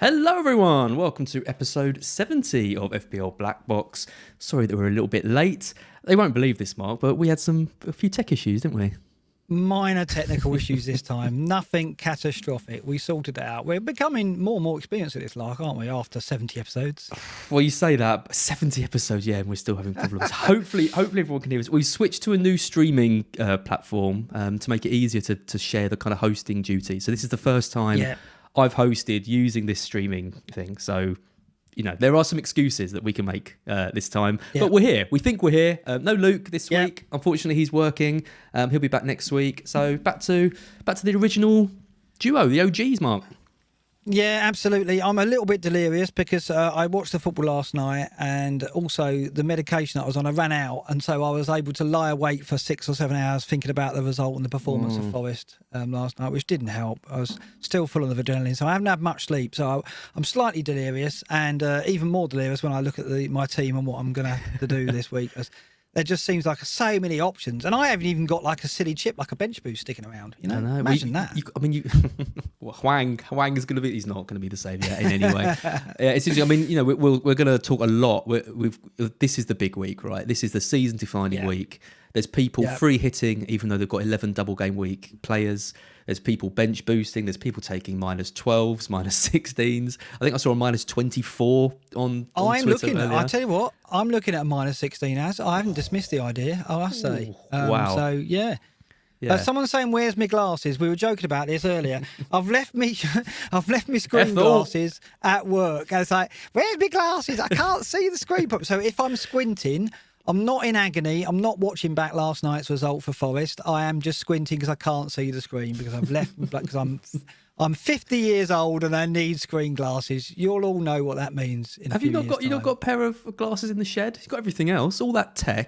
Hello everyone, welcome to episode 70 of FPL BlackBox. Sorry that we're a little bit late. They won't believe this, Mark, but we had a few tech issues, didn't we? Minor technical issues this time, nothing catastrophic. We sorted it out. We're becoming more and more experienced at this, aren't we, after 70 episodes? Well, you say that, but 70 episodes, yeah, and we're still having problems. Hopefully everyone can hear us. We've switched to a new streaming platform to make it easier to share the kind of hosting duty. So this is the first time I've hosted using this streaming thing. So, you know, there are some excuses that we can make this time. But we're here. We think we're here. No Luke this week. Unfortunately, he's working. He'll be back next week. So back to the original duo, the OGs, Mark. Yeah, absolutely. I'm a little bit delirious because I watched the football last night, and also the medication that I was on, I ran out, and so I was able to lie awake for 6 or 7 hours thinking about the result and the performance of Forest last night, which didn't help. I was still full of adrenaline, so I haven't had much sleep. So I'm slightly delirious, and even more delirious when I look at my team and what I'm going to have to do this week. There just seems like so many options, and I haven't even got like a silly chip, like a bench boost sticking around. You know, imagine that. Well, Hwang is going to be. He's not going to be the saviour in any way. It's interesting. I mean, you know, we're going to talk a lot. This is the big week, right? This is the season-defining week. There's people free hitting, even though they've got 11 double game week players. There's people bench boosting. There's people taking -12s, -16s. I think I saw a -24 on I'm Twitter looking earlier. I tell you what, I'm looking at a -16 as. I haven't dismissed the idea, I must say. Wow. So, yeah. Someone's saying, "Where's my glasses?" We were joking about this earlier. I've left me screen glasses at work. And it's like, "Where's my glasses? I can't see the screen." So if I'm squinting, I'm not in agony. I'm not watching back last night's result for Forest. I am just squinting because I can't see the screen because I've left because I'm 50 years old and I need screen glasses. You'll all know what that means. Have you not got a pair of glasses in the shed? You've got everything else, all that tech.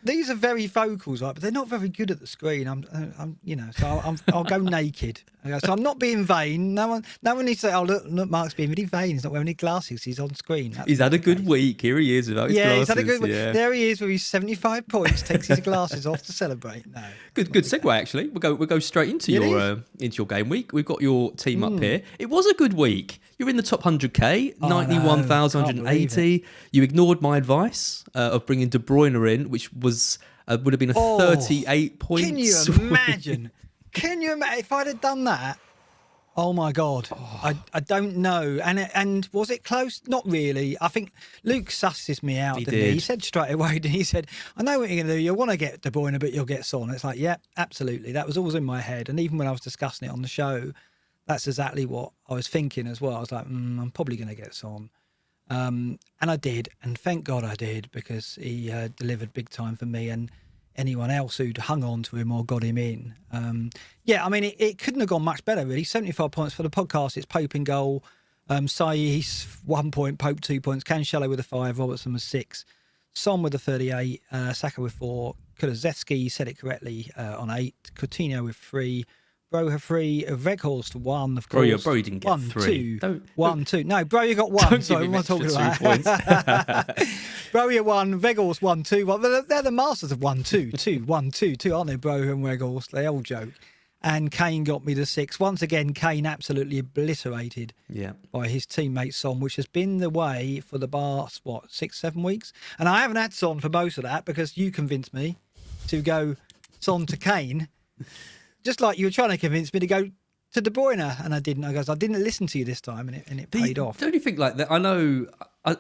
These are very focals, right? But they're not very good at the screen. I'll go naked. So I'm not being vain. No one needs to say, "Oh, look, Mark's being really vain. He's not wearing any glasses. He's on screen." He's had a good week. Here he is without his glasses. He's had a good week. Yeah. There he is with his 75 points. Takes his glasses off to celebrate. No, good segue actually. We'll go straight into your game week. We've got your team up here. It was a good week. You're in the top 100k, 91,180. You ignored my advice of bringing De Bruyne in, which was would have been a 38 point. Can you imagine? If I'd have done that? Oh my God, I don't know. And was it close? Not really. I think Luke susses me out. He said straight away. He said, "I know what you're going to do. You want to get De Bruyne, but you'll get Son." It's like, yeah, absolutely. That was always in my head. And even when I was discussing it on the show, that's exactly what I was thinking as well. I was like, I'm probably going to get Son. And I did. And thank God I did, because he delivered big time for me and anyone else who'd hung on to him or got him in. I mean, it couldn't have gone much better, really. 75 points for the podcast. It's Pope in goal. Sai's 1 point, Pope 2 points, Cancelo with a 5, Robertson with 6, Son with a 38, Saka with 4, Kulusevski said it correctly on 8, Coutinho with 3, Broha 3, Weghorst 1, of course. Bro, you didn't get 3. 2. No, bro, you got 1. Sorry, what am I talking about? Bro, you 1, Weghorst 1, 2. Well, they're the masters of 1, 2, 2, 1, 2, 2, aren't they? Broha and Weghorst, they all joke. And Kane got me the 6. Once again, Kane absolutely obliterated by his teammate Son, which has been the way for the past, 6, 7 weeks? And I haven't had Son for most of that because you convinced me to go Son to Kane. Just like you were trying to convince me to go to De Bruyne, and I didn't. I didn't listen to you this time, and it paid off. Don't you think like that? I know, I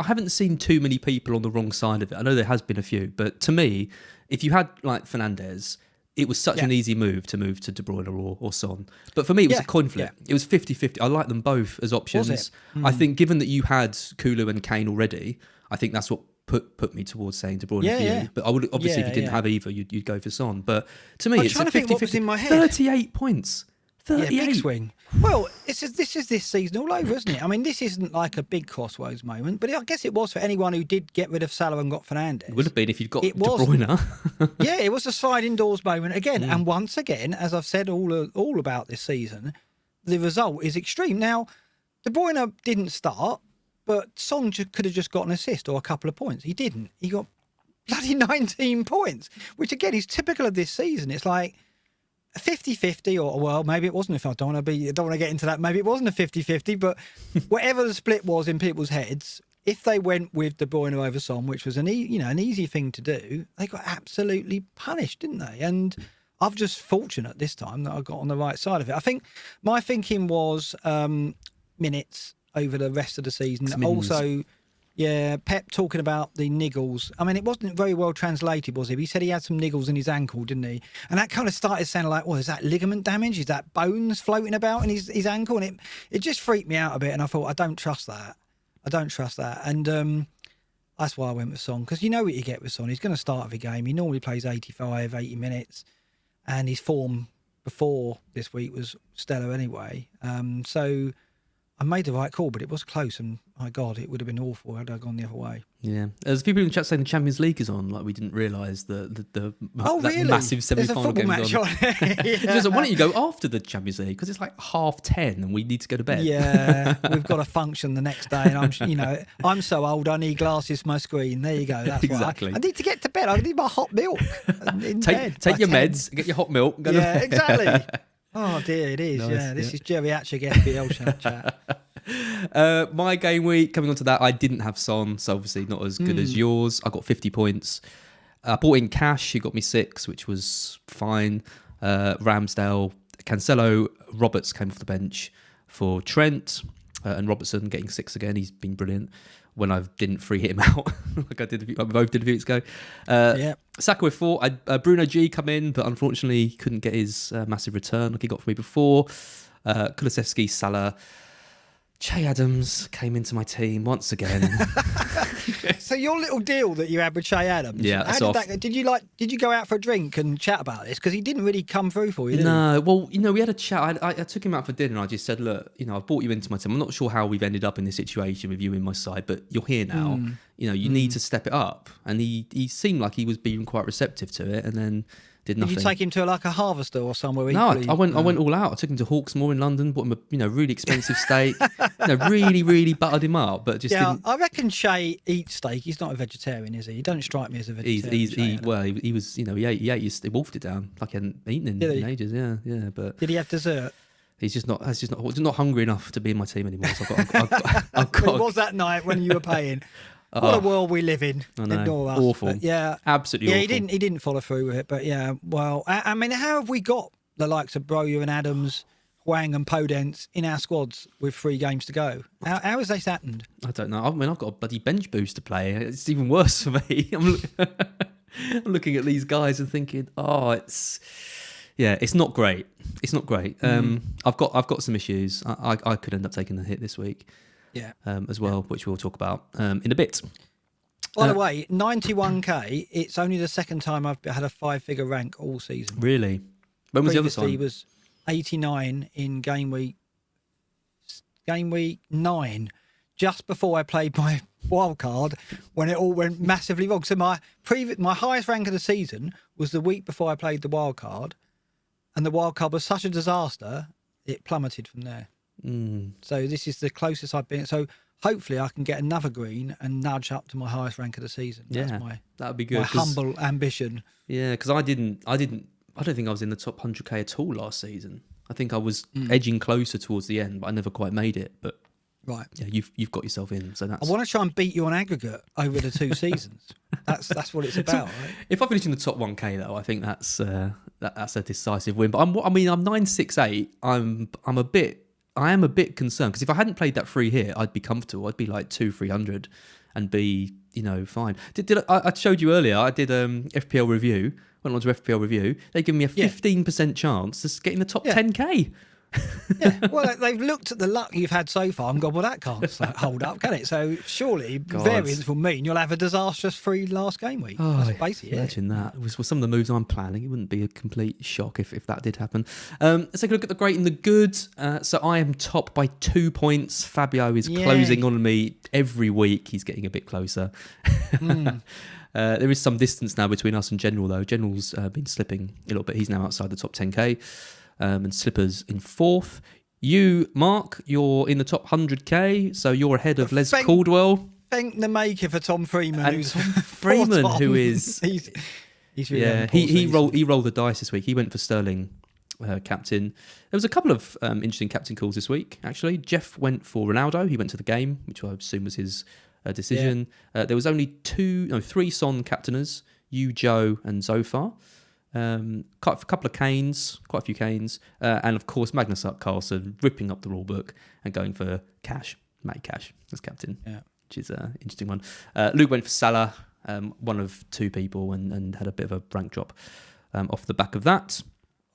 haven't seen too many people on the wrong side of it. I know there has been a few, but to me, if you had like Fernandes, it was such an easy move to De Bruyne or Son. But for me, it was a coin flip. It was 50-50. I like them both as options. Was it? I think given that you had Kulu and Kane already, I think that's what put me towards saying De Bruyne for you. But I would obviously, if you didn't have either, you'd go for Son. But to me, it's a 50-50. In my head. 38 points. 38. Yeah, big swing. Well, this is this season all over, isn't it? I mean, this isn't like a big crossroads moment, but I guess it was for anyone who did get rid of Salah and got Fernandes. It would have been if you'd got De Bruyne. Yeah, it was a sliding doors moment again. And once again, as I've said all about this season, the result is extreme. Now, De Bruyne didn't start, but Son could have just got an assist or a couple of points. He didn't. He got bloody 19 points, which again is typical of this season. It's like 50-50, or well, maybe it wasn't. If I don't want to get into that, maybe it wasn't a 50-50, but whatever the split was in people's heads, if they went with De Bruyne over Son, which was an easy thing to do, they got absolutely punished, didn't they? And I'm just fortunate this time that I got on the right side of it. I think my thinking was minutes over the rest of the season. Also, yeah, Pep talking about the niggles. I mean, it wasn't very well translated, was it? He said he had some niggles in his ankle, didn't he? And that kind of started sounding like, well, is that ligament damage? Is that bones floating about in his ankle? And it just freaked me out a bit. And I thought, I don't trust that. And that's why I went with Son, because you know what you get with Son. He's going to start every game. He normally plays 85, 80 minutes. And his form before this week was stellar anyway. So I made the right call, but it was close, and my God, it would have been awful had I gone the other way. Yeah, there's a few people in the chat saying the Champions League is on. Like, we didn't realise that really? massive semi-final game match on. Yeah. So why don't you go after the Champions League, because it's like 10:30 and we need to go to bed. Yeah, we've got a function the next day, and I'm so old I need glasses for my screen. There you go. That's exactly. I need to get to bed. I need my hot milk. Take your meds, get your hot milk. And go to bed. Exactly. Oh dear, it is. Nice, This is geriatric FPL chat. My game week, coming on to that, I didn't have Son, so obviously not as good as yours. I got 50 points. I bought in cash, he got me 6, which was fine. Ramsdale, Cancelo, Roberts came off the bench for Trent, and Robertson getting 6 again. He's been brilliant when I didn't free hit him out like we both did a few weeks ago. Saka with 4. Bruno G come in, but unfortunately couldn't get his massive return like he got for me before. Kulusevski, Salah. Che Adams came into my team once again. So your little deal that you had with Che Adams, did you go out for a drink and chat about this? Because he didn't really come through for you, did he? No, well, we had a chat. I took him out for dinner and I just said, look, I've brought you into my team. I'm not sure how we've ended up in this situation with you in my side, but you're here now. You need to step it up. And he seemed like he was being quite receptive to it, and then did nothing. Did you take him to like a Harvester or somewhere? No, I went all out. I took him to Hawksmoor in London, bought him a really expensive steak. Really, really buttered him up, but just didn't. I reckon Che eats steak. He's not a vegetarian, is he? He don't strike me as a vegetarian. He was, he wolfed it down like he hadn't eaten in ages. Yeah. But did he have dessert? He's just not hungry enough to be in my team anymore. So I've got. It was that night when you were paying. What a world we live in. I know. Awful. Yeah, absolutely. Yeah, awful. He didn't follow through with it. But yeah, well, I mean, how have we got the likes of Broja and Adams, Hwang and Podence in our squads with 3 games to go? How has this happened? I don't know. I mean, I've got a bloody bench boost to play. It's even worse for me. I'm looking at these guys and thinking, it's not great. It's not great. I've got some issues. I could end up taking the hit this week. Yeah. As well, which we'll talk about in a bit. By the way, 91k, it's only the second time I've had a 5-figure rank all season. Really? When was the other time? He was 89 in game week 9, just before I played my wild card, when it all went massively wrong. So my highest rank of the season was the week before I played the wild card, and the wild card was such a disaster, it plummeted from there. So this is the closest I've been. So hopefully I can get another green and nudge up to my highest rank of the season. That's that would be good. My humble ambition. Yeah, because I don't think I was in the top 100k at all last season. I think I was edging closer towards the end, but I never quite made it. But right, yeah, you've got yourself in. So that's. I want to try and beat you on aggregate over the 2 seasons. That's what it's about, right? If I finish in the top 1k though, I think that's a decisive win. But I'm 968. I am a bit concerned, because if I hadn't played that free hit, I'd be comfortable. I'd be like 200-300 and be, fine. I showed you earlier, I did FPL review, went on to FPL review. They give me a 15% chance of getting the top 10k. Yeah, well, they've looked at the luck you've had so far and gone, well, that can't hold up, can it? So surely variance will mean you'll have a disastrous 3 last game week. That's basically imagine that. With some of the moves I'm planning, it wouldn't be a complete shock if that did happen. Let's take a look at the great and the good. So I am top by 2 points. Fabio is closing on me every week. He's getting a bit closer. There is some distance now between us and General, though. General's been slipping a little bit. He's now outside the top 10k. And Slippers in 4th. You, Mark, you're in the top 100k, so you're ahead of Les Caldwell. Thank the maker for Tom Freeman. And Tom Freeman, who is... he's really he rolled the dice this week. He went for Sterling captain. There was a couple of interesting captain calls this week, actually. Jeff went for Ronaldo. He went to the game, which I assume was his decision. Yeah. There was only three Son captainers, you, Joe, and Zofar. A couple of Kanes, quite a few Kanes. And, of course, Magnus Carlsen ripping up the rule book and going for Cash, Matty Cash as captain, which is an interesting one. Luke went for Salah, one of two people, and had a bit of a rank drop off the back of that.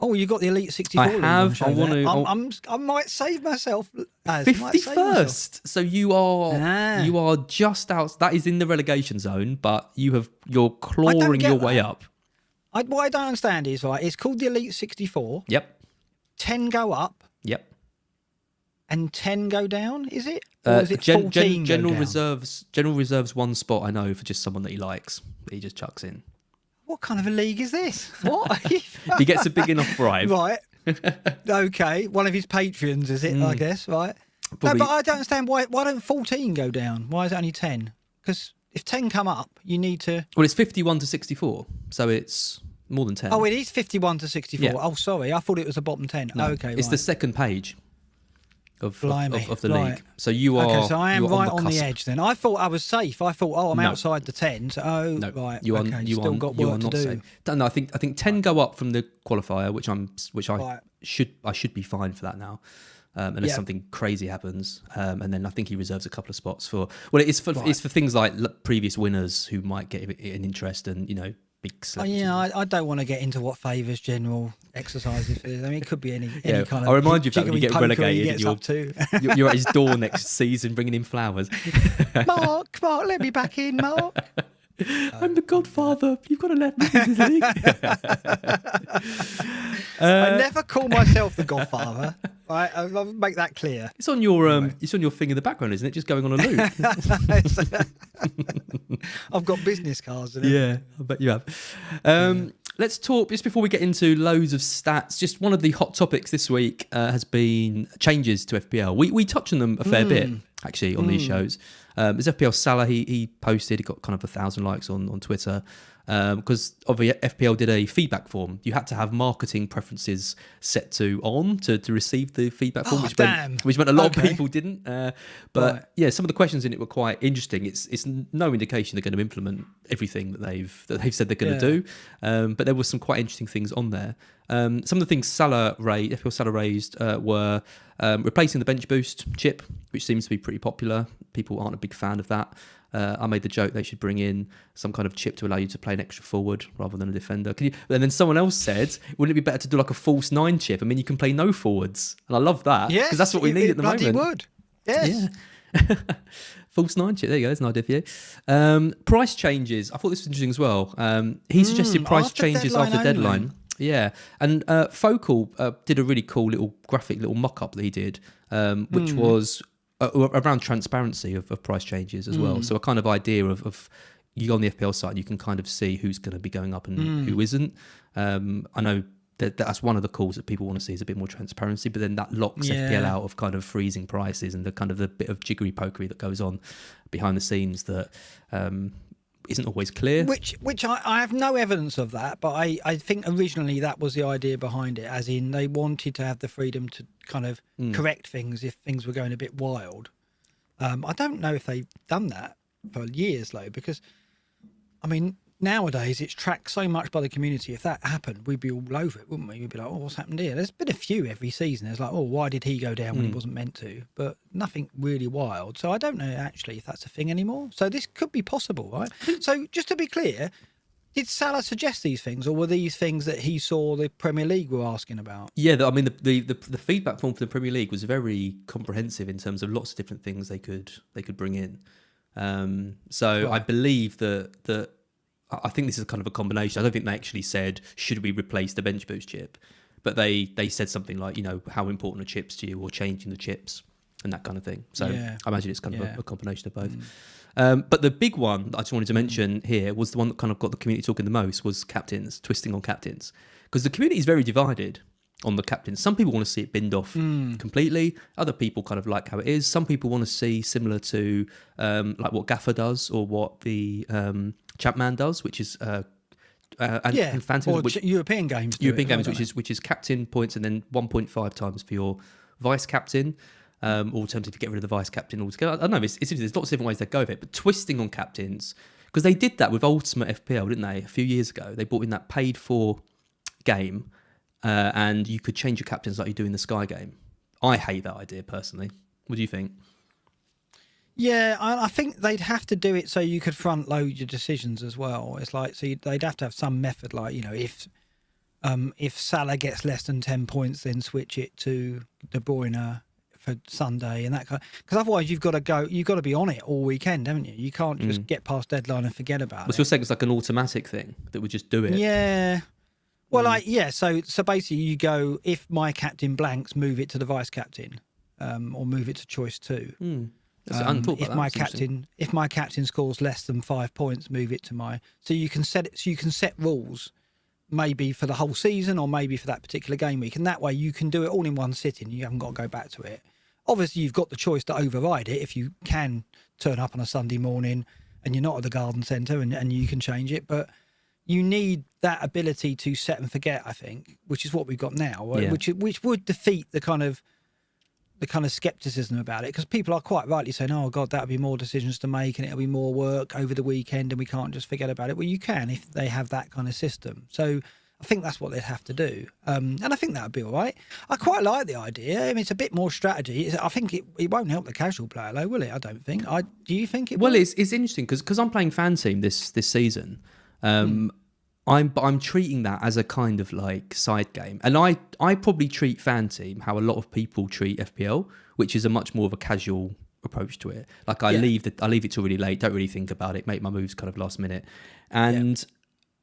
Oh, you got the Elite 64. I have. I might save myself. 51st. So you are just out. That is in the relegation zone, but you're clawing your way up. What I don't understand is, right, it's called the Elite 64. Yep. 10 go up. Yep. And 10 go down, is it? Or is it 14 General Reserves one spot, I know, for just someone that he likes, that he just chucks in. What kind of a league is this? What? He gets a big enough bribe. Right. Okay. One of his Patreons, is it, I guess, right? Probably. No, but I don't understand why don't 14 go down? Why is it only 10? Because if 10 come up, you need to... Well, it's 51 to 64, so it's more than 10. Oh, it is 51 to 64. Yeah. Oh, sorry. I thought it was the bottom 10. No, okay, it's the second page of the league. So you are... Okay, so I am right on the edge then. I thought I was safe. I thought, I'm outside the 10. So, right. You've still got work to do. Safe. No, I think 10 go up from the qualifier, which I should be fine for that now. Unless something crazy happens, and then I think he reserves a couple of spots for. Well, it's for things like previous winners who might get an interest and big. I don't want to get into what favours general exercises. I mean, it could be any kind of. I remind you of that when you get relegated and you're at his door next season bringing in flowers. Mark, let me back in, Mark. I'm the godfather. You've got to let me in this league. I never call myself the godfather. Right, I'll make that clear. It's on your it's on your thing in the background, isn't it? Just going on a loop. I've got business cards. Yeah, I bet you have. Let's talk just before we get into loads of stats. Just one of the hot topics this week has been changes to FPL. We touch on them a fair bit actually on these shows. There's FPL Salah. He posted. He got kind of 1,000 likes on Twitter because FPL did a feedback form. You had to have marketing preferences set to receive the feedback form, which meant a lot of people didn't. But some of the questions in it were quite interesting. It's no indication they're going to implement everything that they've said they're going to do. But there were some quite interesting things on there. Some of the things FPL Salah raised were replacing the bench boost chip, which seems to be pretty popular. People aren't a big fan of that. I made the joke they should bring in some kind of chip to allow you to play an extra forward rather than a defender. And then someone else said, wouldn't it be better to do like a false 9 chip? I mean, you can play no forwards. And I love that because that's what we need at the moment. Would. Yes. Yeah. False 9 chip. There you go. There's an idea for you. Price changes. I thought this was interesting as well. He suggested price changes after deadline. Yeah, and Focal did a really cool little graphic, little mock-up that he did, which was around transparency of price changes as well. So a kind of idea of you go on the FPL site and you can kind of see who's going to be going up and who isn't. I know that's one of the calls that people want to see is a bit more transparency, but then that locks FPL out of kind of freezing prices and the kind of the bit of jiggery pokery that goes on behind the scenes that isn't always clear. Which I have no evidence of that, but I think originally that was the idea behind it, as in they wanted to have the freedom to kind of correct things if things were going a bit wild. I don't know if they've done that for years, though, because, I mean, nowadays it's tracked so much by the community. If that happened, we'd be all over it, wouldn't we? We'd be like, what's happened here? There's been a few every season. There's like, why did he go down when he wasn't meant to? But nothing really wild. So I don't know actually if that's a thing anymore. So this could be possible, right? So just to be clear, did Salah suggest these things, or were these things that he saw the Premier League were asking about? Yeah, I mean, the feedback form for the Premier League was very comprehensive in terms of lots of different things they could bring in. So I believe that I think this is kind of a combination. I don't think they actually said, should we replace the bench boost chip? But they said something like, how important are chips to you, or changing the chips and that kind of thing. So I imagine it's kind of a combination of both. But the big one that I just wanted to mention here was the one that kind of got the community talking the most, was captains, twisting on captains. Because the community is very divided on the captains. Some people want to see it binned off completely. Other people kind of like how it is. Some people want to see similar to like what Gaffer does, or what the Champman does, which is and fantasy, or European games. European games, which is captain points and then 1.5 times for your vice captain. Alternatively, get rid of the vice captain altogether. I don't know. There's lots of different ways they go with it, but twisting on captains, because they did that with Ultimate FPL, didn't they? A few years ago, they brought in that paid for game, and you could change your captains like you do in the Sky game. I hate that idea personally. What do you think? Yeah, I think they'd have to do it so you could front load your decisions as well. It's like, so they'd have to have some method, like, you know, if Salah gets less than 10 points, then switch it to De Bruyne for Sunday and that kind. Because otherwise, you've got to be on it all weekend, haven't you? You can't just get past deadline and forget about it. So you're saying it's like an automatic thing that would just do it? Yeah. Well, so basically, you go, if my captain blanks, move it to the vice captain, or move it to choice 2. If my captain scores less than 5 points, move it to my. So you can set it. So you can set rules, maybe for the whole season or maybe for that particular game week, and that way you can do it all in one sitting. You haven't got to go back to it. Obviously, you've got the choice to override it if you can turn up on a Sunday morning and you're not at the garden centre and you can change it, but you need that ability to set and forget, I think, which is what we've got now, yeah. which would defeat the kind of skepticism about it, because people are quite rightly saying, oh God, that'll be more decisions to make and it'll be more work over the weekend and we can't just forget about it. Well, you can if they have that kind of system. So I think that's what they'd have to do. And I think that would be all right. I quite like the idea. I mean, it's a bit more strategy. I think it won't help the casual player, though, will it? I don't think. Do you think it will? Well, it's interesting because I'm playing fan team this season. I'm treating that as a kind of like side game, and I probably treat fan team how a lot of people treat FPL, which is a much more of a casual approach to it. Like I leave it till really late, don't really think about it, make my moves kind of last minute, and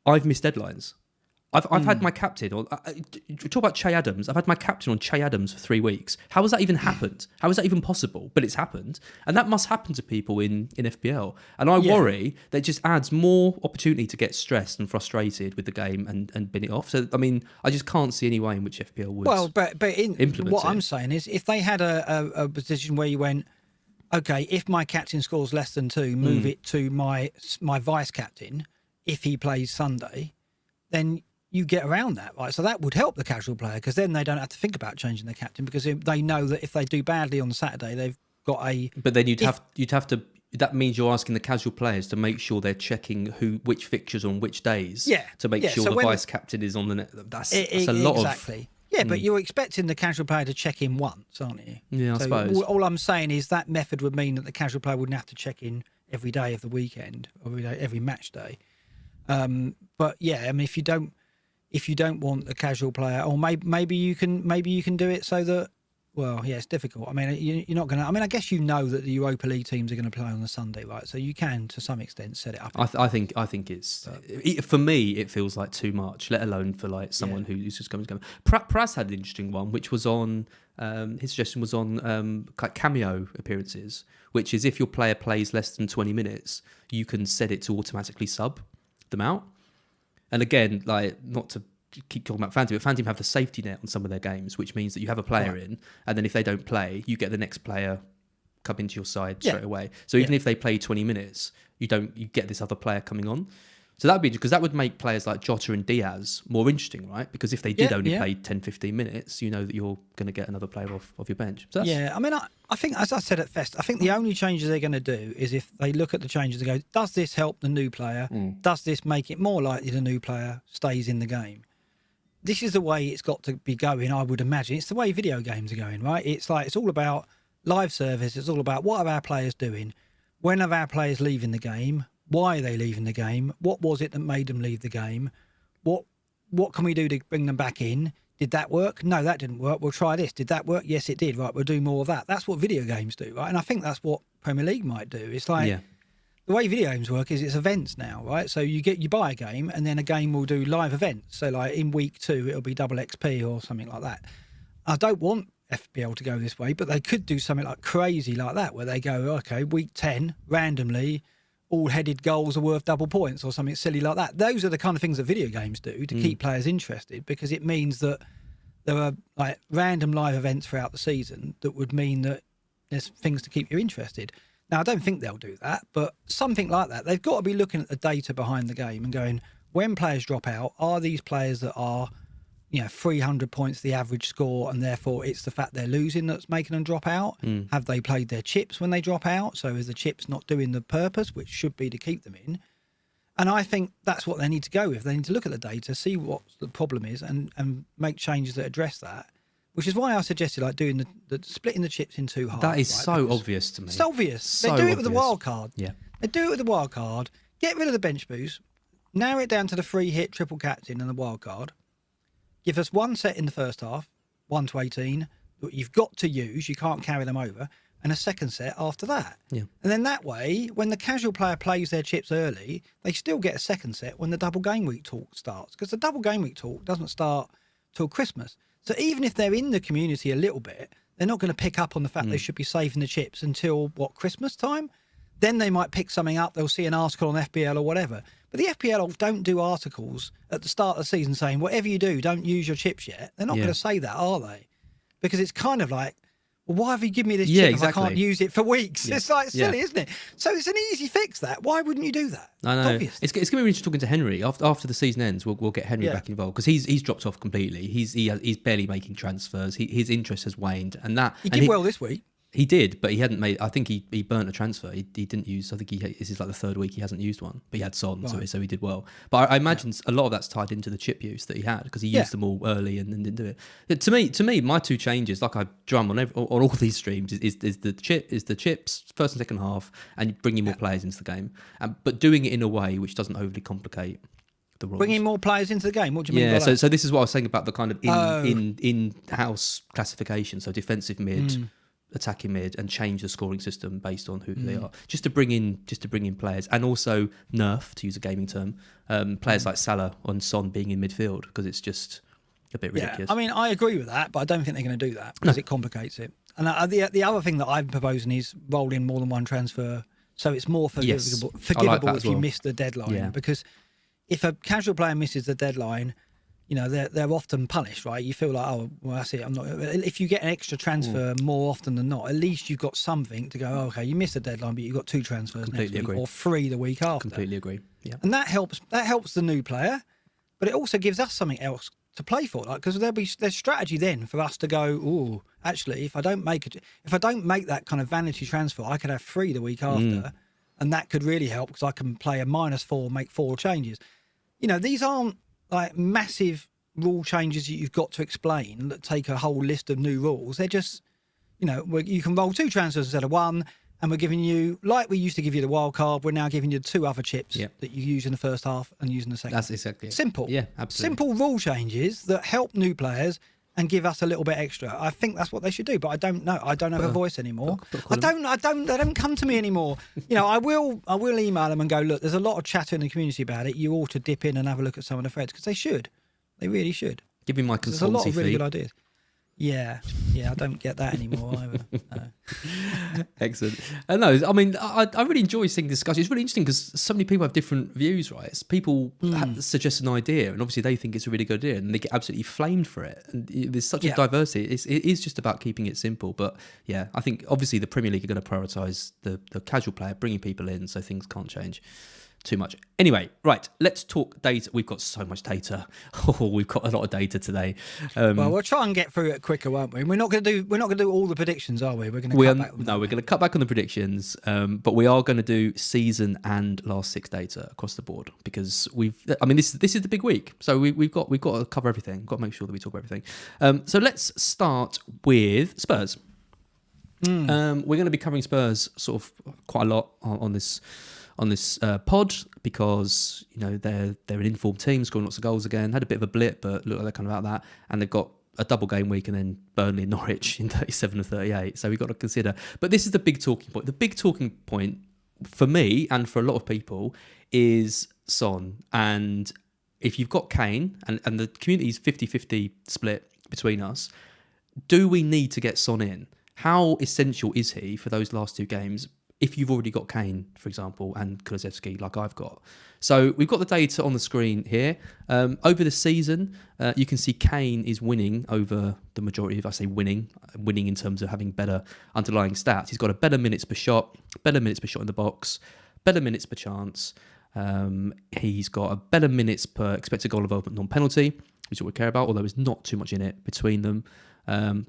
I've missed deadlines. I've had my captain, or talk about Che Adams. I've had my captain on Che Adams for 3 weeks. How has that even happened? How is that even possible? But it's happened, and that must happen to people in FPL. And I worry that it just adds more opportunity to get stressed and frustrated with the game and bin it off. So I mean, I just can't see any way in which FPL would. Well, but implement what it. I'm saying is, if they had a position where you went, okay, if my captain scores less than 2, move it to my vice captain if he plays Sunday, then you get around that, right? So that would help the casual player, because then they don't have to think about changing their captain, because they know that if they do badly on Saturday, they've got a. But then you'd have to. That means you're asking the casual players to make sure they're checking which fixtures on which days. To make sure the vice captain is on the net. That's a lot exactly. Yeah, but you're expecting the casual player to check in once, aren't you? Yeah, I suppose. All I'm saying is that method would mean that the casual player wouldn't have to check in every day of the weekend, or every match day. But yeah, I mean, if you don't want the casual player, or maybe you can do it so that, well, yeah, it's difficult. I mean, you're not going to. I mean, I guess you know that the Europa League teams are going to play on a Sunday, right? So you can, to some extent, set it up. I think it's for me, it feels like too much. Let alone for like someone who's just coming. Praz had an interesting one, which was on. His suggestion was on like cameo appearances, which is if your player plays less than 20 minutes, you can set it to automatically sub them out. And again, like, not to keep talking about Phantom, but Phantom have the safety net on some of their games, which means that you have a player in, and then if they don't play, you get the next player come into your side straight away. So even if they play 20 minutes, you get this other player coming on. So that would be, because that would make players like Jota and Diaz more interesting, right? Because if they did only play 10, 15 minutes, you know that you're going to get another player off your bench. So I mean, I think, as I said at Fest, I think the only changes they're going to do is if they look at the changes and go, does this help the new player? Does this make it more likely the new player stays in the game? This is the way it's got to be going, I would imagine. It's the way video games are going, right? It's like, it's all about live service. It's all about what are our players doing? When are our players leaving the game? Why are they leaving the game? What was it that made them leave the game? What can we do to bring them back in? Did that work? No, that didn't work. We'll try this. Did that work? Yes, it did. Right, we'll do more of that. That's what video games do, right? And I think that's what Premier League might do. It's like the way video games work is it's events now, right? So you buy a game, and then a game will do live events. So like in week 2, it'll be double XP or something like that. I don't want FPL to go this way, but they could do something like crazy like that, where they go, okay, week 10, randomly, all headed goals are worth double points or something silly like that. Those are the kind of things that video games do to keep players interested, because it means that there are like random live events throughout the season that would mean that there's things to keep you interested. Now, I don't think they'll do that, but something like that. They've got to be looking at the data behind the game and going, when players drop out, are these players that are, 300 points the average score, and therefore it's the fact they're losing that's making them drop out? Have they played their chips when they drop out? So is the chips not doing the purpose, which should be to keep them in? And I think that's what they need to go with. They need to look at the data, see what the problem is, and make changes that address that. Which is why I suggested doing the splitting the chips in two halves. That is so obvious to me. It's obvious. So they do it with the wild card. Yeah. They do it with the wild card. Get rid of the bench boost. Narrow it down to the free hit, triple captain, and the wild card. Give us one set in the first half, 1 to 18, that you've got to use. You can't carry them over. And a second set after that. Yeah. And then that way, when the casual player plays their chips early, they still get a second set when the double game week talk starts. Because the double game week talk doesn't start till Christmas. So even if they're in the community a little bit, they're not going to pick up on the fact they should be saving the chips until, Christmas time? Then they might pick something up. They'll see an article on FPL or whatever. But the FPL don't do articles at the start of the season saying, whatever you do, don't use your chips yet. They're not going to say that, are they? Because it's kind of like, well, why have you given me this chip if I can't use it for weeks? Yeah. It's silly, isn't it? So it's an easy fix, that. Why wouldn't you do that? I know. It's going to be interesting talking to Henry. After the season ends, we'll get Henry back involved, because he's dropped off completely. He's barely making transfers. His interest has waned. And he did well this week. He did, but he hadn't made. I think he burnt a transfer. He didn't use. I think this is like the third week he hasn't used one, but he had Son, so he did well. But I imagine a lot of that's tied into the chip use that he had, because he used them all early and then didn't do it. To me, my two changes, like I drum on all these streams, is the chips first and second half, and bringing more players into the game, but doing it in a way which doesn't overly complicate the rules. Bringing more players into the game. What do you mean by that? So this is what I was saying about the kind of in-house classification. So defensive mid. Attacking mid, and change the scoring system based on who they are, just to bring in players, and also nerf, to use a gaming term, players like Salah and Son being in midfield, because it's just a bit ridiculous. I mean, I agree with that, but I don't think they're going to do that, because it complicates it. And the other thing that I'm proposing is roll in more than one transfer, so it's more forgivable like if you miss the deadline, because if a casual player misses the deadline, they're often punished, right? You feel like, oh, well, that's it. I'm not. If you get an extra transfer more often than not, at least you've got something to go, oh, okay, you missed the deadline, but you've got 2 transfers next week, or 3 the week after. Completely agree. Yeah, and that helps the new player, but it also gives us something else to play for, because there's strategy then for us to go, oh, actually, if I don't make that kind of vanity transfer, I could have 3 the week after, and that could really help, because I can play a -4, make 4 changes. These aren't like massive rule changes that you've got to explain that take a whole list of new rules. They're just, you can roll 2 transfers instead of 1, and we're giving you, like we used to give you the wild card, we're now giving you 2 other chips that you use in the first half and use in the second. That's exactly it. Simple. Yeah, absolutely. Simple rule changes that help new players and give us a little bit extra. I think that's what they should do, but I don't know. I don't have a voice anymore. They don't come to me anymore. I will email them and go, look, there's a lot of chatter in the community about it. You ought to dip in and have a look at some of the threads, because they should. They really should. Give me my consultancy fee. There's a lot of really good ideas. Yeah, I don't get that anymore either. No. Excellent. No, I mean, I really enjoy seeing discussion. It's really interesting, because so many people have different views, right? People suggest an idea, and obviously they think it's a really good idea, and they get absolutely flamed for it. And there's such a diversity. It is just about keeping it simple. But yeah, I think obviously the Premier League are going to prioritise the casual player, bringing people in, so things can't change too much. Anyway, right, let's talk data. We've got so much data. We've got a lot of data today. Well, we'll try and get through it quicker, won't we? We're not going to do all the predictions, are we? We're going to cut back. No, we're going to cut back on the predictions, but we are going to do season and last 6 data across the board, because this is the big week, so we've got to cover everything. We've got to make sure that we talk about everything. So let's start with Spurs. We're going to be covering Spurs sort of quite a lot on this pod, because they're an informed team, scoring lots of goals again. Had a bit of a blip, but look like they're kind of out that, and they've got a double game week, and then Burnley and Norwich in 37 and 38. So we've got to consider. But this is the big talking point. The big talking point for me and for a lot of people is Son. And if you've got Kane, and the community is 50-50 split between us, do we need to get Son in? How essential is he for those last 2 games, if you've already got Kane, for example, and Kulusevski, like I've got? So we've got the data on the screen here. Over the season, you can see Kane is winning over the majority of, I say winning in terms of having better underlying stats. He's got a better minutes per shot in the box, better minutes per chance. He's got a better minutes per expected goal involvement non-penalty, which is what we care about, although there's not too much in it between them.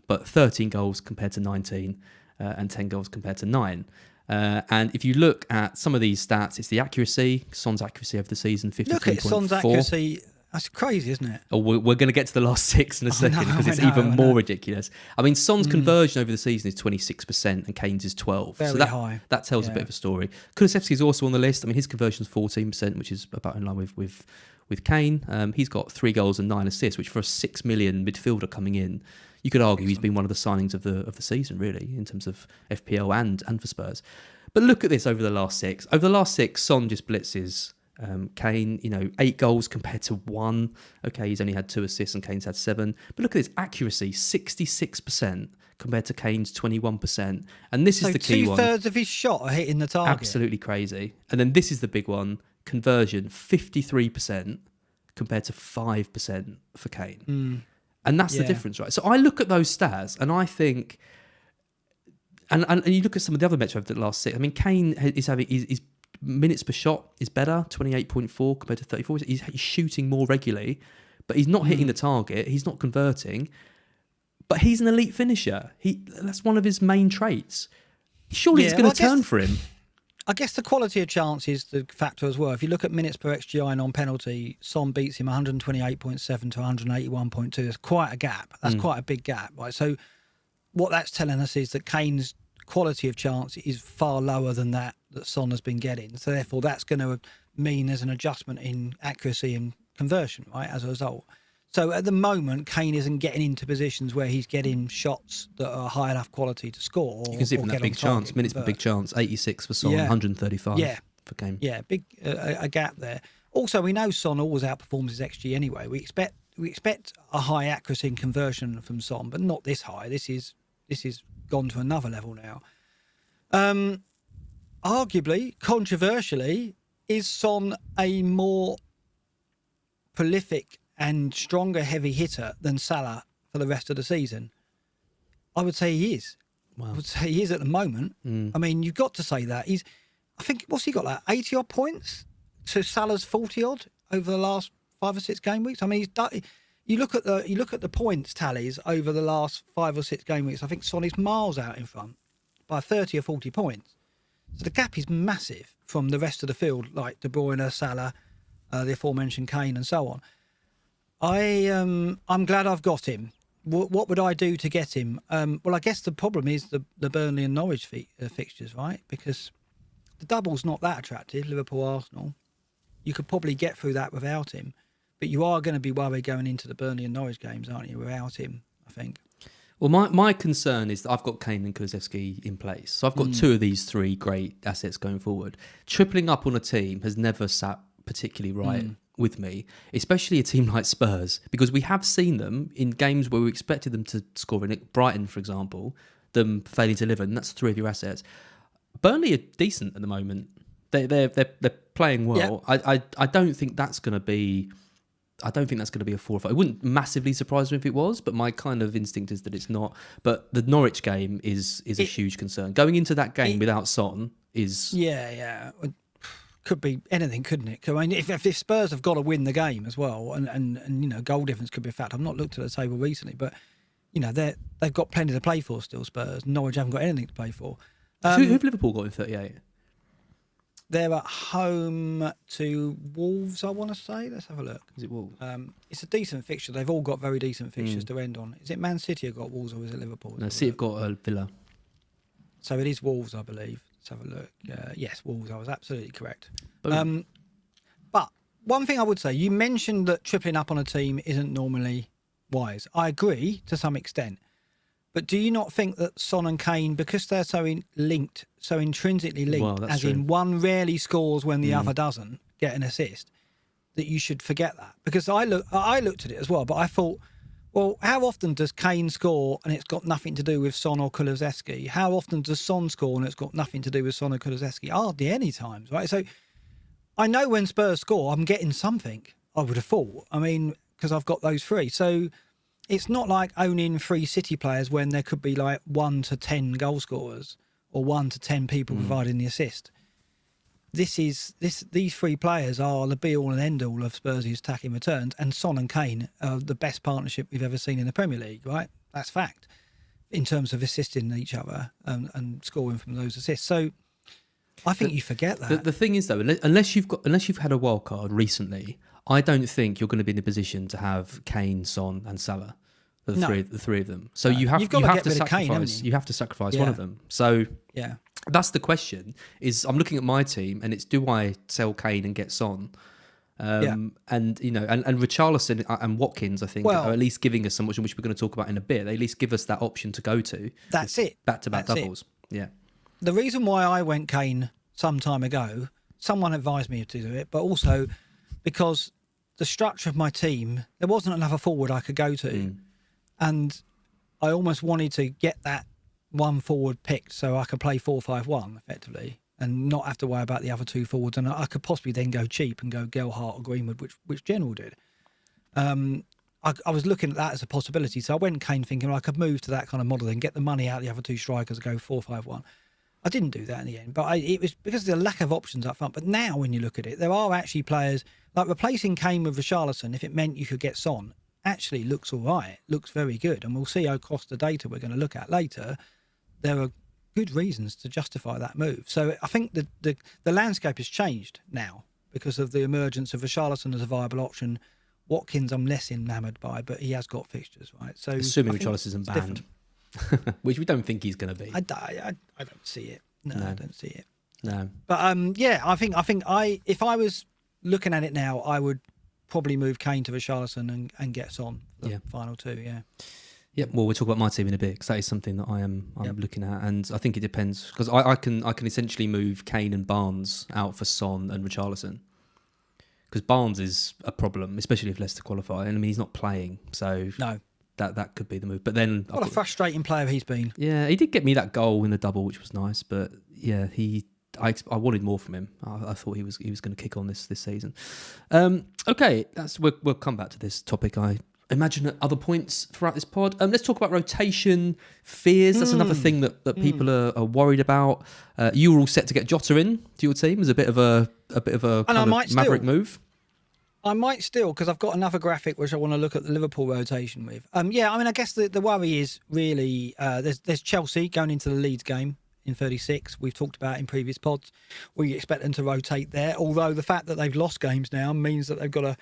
But 13 goals compared to 19 and 10 goals compared to 9. And if you look at some of these stats, it's the accuracy. Son's accuracy over the season, 53.4. Look at Son's accuracy. That's crazy, isn't it? Oh, we're going to get to the last 6 in a second because it's even more ridiculous. I mean, Son's conversion over the season is 26% and Kane's is 12%. Very high. That tells a bit of a story. Kulusevski's also on the list. I mean, his conversion is 14%, which is about in line with Kane. He's got 3 goals and 9 assists, which for a 6 million midfielder coming in, you could argue he's been one of the signings of the season, really, in terms of FPL and for Spurs. But look at this over the last 6. Over the last 6, Son just blitzes Kane, 8 goals compared to 1. Okay, he's only had 2 assists and Kane's had 7. But look at this accuracy, 66% compared to Kane's 21%. And this is the key one. 2/3 of his shot are hitting the target. Absolutely crazy. And then this is the big one, conversion, 53% compared to 5% for Kane. And that's the difference, right? So I look at those stats and I think, and you look at some of the other metrics over the last 6. I mean, Kane is having his minutes per shot is better, 28.4 compared to 34. He's shooting more regularly, but he's not hitting the target. He's not converting, but he's an elite finisher. That's one of his main traits. Surely it's going to turn for him. I guess the quality of chance is the factor as well. If you look at minutes per XGI non-penalty, Son beats him 128.7 to 181.2. There's quite a gap. That's quite a big gap, right? So what that's telling us is that Kane's quality of chance is far lower than that Son has been getting. So therefore, that's going to mean there's an adjustment in accuracy and conversion, right, as a result. So at the moment, Kane isn't getting into positions where he's getting shots that are high enough quality to score. You can see from that big chance, minutes per big chance, 86 for Son, 135 for Kane. Yeah, big a gap there. Also, we know Son always outperforms his XG anyway. We expect a high accuracy and conversion from Son, but not this high. This is gone to another level now. Arguably, controversially, is Son a more prolific and stronger heavy hitter than Salah for the rest of the season? I would say he is. Wow. I would say he is at the moment. I mean, you've got to say that. I think, what's he got, like 80 odd points to Salah's 40 odd over the last 5 or 6 game weeks? I mean, you look at the points tallies over the last 5 or 6 game weeks. I think Son is miles out in front by 30 or 40 points. So the gap is massive from the rest of the field, like De Bruyne, Salah, the aforementioned Kane, and so on. I'm glad I've got him. What would I do to get him? Well, I guess the problem is the Burnley and Norwich fixtures, right? Because the double's not that attractive, Liverpool, Arsenal. You could probably get through that without him. But you are going to be worried going into the Burnley and Norwich games, aren't you, without him, I think. Well, my concern is that I've got Kane and Kulusevski in place. So I've got 2 of these 3 great assets going forward. Tripling up on a team has never sat particularly right with me, especially a team like Spurs, because we have seen them in games where we expected them to score. In Brighton, for example, them failing to deliver, and that's 3 of your assets. Burnley are decent at the moment. They're playing well. Yeah. I don't think that's going to be. I don't think that's going to be a 4 or 5. It wouldn't massively surprise me if it was, but my kind of instinct is that it's not. But the Norwich game is a huge concern. Going into that game without Son is... Yeah. Could be anything, couldn't it? I mean, if Spurs have got to win the game as well, and goal difference could be a fact. I've not looked at the table recently, but they've got plenty to play for still. Spurs, Norwich haven't got anything to play for. Who've Liverpool got in 38? They're at home to Wolves, I want to say. Let's have a look. Is it Wolves? It's a decent fixture. They've all got very decent fixtures to end on. Is it Man City who got Wolves or is it Liverpool? No, City have got Villa. So it is Wolves, I believe. Let's have a look. Yes, Wolves. I was absolutely correct. But one thing I would say, you mentioned that tripling up on a team isn't normally wise. I agree to some extent. But do you not think that Son and Kane, because they're so linked, so intrinsically linked, as true. In one rarely scores when the other doesn't get an assist, that you should forget that? Because I looked at it as well, but I thought, well, how often does Kane score and it's got nothing to do with Son or Kulusevski? How often does Son score and it's got nothing to do with Son or Kulusevski? Hardly any times, right? So I know when Spurs score, I'm getting something, I would have thought. I mean, because I've got those 3. So it's not like owning 3 City players when there could be like 1 to 10 goal scorers or 1 to 10 people providing the assist. these three players are the be all and end all of Spurs' attacking returns, and Son and Kane are the best partnership we've ever seen in the Premier League, right? That's fact, in terms of assisting each other and scoring from those assists. So I think you forget that. The thing is, though, unless you've had a wild card recently, I don't think you're going to be in a position to have Kane, Son, and Salah, the three of them. So you have to sacrifice. You have to sacrifice one of them. So yeah. That's the question. Is I'm looking at my team, and it's do I sell Kane and get Son, and Richarlison and Watkins, I think, are at least giving us something which we're going to talk about in a bit. They at least give us that option to go to. That's it. Back-to-back doubles. Yeah. The reason why I went Kane some time ago, someone advised me to do it, but also because the structure of my team, there wasn't another forward I could go to, and I almost wanted to get that one forward picked so I could play 4-5-1 effectively and not have to worry about the other two forwards, and I could possibly then go cheap and go Gelhardt or Greenwood, which General did. I was looking at that as a possibility, so I went Kane thinking I could move to that kind of model and get the money out of the other two strikers and go 4-5-1. I didn't do that in the end, but it was because of the lack of options up front. But now when you look at it, there are actually players, like replacing Kane with Richarlison, if it meant you could get Son, actually looks all right, looks very good. And we'll see across the data we're going to look at later, there are good reasons to justify that move. So I think the landscape has changed now because of the emergence of Richarlison as a viable option. Watkins I'm less enamoured by, but he has got fixtures, right? So assuming Richarlison isn't banned, which we don't think he's going to be. I don't see it. No, I don't see it. No. But I think if I was looking at it now, I would probably move Kane to Richarlison and get Son for the final two. Yeah. Yeah, well, we'll talk about my team in a bit because that is something that I'm looking at, and I think it depends because I can essentially move Kane and Barnes out for Son and Richarlison because Barnes is a problem, especially if Leicester qualify, and I mean he's not playing, so no, that could be the move. But then what a frustrating player he's been. Yeah, he did get me that goal in the double, which was nice, but yeah, I wanted more from him. I thought he was going to kick on this season. Okay, we'll come back to this topic. I imagine at other points throughout this pod. Let's talk about rotation fears. That's another thing that people are worried about. You were all set to get Jota in to your team as a bit of a kind of maverick move. I might still, because I've got another graphic which I want to look at the Liverpool rotation with. I mean, I guess the worry is really there's Chelsea going into the Leeds game in 36. We've talked about in previous pods. We expect them to rotate there, although the fact that they've lost games now means that they've got to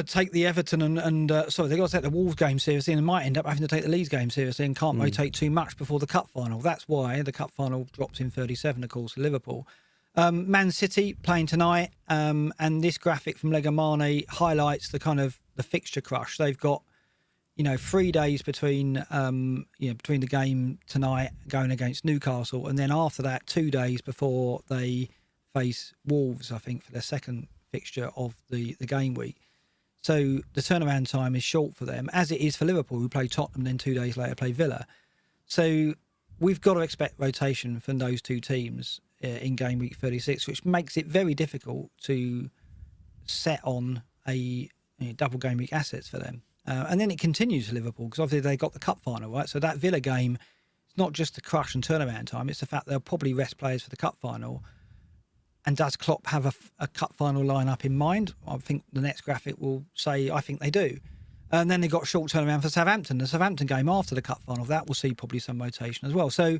take the Everton they've got to take the Wolves game seriously and might end up having to take the Leeds game seriously and can't rotate too much before the cup final. That's why the cup final drops in 37, of course, to Liverpool. Man City playing tonight, and this graphic from Legamane highlights the kind of the fixture crush. They've got 3 days between the game tonight going against Newcastle, and then after that 2 days before they face Wolves, I think, for their second fixture of the game week. So the turnaround time is short for them, as it is for Liverpool, who play Tottenham, then 2 days later play Villa. So we've got to expect rotation from those two teams in game week 36, which makes it very difficult to set on a double game week assets for them. And then it continues to Liverpool, because obviously they got the cup final, right? So that Villa game, it's not just the crush and turnaround time, it's the fact they'll probably rest players for the cup final. And does Klopp have a cup final lineup in mind? I think the next graphic will say, I think they do. And then they got a short turnaround for Southampton. The Southampton game after the cup final, that will see probably some rotation as well. So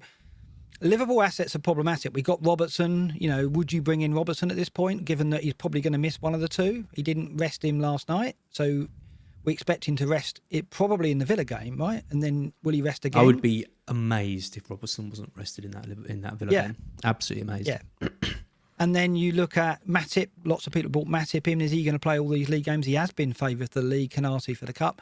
Liverpool assets are problematic. We got Robertson. Would you bring in Robertson at this point, given that he's probably going to miss one of the two? He didn't rest him last night. So we expect him to rest it probably in the Villa game, right? And then will he rest again? I would be amazed if Robertson wasn't rested in that Villa game. Absolutely amazed. Yeah. And then you look at Matip. Lots of people bought Matip in. Is he going to play all these league games? He has been favoured for the league, Canati for the cup.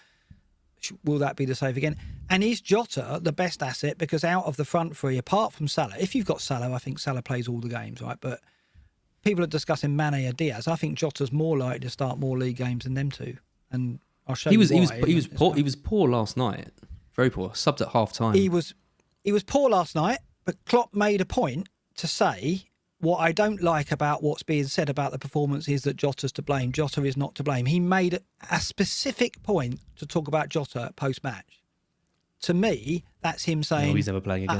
Will that be the save again? And is Jota the best asset? Because out of the front three, apart from Salah, if you've got Salah, I think Salah plays all the games, right? But people are discussing Mane or Diaz. I think Jota's more likely to start more league games than them two. And I'll show you why. He was poor. He was poor last night. Very poor. Subbed at half time. He was poor last night. But Klopp made a point to say, what I don't like about what's being said about the performance is that Jota's to blame. Jota is not to blame. He made a specific point to talk about Jota post-match. to me, that's him saying, he's never playing again.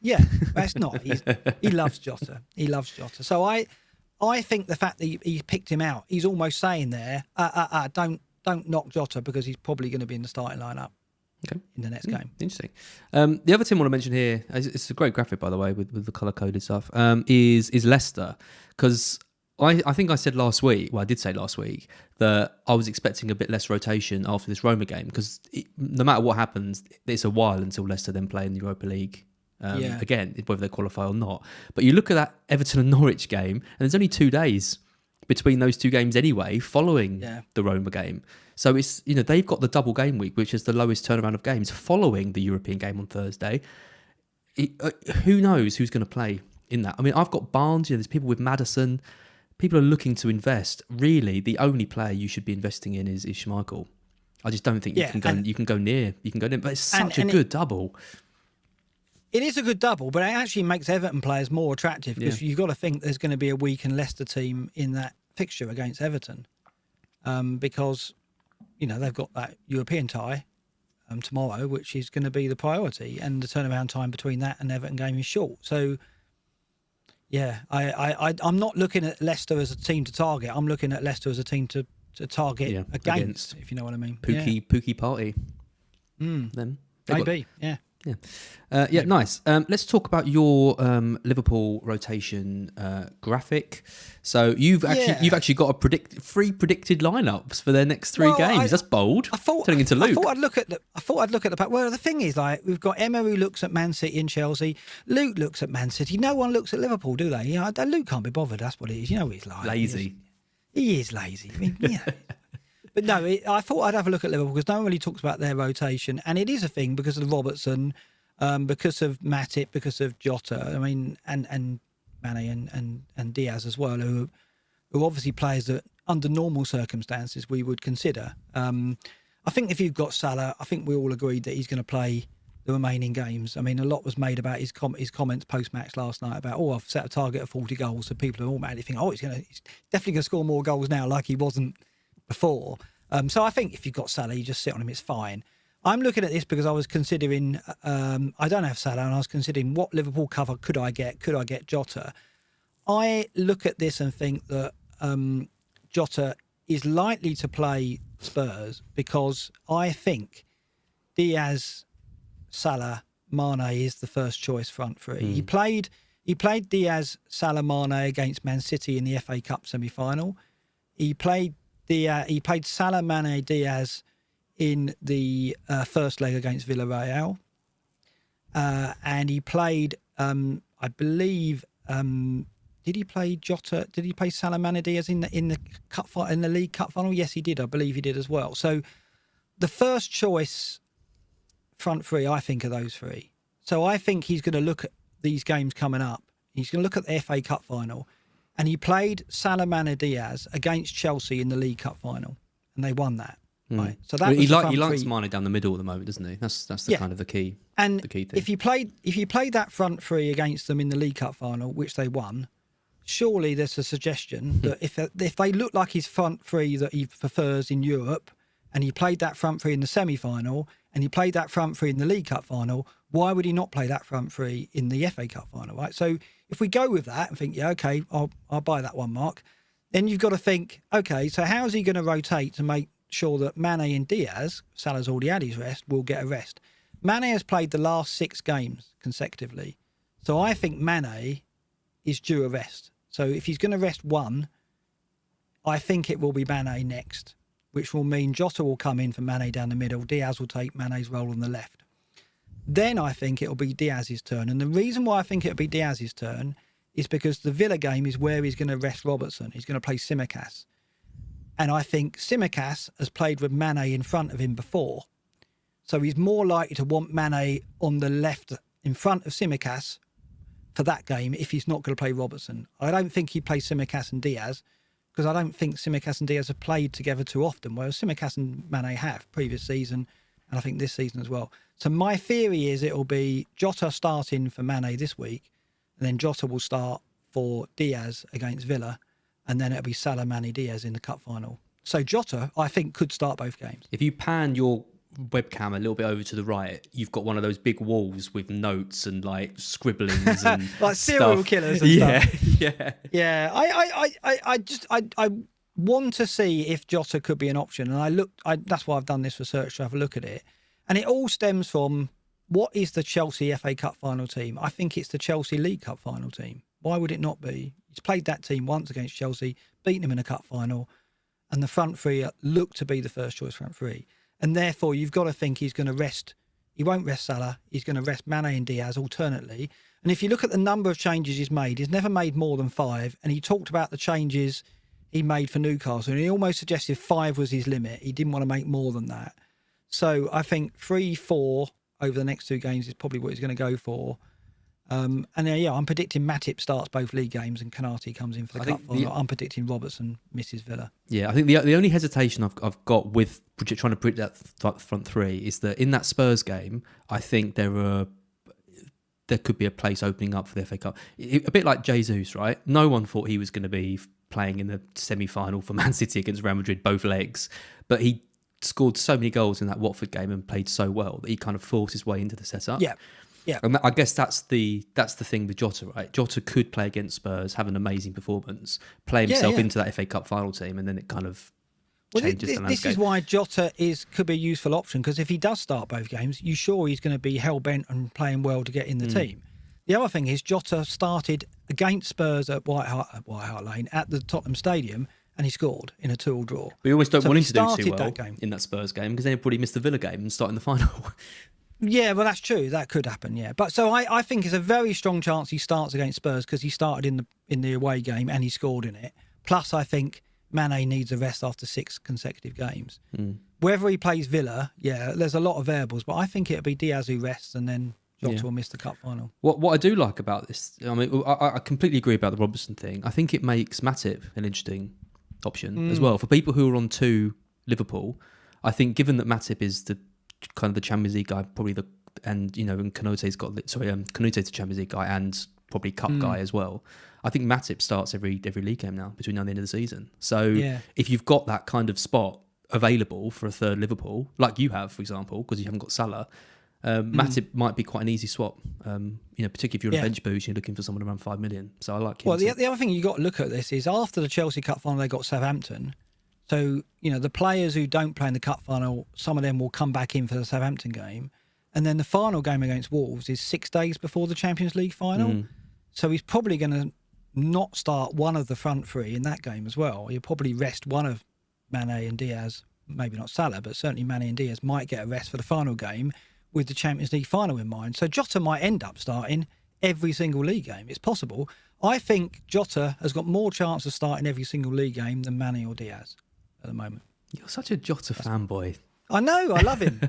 Yeah, that's not. He loves Jota. He loves Jota. So I think the fact that he picked him out, he's almost saying there, don't knock Jota because he's probably going to be in the starting lineup in the next game. Interesting. The other team I want to mention here, it's a great graphic, by the way, with the colour-coded stuff, is Leicester. Because I think I said last week, well, I did say last week, that I was expecting a bit less rotation after this Roma game. Because no matter what happens, it's a while until Leicester then play in the Europa League. Again, whether they qualify or not. But you look at that Everton and Norwich game, and there's only 2 days between those 2 games anyway, following the Roma game. So it's, they've got the double game week, which is the lowest turnaround of games following the European game on Thursday. Who knows who's going to play in that? I mean, I've got Barnes, there's people with Maddison. People are looking to invest. Really, the only player you should be investing in is Schmeichel. I just don't think you can go near. But it's such a good double. It is a good double, but it actually makes Everton players more attractive because you've got to think there's going to be a weakened Leicester team in that fixture against Everton because, they've got that European tie tomorrow, which is going to be the priority, and the turnaround time between that and Everton game is short. So, I'm not looking at Leicester as a team to target. I'm looking at Leicester as a team to target against, if you know what I mean. Pookie party. Then maybe, nice. Let's talk about your Liverpool rotation graphic. So you've actually got three predicted lineups for their next 3 games. That's bold. Turning into Luke. I thought I'd look at the pack. Well, the thing is, we've got Emma who looks at Man City and Chelsea. Luke looks at Man City. No one looks at Liverpool, do they? Luke can't be bothered. That's what it is. You know what he's like. Lazy. He is lazy. I mean, But no, I thought I'd have a look at Liverpool because no one really talks about their rotation, and it is a thing because of Robertson. Because of Matip, because of Jota, I mean, and Mane and Diaz as well, who are obviously players that under normal circumstances we would consider. I think if you've got Salah, I think we all agreed that he's going to play the remaining games. I mean, a lot was made about his comments post-match last night about, I've set a target of 40 goals, so people are automatically thinking, he's definitely going to score more goals now like he wasn't before. So I think if you've got Salah, you just sit on him, it's fine. I'm looking at this because I was considering, I don't have Salah, and I was considering what Liverpool cover could I get? Could I get Jota? I look at this and think that Jota is likely to play Spurs because I think Diaz, Salah, Mane is the first choice front three. He played Diaz, Salah, Mane against Man City in the FA Cup semi-final. He played Salah, Mane, Diaz in the first leg against Villarreal, and he played. I believe. Did he play Jota? Did he play Salah, Mane, Diaz in the cup in the League Cup final? Yes, he did. I believe he did as well. So, the first choice front three, I think, are those 3. So I think he's going to look at these games coming up. He's going to look at the FA Cup final, and he played Salah, Mane, Diaz against Chelsea in the League Cup final, and they won that. Right. So that he likes Mane down the middle at the moment, doesn't he? That's the kind of the key. And the key thing. If you played that front 3 against them in the League Cup final, which they won, surely there's a suggestion that if they look like his front 3 that he prefers in Europe, and he played that front 3 in the semi-final, and he played that front 3 in the League Cup final, why would he not play that front 3 in the FA Cup final? Right. So if we go with that and think, okay, I'll buy that one, Mark. Then you've got to think, okay, so how's he going to rotate to make sure that Mane and Diaz, Salah's already had his rest, will get a rest? Mane has played the last 6 games consecutively. So I think Mane is due a rest. So if he's going to rest one, I think it will be Mane next, which will mean Jota will come in for Mane down the middle. Diaz will take Mane's role on the left. Then I think it'll be Diaz's turn. And the reason why I think it'll be Diaz's turn is because the Villa game is where he's going to rest Robertson. He's going to play Tsimikas. And I think Tsimikas has played with Mane in front of him before. So he's more likely to want Mane on the left in front of Tsimikas for that game if he's not going to play Robertson. I don't think he plays Tsimikas and Diaz because I don't think Tsimikas and Diaz have played together too often, whereas Tsimikas and Mane have previous season and I think this season as well. So my theory is it'll be Jota starting for Mane this week, and then Jota will start for Diaz against Villa, and then it'll be Salah, Mane, Diaz in the cup final. So Jota, I think, could start both games. If you pan your webcam a little bit over to the right, you've got one of those big walls with notes and like scribblings and like serial stuff. killers and stuff. Yeah. I want to see if Jota could be an option, and that's why I've done this research to have a look at it, and it all stems from what is the Chelsea FA Cup final team? I think it's the Chelsea League Cup final team. Why would it not be? He's played that team once against Chelsea, beaten them in a cup final, and the front three look to be the first choice front three. And therefore, you've got to think he's going to rest. He won't rest Salah. He's going to rest Mane and Diaz alternately. And if you look at the number of changes he's never made more than 5. And he talked about the changes he made for Newcastle, and he almost suggested 5 was his limit. He didn't want to make more than that. So I think 3-4 over the next 2 games is probably what he's going to go for. I'm predicting Matip starts both league games and Konate comes in for the cup final. I'm predicting Robertson misses Villa. Yeah, I think the only hesitation I've got with trying to predict that front three is that in that Spurs game, I think there could be a place opening up for the FA Cup. A bit like Jesus, right? No one thought he was going to be playing in the semi-final for Man City against Real Madrid, both legs, but he scored so many goals in that Watford game and played so well that he kind of forced his way into the setup. Yeah, and I guess that's the thing with Jota, right? Jota could play against Spurs, have an amazing performance, play himself into that FA Cup final team, and then it kind of changes the landscape. This is why Jota could be a useful option, because if he does start both games, you're sure he's going to be hell-bent on playing well to get in the team. The other thing is Jota started against Spurs at White Hart Lane at the Tottenham Stadium, and he scored in a 2-2 draw. But you always don't want him to do too well in that Spurs game, because then he'll probably miss the Villa game and start in the final. Yeah, well, that's true. That could happen, yeah. But so I think it's a very strong chance he starts against Spurs, because he started in the away game and he scored in it. Plus, I think Mane needs a rest after 6 consecutive games. Whether he plays Villa, there's a lot of variables, but I think it'll be Diaz who rests and then Jota will miss the cup final. What I do like about this, I mean, I completely agree about the Robertson thing. I think it makes Matip an interesting option as well. For people who are on 2 Liverpool, I think given that Matip is the kind of the Champions League guy, probably and Konate's Konate's the Champions League guy and probably cup guy as well. I think Matip starts every league game now between now and the end of the season. So if you've got that kind of spot available for a third Liverpool, like you have, for example, because you haven't got Salah, Matip might be quite an easy swap. Particularly if you're on a bench boost, you're looking for someone around 5 million. So I like him. Well, the other thing you got to look at this is after the Chelsea Cup final, they got Southampton. So, the players who don't play in the cup final, some of them will come back in for the Southampton game. And then the final game against Wolves is 6 days before the Champions League final. So he's probably going to not start one of the front 3 in that game as well. He'll probably rest one of Mane and Diaz, maybe not Salah, but certainly Mane and Diaz might get a rest for the final game with the Champions League final in mind. So Jota might end up starting every single league game. It's possible. I think Jota has got more chance of starting every single league game than Mane or Diaz at the moment. You're such a Jota fanboy. I know, I love him.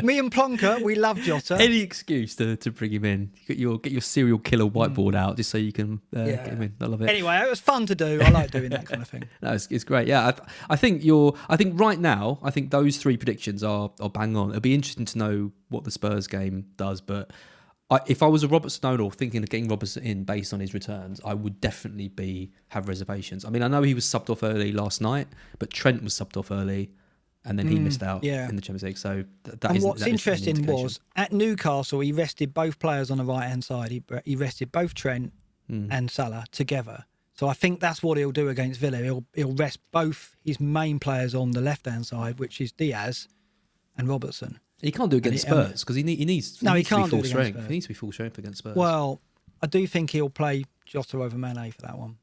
Me and Plonker, we love Jota. Any excuse to bring him in. Get your serial killer whiteboard out just so you can get him in. I love it. Anyway, it was fun to do. I like doing that kind of thing. No, it's great. Yeah, I think right now, I think those 3 predictions are bang on. It'll be interesting to know what the Spurs game does, but if I was a Robertson owner thinking of getting Robertson in based on his returns, I would definitely have reservations. I mean, I know he was subbed off early last night, but Trent was subbed off early, and then he missed out in the Champions League. So what's interesting was at Newcastle, he rested both players on the right hand side. He rested both Trent and Salah together. So I think that's what he'll do against Villa. He'll rest both his main players on the left hand side, which is Diaz and Robertson. He can't do it against Spurs because he needs to be full strength. He needs to be full strength against Spurs. Well, I do think he'll play Jota over Mane for that one.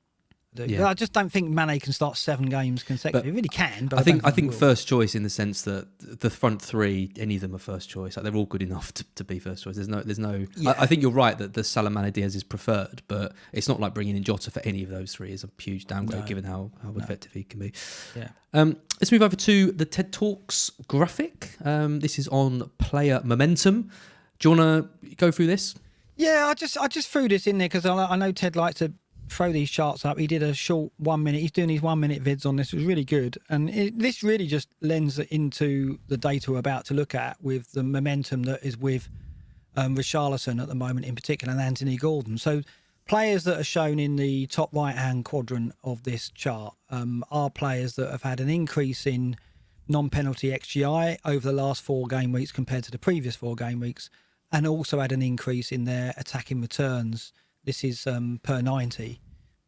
Yeah. I just don't think Mane can start 7 games consecutively. He really can, but I think first choice in the sense that the front 3, any of them are first choice. Like they're all good enough to be first choice. There's no. Yeah. I think you're right that the Salah Mane Diaz is preferred, but it's not like bringing in Jota for any of those 3 is a huge downgrade given how effective he can be. Yeah. Let's move over to the TED Talks graphic. This is on player momentum. Do you want to go through this? Yeah, I just threw this in there because I know Ted likes to throw these charts up. He did a short 1 minute. He's doing these 1 minute vids on this. It was really good. And this really just lends into the data we're about to look at with the momentum that is with Richarlison at the moment in particular and Anthony Gordon. So players that are shown in the top right-hand quadrant of this chart are players that have had an increase in non-penalty XGI over the last 4 game weeks compared to the previous 4 game weeks, and also had an increase in their attacking returns. This is per 90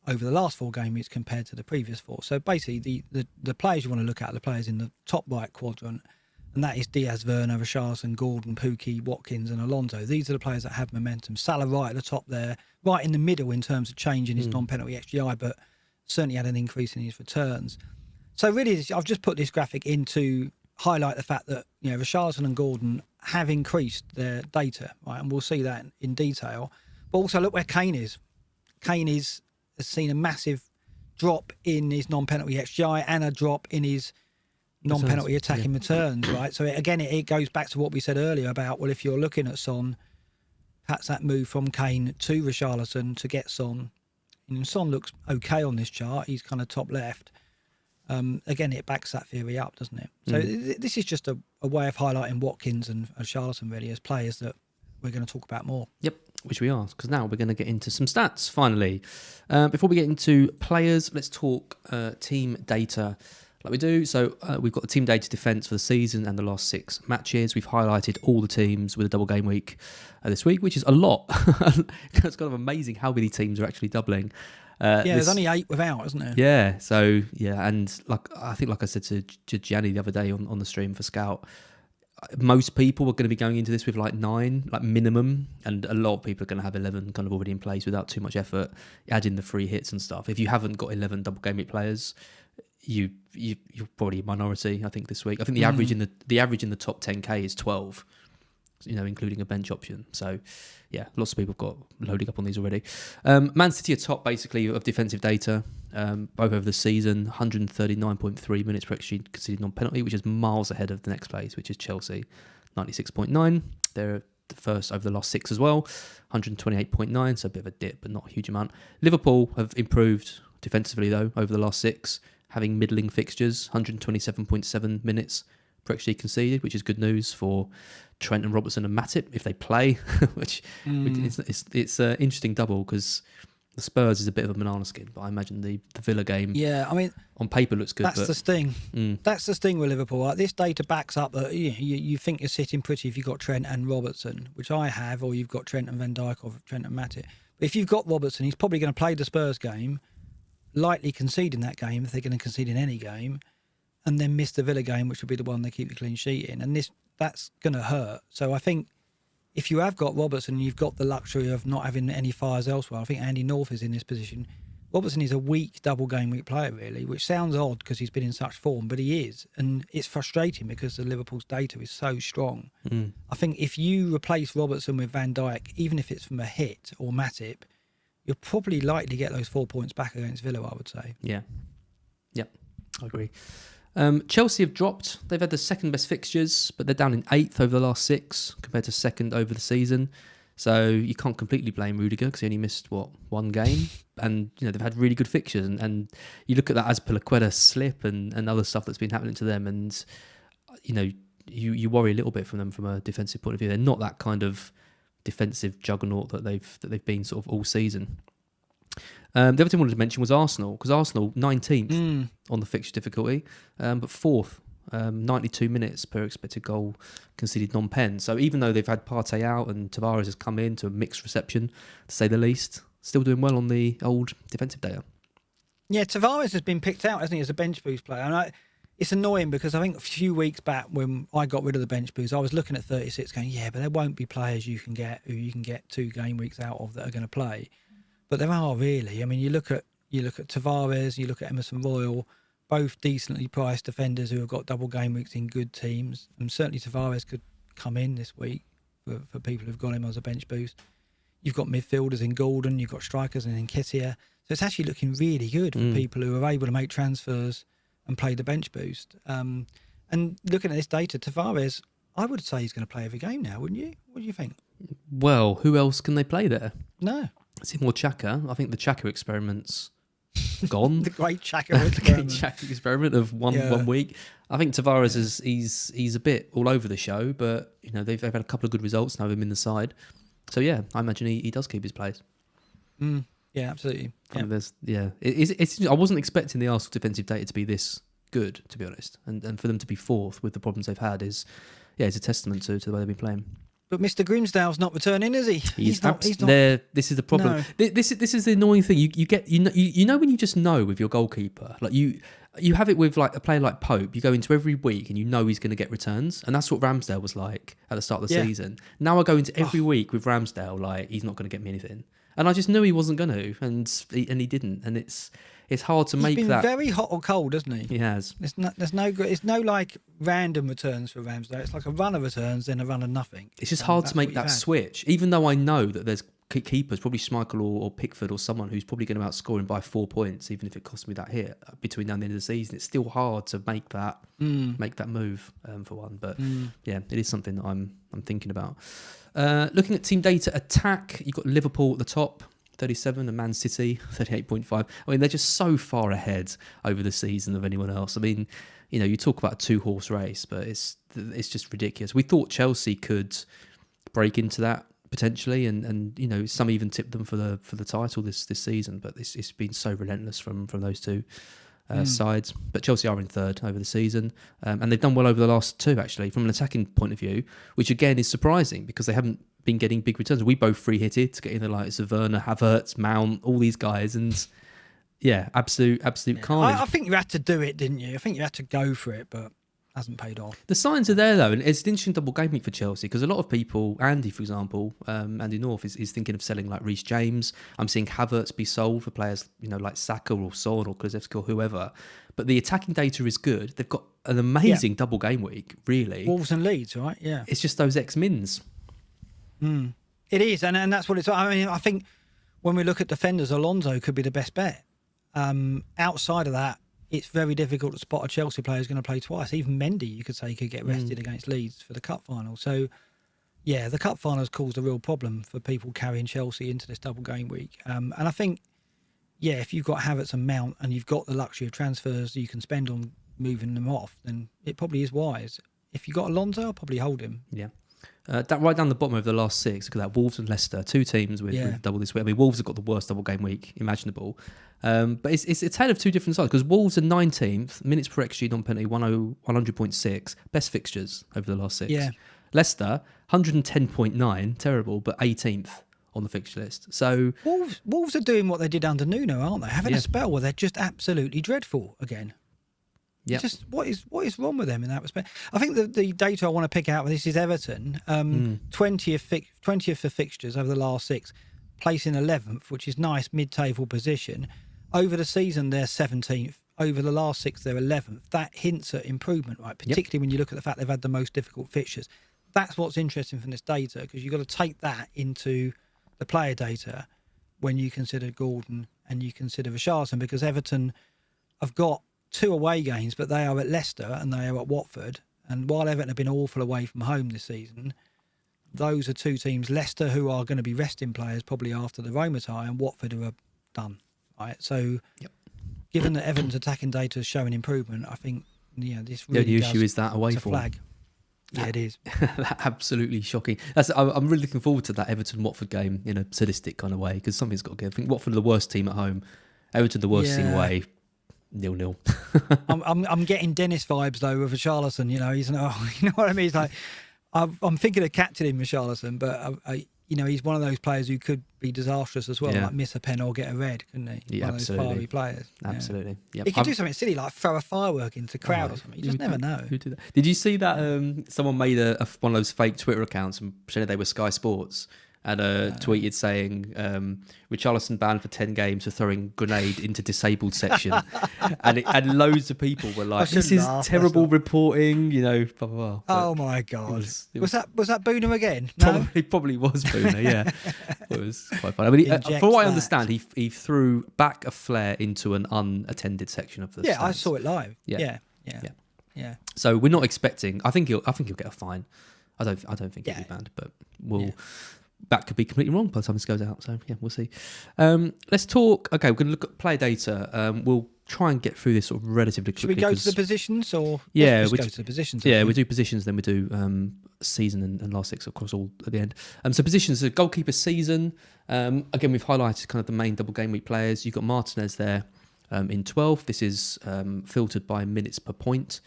over the last 4 game weeks compared to the previous 4. So basically, the players you want to look at are the players in the top right quadrant, and that is Diaz, Werner, Richarlison, Gordon, Pukki, Watkins and Alonso. These are the players that have momentum. Salah right at the top there, right in the middle in terms of changing his non-penalty XGI, but certainly had an increase in his returns. So really, I've just put this graphic in to highlight the fact that, you know, Richarlison and Gordon have increased their data, right? And we'll see that in detail. But also look where Kane is. Kane has seen a massive drop in his non-penalty XGI and a drop in his non-penalty attacking returns, right? So it goes back to what we said earlier about, well, if you're looking at Son, perhaps that move from Kane to Richarlison to get Son. And Son looks okay on this chart. He's kind of top left. Again, it backs that theory up, doesn't it? So this is just a way of highlighting Watkins and Richarlison really as players that we're going to talk about more. Yep, which we are, because now we're going to get into some stats, finally. Before we get into players, let's talk team data like we do. So we've got the team data defence for the season and the last 6 matches. We've highlighted all the teams with a double game week this week, which is a lot. It's kind of amazing how many teams are actually doubling. There's only 8 without, isn't there? Yeah, so and I think I said to Gianni the other day on the stream for Scout, most people are going to be going into this with like 9, like minimum, and a lot of people are going to have 11 kind of already in place without too much effort, add in the free hits and stuff. If you haven't got 11 double game week players, you're probably a minority, I think, this week. I think the average in the top 10k is 12, you know, including a bench option. So yeah, lots of people have got loading up on these already. Man City are top basically of defensive data, both over the season, 139.3 minutes per XG conceded non-penalty, which is miles ahead of the next place, which is Chelsea, 96.9. They're the first over the last 6 as well, 128.9, so a bit of a dip, but not a huge amount. Liverpool have improved defensively though over the last 6, having middling fixtures, 127.7 minutes per XG conceded, which is good news for Trent and Robertson and Matip if they play, which it's an interesting double because the Spurs is a bit of a banana skin, but I imagine the Villa game, I mean, on paper looks good. That's the sting. That's the sting with Liverpool. Right? This data backs up that you think you're sitting pretty if you've got Trent and Robertson, which I have, or you've got Trent and Van Dijk or Trent and Matip. But if you've got Robertson, he's probably going to play the Spurs game, likely concede in that game if they're going to concede in any game, and then miss the Villa game, which will be the one they keep the clean sheet in. And that's going to hurt. So I think if you have got Robertson, you've got the luxury of not having any fires elsewhere. I think Andy North is in this position. Robertson is a weak double game week player, really, which sounds odd because he's been in such form, but he is. And it's frustrating because the Liverpool's data is so strong. I think if you replace Robertson with Van Dijk, even if it's from a hit or Matip, you're probably likely to get those 4 points back against Villa, I would say. Yeah. Yep, I agree. Chelsea have dropped. They've had the second best fixtures, but they're down in 8th over the last 6 compared to 2nd over the season. So you can't completely blame Rudiger because he only missed, 1 game? And, you know, they've had really good fixtures. And you look at that Azpilicueta slip and other stuff that's been happening to them. And, you know, you worry a little bit from them from a defensive point of view. They're not that kind of defensive juggernaut that they've been sort of all season. The other thing I wanted to mention was Arsenal, because Arsenal 19th on the fixture difficulty, but 4th, 92 minutes per expected goal conceded non-pen. So even though they've had Partey out and Tavares has come in to a mixed reception, to say the least, still doing well on the old defensive data. Yeah, Tavares has been picked out, hasn't he, as a bench boost player. And it's annoying because I think a few weeks back when I got rid of the bench boost, I was looking at 36 going, yeah, but there won't be players you can get 2 game weeks out of that are going to play. But there are really. I mean, you look at Tavares, you look at Emerson Royal, both decently priced defenders who have got double game weeks in good teams. And certainly Tavares could come in this week for people who've got him as a bench boost. You've got midfielders in Gordon, you've got strikers in Nketiah. So it's actually looking really good for people who are able to make transfers and play the bench boost. And looking at this data, Tavares, I would say he's going to play every game now, wouldn't you? What do you think? Well, who else can they play there? No. I see more Xhaka. I think the Xhaka experiment's gone. The great Xhaka experiment. The Xhaka experiment of one week. I think Tavares is he's a bit all over the show, but you know they've had a couple of good results now of him in the side. So yeah, I imagine he does keep his place. Yeah, absolutely. It's I wasn't expecting the Arsenal defensive data to be this good, to be honest. And for them to be fourth with the problems they've had is a testament to the way they've been playing. But Mr. Grimsdale's not returning, is he? He's not there. This is the problem. No. This is the annoying thing. You know when you just know with your goalkeeper, like you have it with like a player like Pope. You go into every week and you know he's going to get returns, and that's what Ramsdale was like at the start of the season. Now I go into every week with Ramsdale like he's not going to get me anything, and I just knew he wasn't going to, and he didn't, and it's hard to make that. He's been very hot or cold, hasn't he? He has. There's no like random returns for Ramsdale. It's like a run of returns, then a run of nothing. It's just hard to make that switch, even though I know that there's keepers, probably Schmeichel or Pickford or someone who's probably going to outscore him by 4 points, even if it costs me that hit between now and the end of the season. It's still hard to make that move for one. But yeah, it is something that I'm thinking about. Looking at team data, attack, you've got Liverpool at the top, 37, and Man City 38.5. I mean, they're just so far ahead over the season of anyone else. I mean, you talk about a 2-horse race, but it's just ridiculous. We thought Chelsea could break into that potentially, and some even tipped them for the title this season, but it's been so relentless from those two sides. But Chelsea are in third over the season, and they've done well over the last two actually from an attacking point of view, which again is surprising because they haven't been getting big returns. We both free hitted to get in the likes of Werner, Havertz, Mount, all these guys, and absolute carnage. I think you had to do it, didn't you? I think you had to go for it, but hasn't paid off. The signs are there though, and it's an interesting double game week for Chelsea because a lot of people, Andy for example, Andy North is thinking of selling like Reece James. I'm seeing Havertz be sold for players like Saka or Son or Kulusevski or whoever. But the attacking data is good. They've got an amazing double game week, really. Wolves and Leeds, right? Yeah. It's just those ex-mins. It is, and that's what it's. I mean, I think when we look at defenders, Alonso could be the best bet. Outside of that, it's very difficult to spot a Chelsea player who's going to play twice. Even Mendy, you could say, could get rested against Leeds for the cup final. So, yeah, the cup final has caused a real problem for people carrying Chelsea into this double game week. And I think, if you've got Havertz and Mount and you've got the luxury of transfers you can spend on moving them off, then it probably is wise. If you've got Alonso, I'll probably hold him. Yeah. That right down the bottom of the last six, look at that, Wolves and Leicester, two teams with double this week. I mean, Wolves have got the worst double game week imaginable. But it's a tale of two different sides because Wolves are 19th, minutes per XG non-penalty, 100.6, best fixtures over the last six. Yeah. Leicester, 110.9, terrible, but 18th on the fixture list. So Wolves are doing what they did under Nuno, aren't they? Having a spell where they're just absolutely dreadful again. Yeah. Just what is wrong with them in that respect? I think the data I want to pick out with this is Everton, 20th for fixtures over the last six, placing 11th, which is nice mid-table position. Over the season, they're 17th. Over the last six, they're 11th. That hints at improvement, right? Particularly when you look at the fact they've had the most difficult fixtures. That's what's interesting from this data because you've got to take that into the player data when you consider Gordon and you consider Richarlison because Everton have got 2 away games, but they are at Leicester and they are at Watford. And while Everton have been awful away from home this season, those are two teams, Leicester, who are going to be resting players probably after the Roma tie, and Watford, who are done. Right, so given that Everton's attacking data is showing improvement, I think this really the issue is that away form. Flag. Yeah, it is. Absolutely shocking. I'm really looking forward to that Everton-Watford game in a sadistic kind of way because something's got to give. I think Watford are the worst team at home, Everton the worst team away. 0-0. I'm getting Dennis vibes though with Richarlison. He's you know what I mean. He's like I'm thinking of captaining Richarlison, but he's one of those players who could be disastrous as well, like miss a pen or get a red, couldn't he? Yeah, one absolutely. Of those fiery players. Absolutely. Yeah. He could do something silly like throw a firework into the crowd or something. You just never know. Who did that? Did you see that? Someone made one of those fake Twitter accounts and pretended they were Sky Sports. And tweeted saying Richarlison banned for 10 games for throwing grenade into disabled section, and loads of people were like, "This is terrible reporting," blah blah blah. Oh my god! Was that Boona again? No? Probably was Boona. Yeah, it was quite funny. I mean, from what I understand, he threw back a flare into an unattended section of the. Yeah, stands. I saw it live. Yeah. So we're not expecting. I think he'll get a fine. I don't think he'll be banned, but we'll. Yeah. That could be completely wrong by the time this goes out. So, we'll see. Let's talk. Okay, we're going to look at player data. We'll try and get through this sort of relatively quickly. Should we go to the positions or? Yeah, we go to the positions. Yeah, we do positions, then we do season and last six, of course, all at the end. So positions, the goalkeeper season. Again, we've highlighted kind of the main double game week players. You've got Martinez there. in 12th. This is filtered by minutes per point.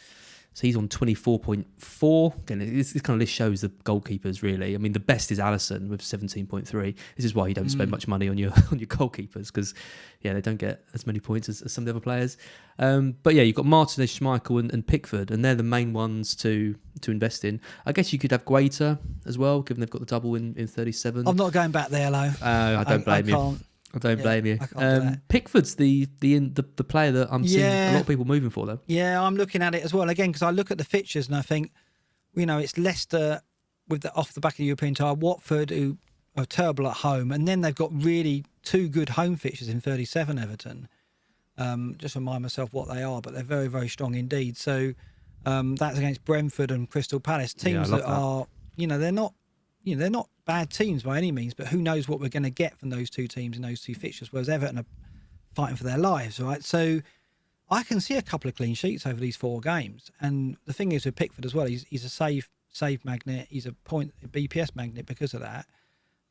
So he's on 24.4. Again, this kind of list shows the goalkeepers, really. I mean, the best is Alisson with 17.3. This is why you don't spend much money on your goalkeepers, because, yeah, they don't get as many points as some of the other players. But, yeah, you've got Martinez, Schmeichel and Pickford, and they're the main ones to invest in. I guess you could have Guaita as well, given they've got the double in 37. I'm not going back there, Lo. I don't blame you. I don't blame you. Pickford's the player that I'm seeing a lot of people moving for, though. Yeah, I'm looking at it as well. Again, because I look at the fixtures and I think, it's Leicester with off the back of the European title, Watford, who are terrible at home, and then they've got really two good home fixtures in 37, Everton. Just remind myself what they are, but they're very, very strong indeed. So that's against Brentford and Crystal Palace, teams that are, they're not bad teams by any means, but who knows what we're going to get from those two teams in those two fixtures, whereas Everton are fighting for their lives, right? So I can see a couple of clean sheets over these 4 games. And the thing is with Pickford as well, he's a save magnet, he's a BPS magnet because of that.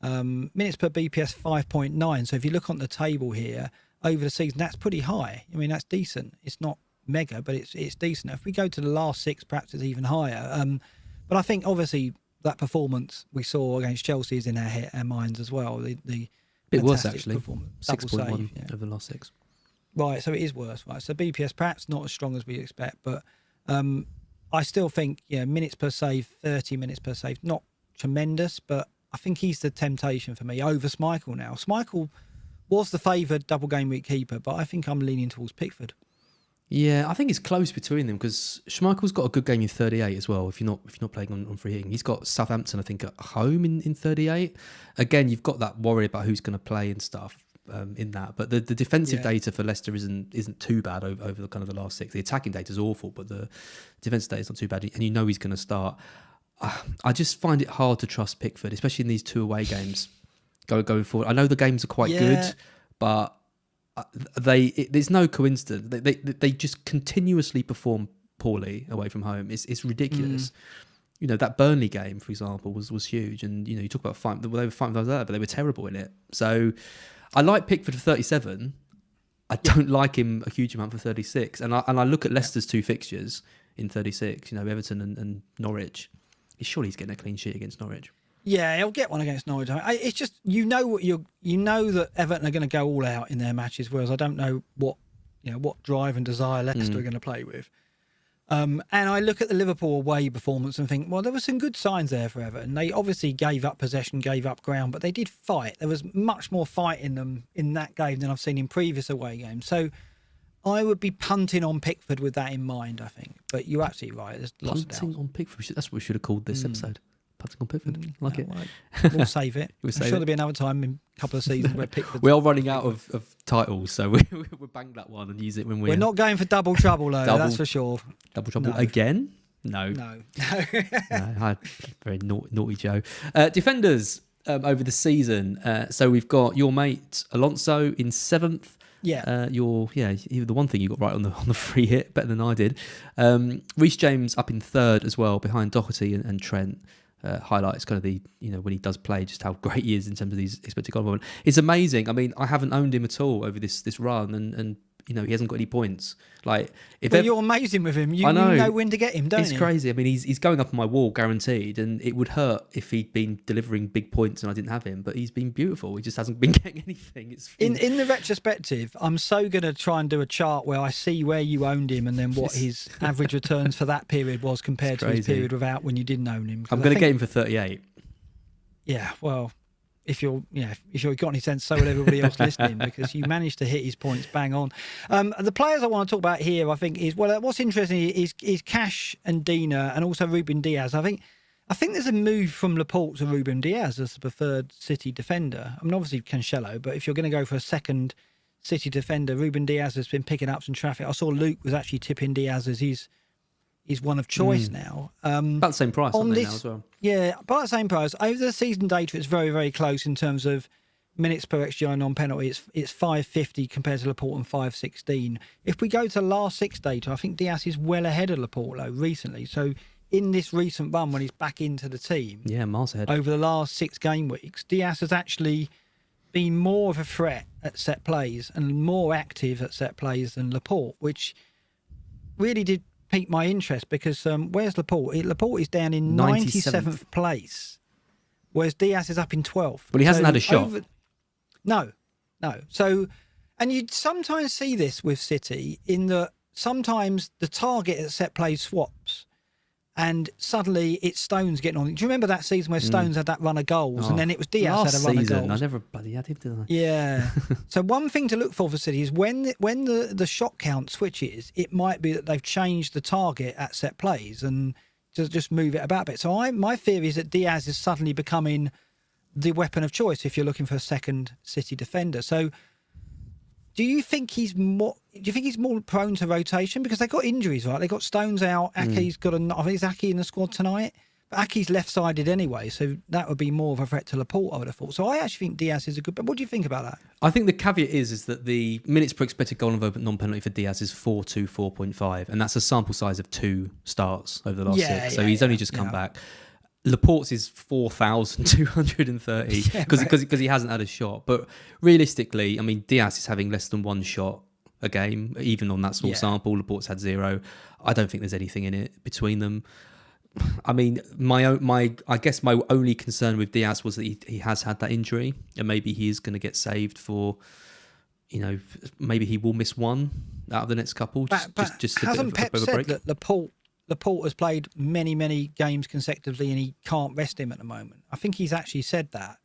Minutes per BPS 5.9. So if you look on the table here, over the season, that's pretty high. I mean, that's decent. It's not mega, but it's decent. If we go to the last 6, perhaps it's even higher. But I think obviously that performance we saw against Chelsea is in our minds as well. The bit worse actually. 6.1 over the last 6. Right, so it is worse, right? So BPS perhaps not as strong as we expect, but I still think minutes per save, 30 minutes per save, not tremendous, but I think he's the temptation for me over Schmeichel now. Schmeichel was the favoured double game week keeper, but I think I'm leaning towards Pickford. Yeah, I think it's close between them because Schmeichel's got a good game in 38 as well. If you're not playing on free hitting, he's got Southampton, I think, at home in 38. Again, you've got that worry about who's going to play and stuff in that. But the defensive data for Leicester isn't too bad over the kind of the last 6. The attacking data is awful, but the defensive data is not too bad, and he's going to start. I just find it hard to trust Pickford, especially in these 2 away games going forward. I know the games are quite good, but there's no coincidence. They just continuously perform poorly away from home. It's ridiculous. That Burnley game, for example, was huge, and you talk about fighting. They were fighting those there, but they were terrible in it. So I like Pickford for 37. I don't like him a huge amount for 36. And I look at Leicester's 2 fixtures in 36. Everton and Norwich. Surely he's getting a clean sheet against Norwich. Yeah, he'll get one against Norwich. It's just that Everton are going to go all out in their matches, whereas I don't know what drive and desire Leicester are going to play with. And I look at the Liverpool away performance and think, well, there were some good signs there for Everton. They obviously gave up possession, gave up ground, but they did fight. There was much more fight in them in that game than I've seen in previous away games. So I would be punting on Pickford with that in mind, I think. But you're absolutely right. There's lots of doubt. Punting on Pickford. That's what we should have called this episode. Punting on Pickford. Like it. Right. We'll save it. I'm sure there'll be another time in a couple of seasons where Pickford... We are running out of titles, so we'll bang that one and use it when we're... We're not going for double trouble, though, that's for sure. Double trouble again? No. No. Very naughty Joe. Defenders over the season. So we've got your mate Alonso in 7th. Yeah. The one thing you got right on the free hit, better than I did. Reece James up in 3rd as well, behind Doherty and Trent. Highlights kind of the, when he does play, just how great he is in terms of these expected goal involvement. It's amazing. I mean, I haven't owned him at all over this run, and he hasn't got any points. Like, you're amazing with him. You know when to get him, don't you? It's crazy. I mean, he's going up on my wall, guaranteed, and it would hurt if he'd been delivering big points and I didn't have him. But he's been beautiful. He just hasn't been getting anything. It's in the retrospective, I'm so going to try and do a chart where I see where you owned him and then what his average returns for that period was compared to his period without when you didn't own him. I'm going to get him for 38. Yeah, well, if you've got any sense, so will everybody else listening, because you managed to hit his points bang on. The players I want to talk about here, I think, is what's interesting is Cash and Dina, and also Ruben Diaz. I think there's a move from Laporte to Ruben Diaz as the preferred City defender. I mean, obviously Cancelo, but if you're going to go for a second City defender, Ruben Diaz has been picking up some traffic. I saw Luke was actually tipping Diaz as he's one of choice now. About the same price on this now as well. Yeah, about the same price. Over the season data, it's very, very close in terms of minutes per XGI non-penalty. It's 550 compared to Laporte and 516. If we go to last 6 data, I think Diaz is well ahead of Laporte recently. So in this recent run, when he's back into the team, miles ahead. Over the last 6 game weeks, Diaz has actually been more of a threat at set plays and more active at set plays than Laporte, which really did pique my interest because where's Laporte? Laporte is down in 97th place, whereas Diaz is up in 12th. Well, he hasn't had a shot. No. So, and you'd sometimes see this with City in that sometimes the target at set plays swaps. And suddenly it's Stones getting on. Do you remember that season where Stones had that run of goals and then it was Diaz had a run of goals? I never bloody had him, did I? Yeah. So one thing to look for City is when the shot count switches, it might be that they've changed the target at set plays and just move it about a bit. So my theory is that Diaz is suddenly becoming the weapon of choice if you're looking for a second City defender. So do you think he's more prone to rotation? Because they got injuries, right? They got Stones out. Ake's got I think is Ake in the squad tonight? But Ake's left-sided anyway, so that would be more of a threat to Laporte, I would have thought. So I actually think Diaz is a good... But what do you think about that? I think the caveat is that the minutes per expected goal involvement non-penalty for Diaz is 4.5, and that's a sample size of 2 starts over the last 6. So he's only just come back. Laporte's is 4,230 because he hasn't had a shot. But realistically, I mean, Diaz is having less than 1 shot a game, even on that small sample. Laporte's had 0. I don't think there's anything in it between them. I mean, I guess my only concern with Diaz was that he has had that injury, and maybe he is going to get saved for, maybe he will miss one out of the next couple. Just a hasn't bit Pep of a break. said that Laporte has played many games consecutively and he can't rest him at the moment? I think he's actually said that.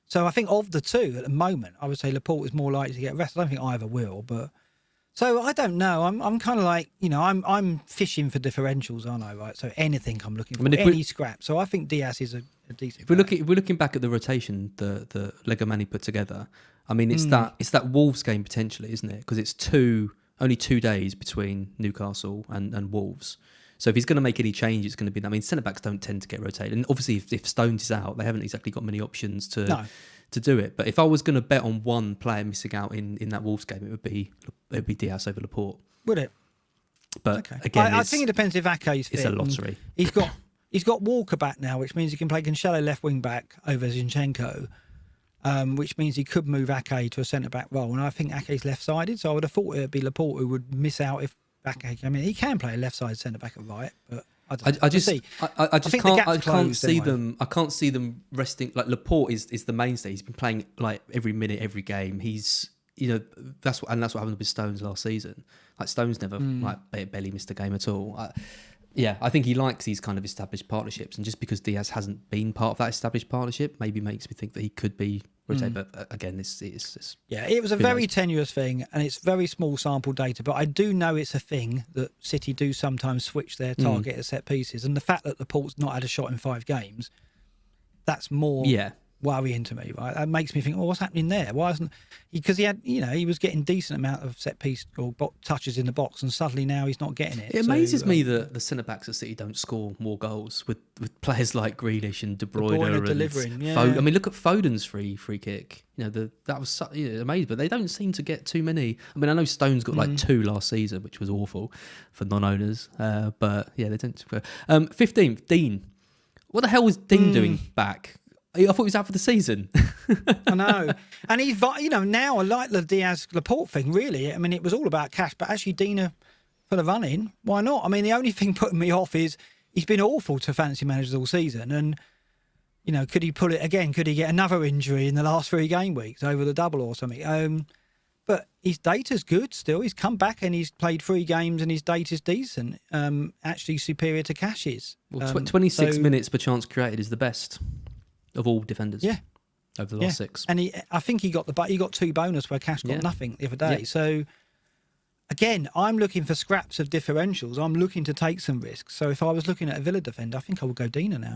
So I think of the two at the moment, I would say Laporte is more likely to get rest. I don't think either will, but so I don't know. I'm kind of like, I'm fishing for differentials, aren't I? Right. So anything I'm looking for, any scrap. So I think Diaz is a decent. If we're looking back at the rotation the Legomani put together, I mean it's that Wolves game potentially, isn't it? Because it's only 2 days between Newcastle and Wolves. So if he's going to make any change, it's going to be... I mean, centre-backs don't tend to get rotated. And obviously, if Stones is out, they haven't exactly got many options to do it. But if I was going to bet on one player missing out in that Wolves game, it would be Diaz over Laporte. Would it? But again, I think it depends if Ake's fit. It's a lottery. He's got Walker back now, which means he can play Cancelo left wing back over Zinchenko, which means he could move Ake to a centre-back role. And I think Ake's left-sided, so I would have thought it would be Laporte who would miss out if Ake. I mean, he can play a left side centre back or right, but I don't know. I can't see them. I can't see them resting. Like Laporte is the mainstay. He's been playing like every minute, every game. He's that's what happened with Stones last season. Like Stones never barely missed a game at all. I think he likes these kind of established partnerships, and just because Diaz hasn't been part of that established partnership, maybe makes me think that he could be rotated. But again, it's it was a very tenuous thing, and it's very small sample data. But I do know it's a thing that City do sometimes switch their target at set pieces, and the fact that Laporte's not had a shot in 5 games, that's more worrying to me. Right, that makes me think, what's happening there? Why isn't because he had, he was getting decent amount of set piece or touches in the box, and suddenly now he's not getting it. It amazes me that the centre backs at City don't score more goals with players like Grealish and De Bruyne and delivering. I mean, look at Foden's free kick. That was amazing, but they don't seem to get too many. I mean, I know Stones got like 2 last season, which was awful for non-owners. But yeah, they don't. 15th, Dean. What the hell was Dean doing back? I thought he was out for the season. I know. And he's, now I like the Diaz-Laporte thing, really. I mean, it was all about cash, but actually Dina for the run-in, why not? I mean, the only thing putting me off is he's been awful to fantasy managers all season. And, could he pull it again? Could he get another injury in the last 3 game weeks over the double or something? But his data's good still. He's come back and he's played 3 games and his data's decent. Actually superior to Cash's. Well, 26 minutes per chance created is the best of all defenders. Yeah. Over the last 6. And I think he got 2 bonus where Cash got nothing the other day. Yeah. So again, I'm looking for scraps of differentials. I'm looking to take some risks. So if I was looking at a Villa defender, I think I would go Dina now,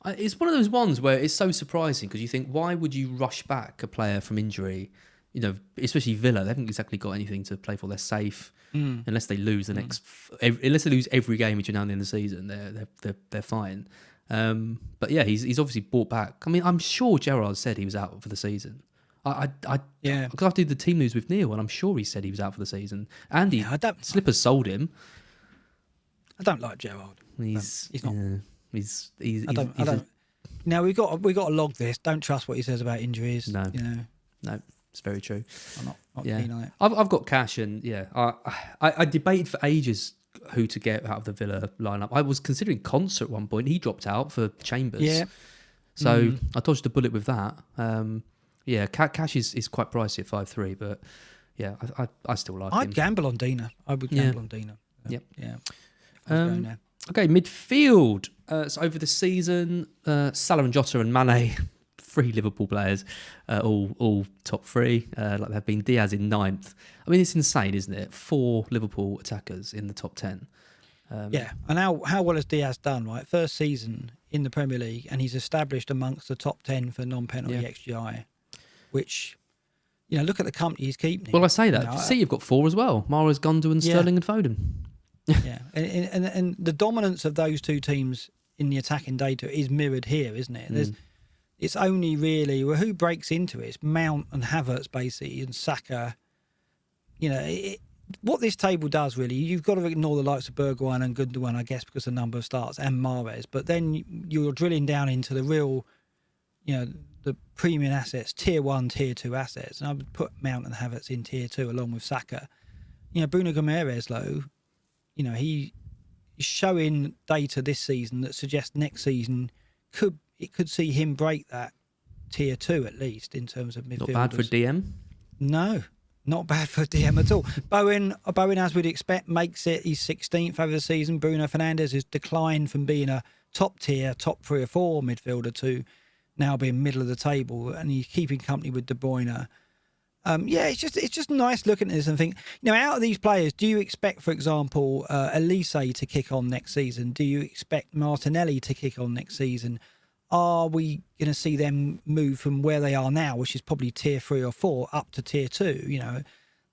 It's one of those ones where it's so surprising because you think, why would you rush back a player from injury? Especially Villa, they haven't exactly got anything to play for. They're safe unless they lose unless they lose every game between now and the end of the season. They're fine. But yeah, he's obviously brought back. I mean, I'm sure Gerrard said he was out for the season. Because I did the team news with Neil, and I'm sure he said he was out for the season. Andy Slippers sold him. I don't like Gerrard. He's not. I don't. Now we've got to log this. Don't trust what he says about injuries. No. It's very true. I'm not keen on it. I've got cash, and I debated for ages who to get out of the Villa lineup. I was considering Concert at one point. He dropped out for Chambers. Yeah. So I dodged a bullet with that. Cash is quite pricey at 5.3, but yeah, I still like him. I'd gamble on Dina. I would gamble on Dina. Yep. Yeah. Okay, midfield. So over the season, Salah and Jota and Mane, 3 Liverpool players, all top 3. Like they've been. Diaz in 9th. I mean, it's insane, isn't it? 4 Liverpool attackers in the top 10. And how well has Diaz done, right? First season in the Premier League, and he's established amongst the top 10 for non-penalty XGI, which, look at the company he's keeping. Well, I say that. See, you've got 4 as well. Mahrez, Gundogan, Sterling and Foden. Yeah, and the dominance of those 2 teams in the attacking data is mirrored here, isn't it? It's only really who breaks into it. It's Mount and Havertz basically, and Saka. What this table does really, you've got to ignore the likes of Bergwijn and Gundogan, I guess, because the number of starts, and Mahrez. But then you're drilling down into the real, the premium assets, tier 1, tier 2 assets, and I would put Mount and Havertz in tier 2 along with Saka. Bruno Guimaraes, though. He's showing data this season that suggests next season could see him break that tier 2 at least in terms of midfielders. Not bad for DM. No, not bad for DM at all. Bowen, as we'd expect, makes it. He's 16th over the season. Bruno Fernandes has declined from being a top 3 or 4 midfielder to now being middle of the table, and he's keeping company with De Bruyne. It's just nice looking at this and think, out of these players, do you expect, for example, Elise to kick on next season? Do you expect Martinelli to kick on next season? Are we going to see them move from where they are now, which is probably tier 3 or 4, up to tier 2?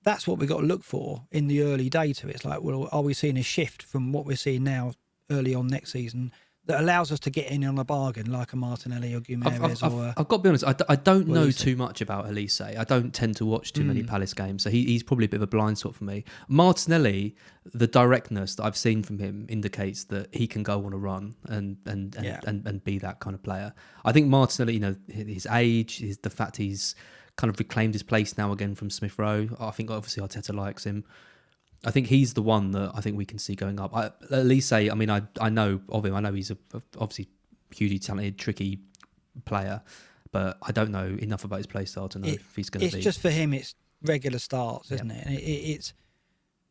That's what we've got to look for in the early data. It's like, well, are we seeing a shift from what we're seeing now early on next season that allows us to get in on a bargain like a Martinelli or Guimaraes? I've got to be honest, I don't know too much about Elise. I don't tend to watch too many Palace games, so he's probably a bit of a blind spot for me. Martinelli, the directness that I've seen from him indicates that he can go on a run and be that kind of player. I think Martinelli, his age, the fact he's kind of reclaimed his place now again from Smith Rowe. I think obviously Arteta likes him. I think he's the one that I think we can see going up. Elise, I mean, I know of him. I know he's obviously hugely talented, tricky player, but I don't know enough about his play style to know if he's going to be. It's just for him, it's regular starts, isn't it?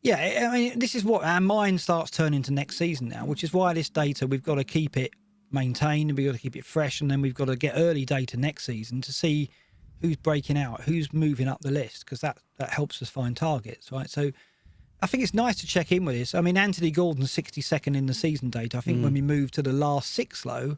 And I mean, this is what our mind starts turning to next season now, which is why this data, we've got to keep it maintained and we've got to keep it fresh, and then we've got to get early data next season to see who's breaking out, who's moving up the list, because that helps us find targets, right? So I think it's nice to check in with this. I mean, Anthony Gordon's 62nd in the season data. I think when we move to the last 6 low,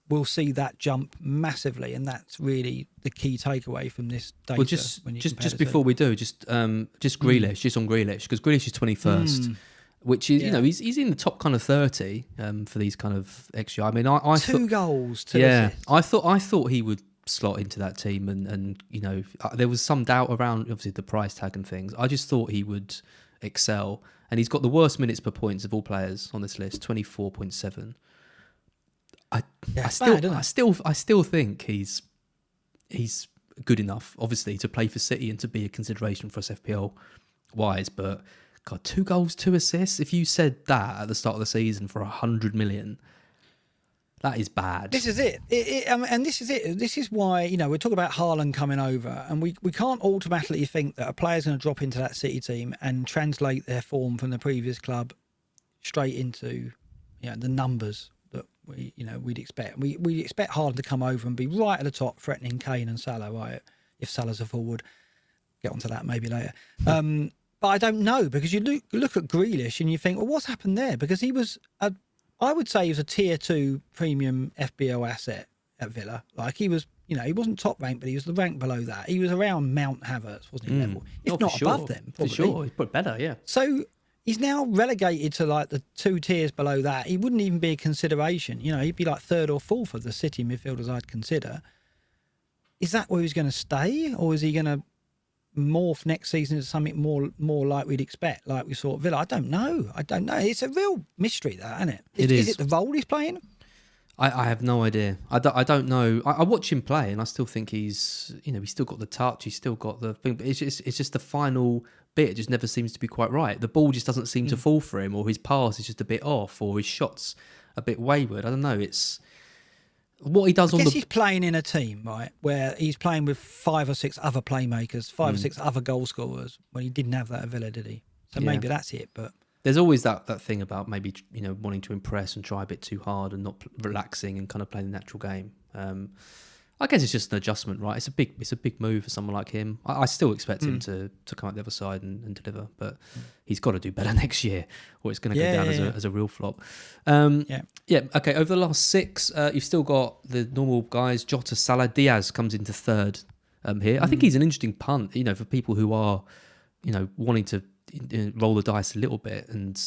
we'll see that jump massively, and that's really the key takeaway from this data. Well, just before we do, just Grealish, just on Grealish, because Grealish is 21st, which is he's in the top kind of 30 for these kind of XG. I mean, I 2 goals, 2 assists. I thought he would slot into that team, and there was some doubt around obviously the price tag and things. I just thought he would excel, and he's got the worst minutes per points of all players on this list, 24.7. I still think he's good enough, obviously, to play for City and to be a consideration for us FPL wise. But God, 2 goals, 2 assists. If you said that at the start of the season for 100 million, that is bad. This is it. And this is it. This is why, we're talking about Haaland coming over, and we can't automatically think that a player's going to drop into that City team and translate their form from the previous club straight into the numbers that we'd expect. We expect Haaland to come over and be right at the top, threatening Kane and Salah, right? If Salah's a forward. Get onto that maybe later. But I don't know, because you look at Grealish and you think, well, what's happened there? Because he was I would say he was a tier 2 premium FPL asset at Villa. Like he was, he wasn't top ranked, but he was the rank below that. He was around Mount Havertz, wasn't he? Level, if not above them, probably. For sure, he's put better, yeah. So he's now relegated to like the 2 tiers below that. He wouldn't even be a consideration. He'd be like 3rd or 4th of the City midfielders I'd consider. Is that where he's going to stay, or is he going to morph next season into something more like we'd expect, like we saw at Villa? I don't know. It's a real mystery, that, isn't it? Is it the role he's playing? I have no idea. I don't know. I watch him play, and I still think he's still got the touch. He's still got the thing. But it's just the final bit. It just never seems to be quite right. The ball just doesn't seem to fall for him, or his pass is just a bit off, or his shots a bit wayward. I don't know. It's what he does I guess he's playing in a team, right, where he's playing with 5 or 6 other playmakers, 5 or 6 other goal scorers, when he didn't have that at Villa, did he? So maybe that's it, but... There's always that thing about maybe wanting to impress and try a bit too hard and not relaxing and kind of playing the natural game. I guess it's just an adjustment, right? It's a big move for someone like him. I still expect him to come out the other side and deliver, but he's got to do better next year, or it's going to go down as a real flop. Okay. Over the last 6, you've still got the normal guys. Jota, Salah, Diaz comes into third here. I think he's an interesting punt, for people who are, wanting to roll the dice a little bit. And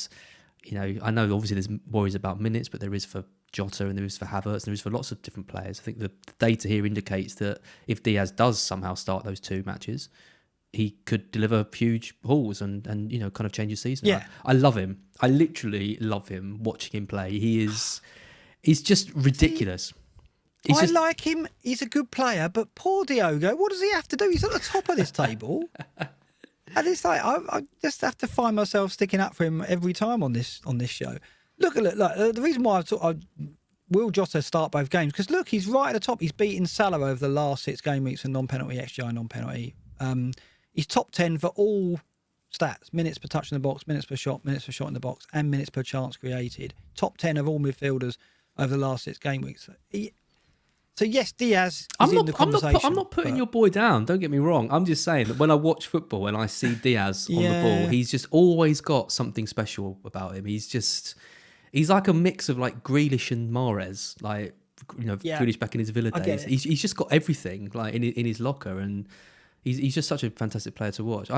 I know obviously there's worries about minutes, but there is for Jota and there is for Havertz and there is for lots of different players. I think the data here indicates that if Diaz does somehow start those 2 matches, he could deliver huge hauls and kind of change his season. Yeah. I love him. I literally love him, watching him play. He's just ridiculous. I like him. He's a good player, but poor Diogo, what does he have to do? He's at the top of this table. And it's like I just have to find myself sticking up for him every time on this show. Look, the reason why will Jota start both games, because look, he's right at the top. He's beaten Salah over the last 6 game weeks for non-penalty XGI, non-penalty. He's top 10 for all stats: minutes per touch in the box, minutes per shot in the box, and minutes per chance created. Top 10 of all midfielders over the last 6 game weeks. So yes, Diaz is in the conversation. I'm not putting your boy down. Don't get me wrong. I'm just saying that when I watch football and I see Diaz on the ball, he's just always got something special about him. He's like a mix of like Grealish and Mahrez, like Grealish back in his Villa days. He's just got everything like in his locker, and he's just such a fantastic player to watch.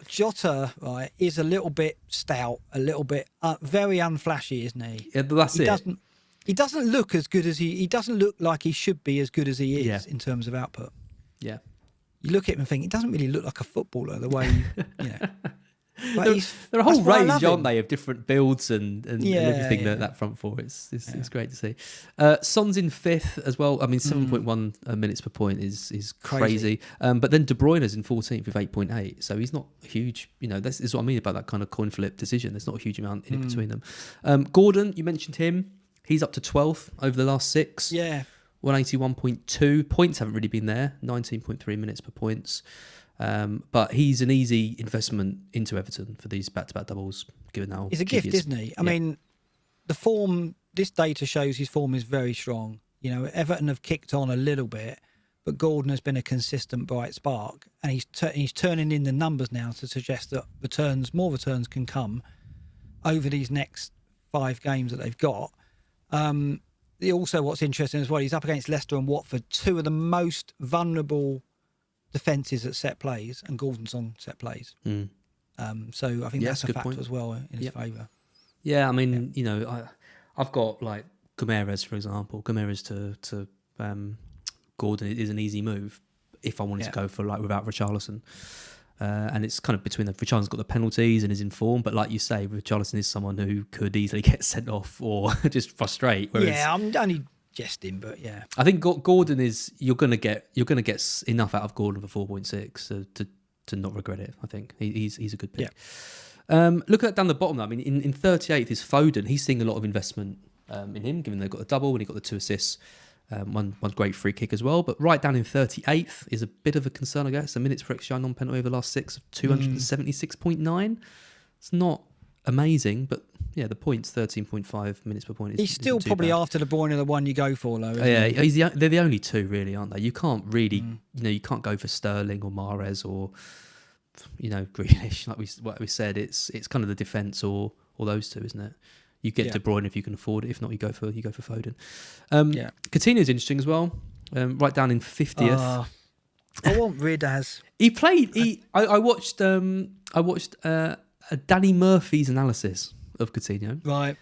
Jota, right, is a little bit stout, a little bit very unflashy, isn't he? Yeah, but that's it. He doesn't look as good as he doesn't look like he should be as good as he is in terms of output. Yeah. You look at him and think, he doesn't really look like a footballer the way, But there are a whole range, aren't they, of different builds and everything that front four. It's great to see. Son's in 5th as well. I mean, 7.1 minutes per point is crazy. But then De Bruyne's in 14th with 8.8. So he's not huge. This is what I mean about that kind of coin flip decision. There's not a huge amount in it between them. Gordon, you mentioned him. He's up to 12th over the last 6. Yeah. 181.2. Points haven't really been there. 19.3 minutes per points. But he's an easy investment into Everton for these back-to-back doubles, given how he's a gift, isn't he? I mean, the form, this data shows his form is very strong. Everton have kicked on a little bit, but Gordon has been a consistent bright spark, and he's turning in the numbers now to suggest that more returns can come over these next 5 games that they've got. Also, what's interesting as well, he's up against Leicester and Watford, 2 of the most vulnerable defences at set plays, and Gordon's on set plays. So I think that's a factor point as well in his favour. Yeah, I mean, I've got like Goalkeepers, for example. Goalkeepers to Gordon is an easy move if I wanted to go for like without Richarlison. And it's kind of between the Richarlison's got the penalties and is in form, but like you say, Richarlison is someone who could easily get sent off or just frustrate. I'm only jesting, but I think Gordon is you're gonna get enough out of Gordon for 4.6 to not regret it. I think he's a good pick. Look at down the bottom though. I mean, in 38th is Foden. He's seeing a lot of investment in him, given they've got the double and he got the 2 assists. One great free kick as well, but right down in 38th is a bit of a concern, I guess. The minutes per XGI non-penalty over the last 6 of 276.9. It's not amazing, but the points 13.5 minutes per point. He's still probably bad. After De Bruyne, the one you go for, though. They're the only 2 really, aren't they? You can't really, you can't go for Sterling or Mahrez or Grealish. Like we said, it's kind of the defence or those 2, isn't it? You get De Bruyne if you can afford it. If not, you go for Foden. Coutinho's interesting as well. Right down in 50th. I want Ridaz. He played. I watched Danny Murphy's analysis of Coutinho. Right.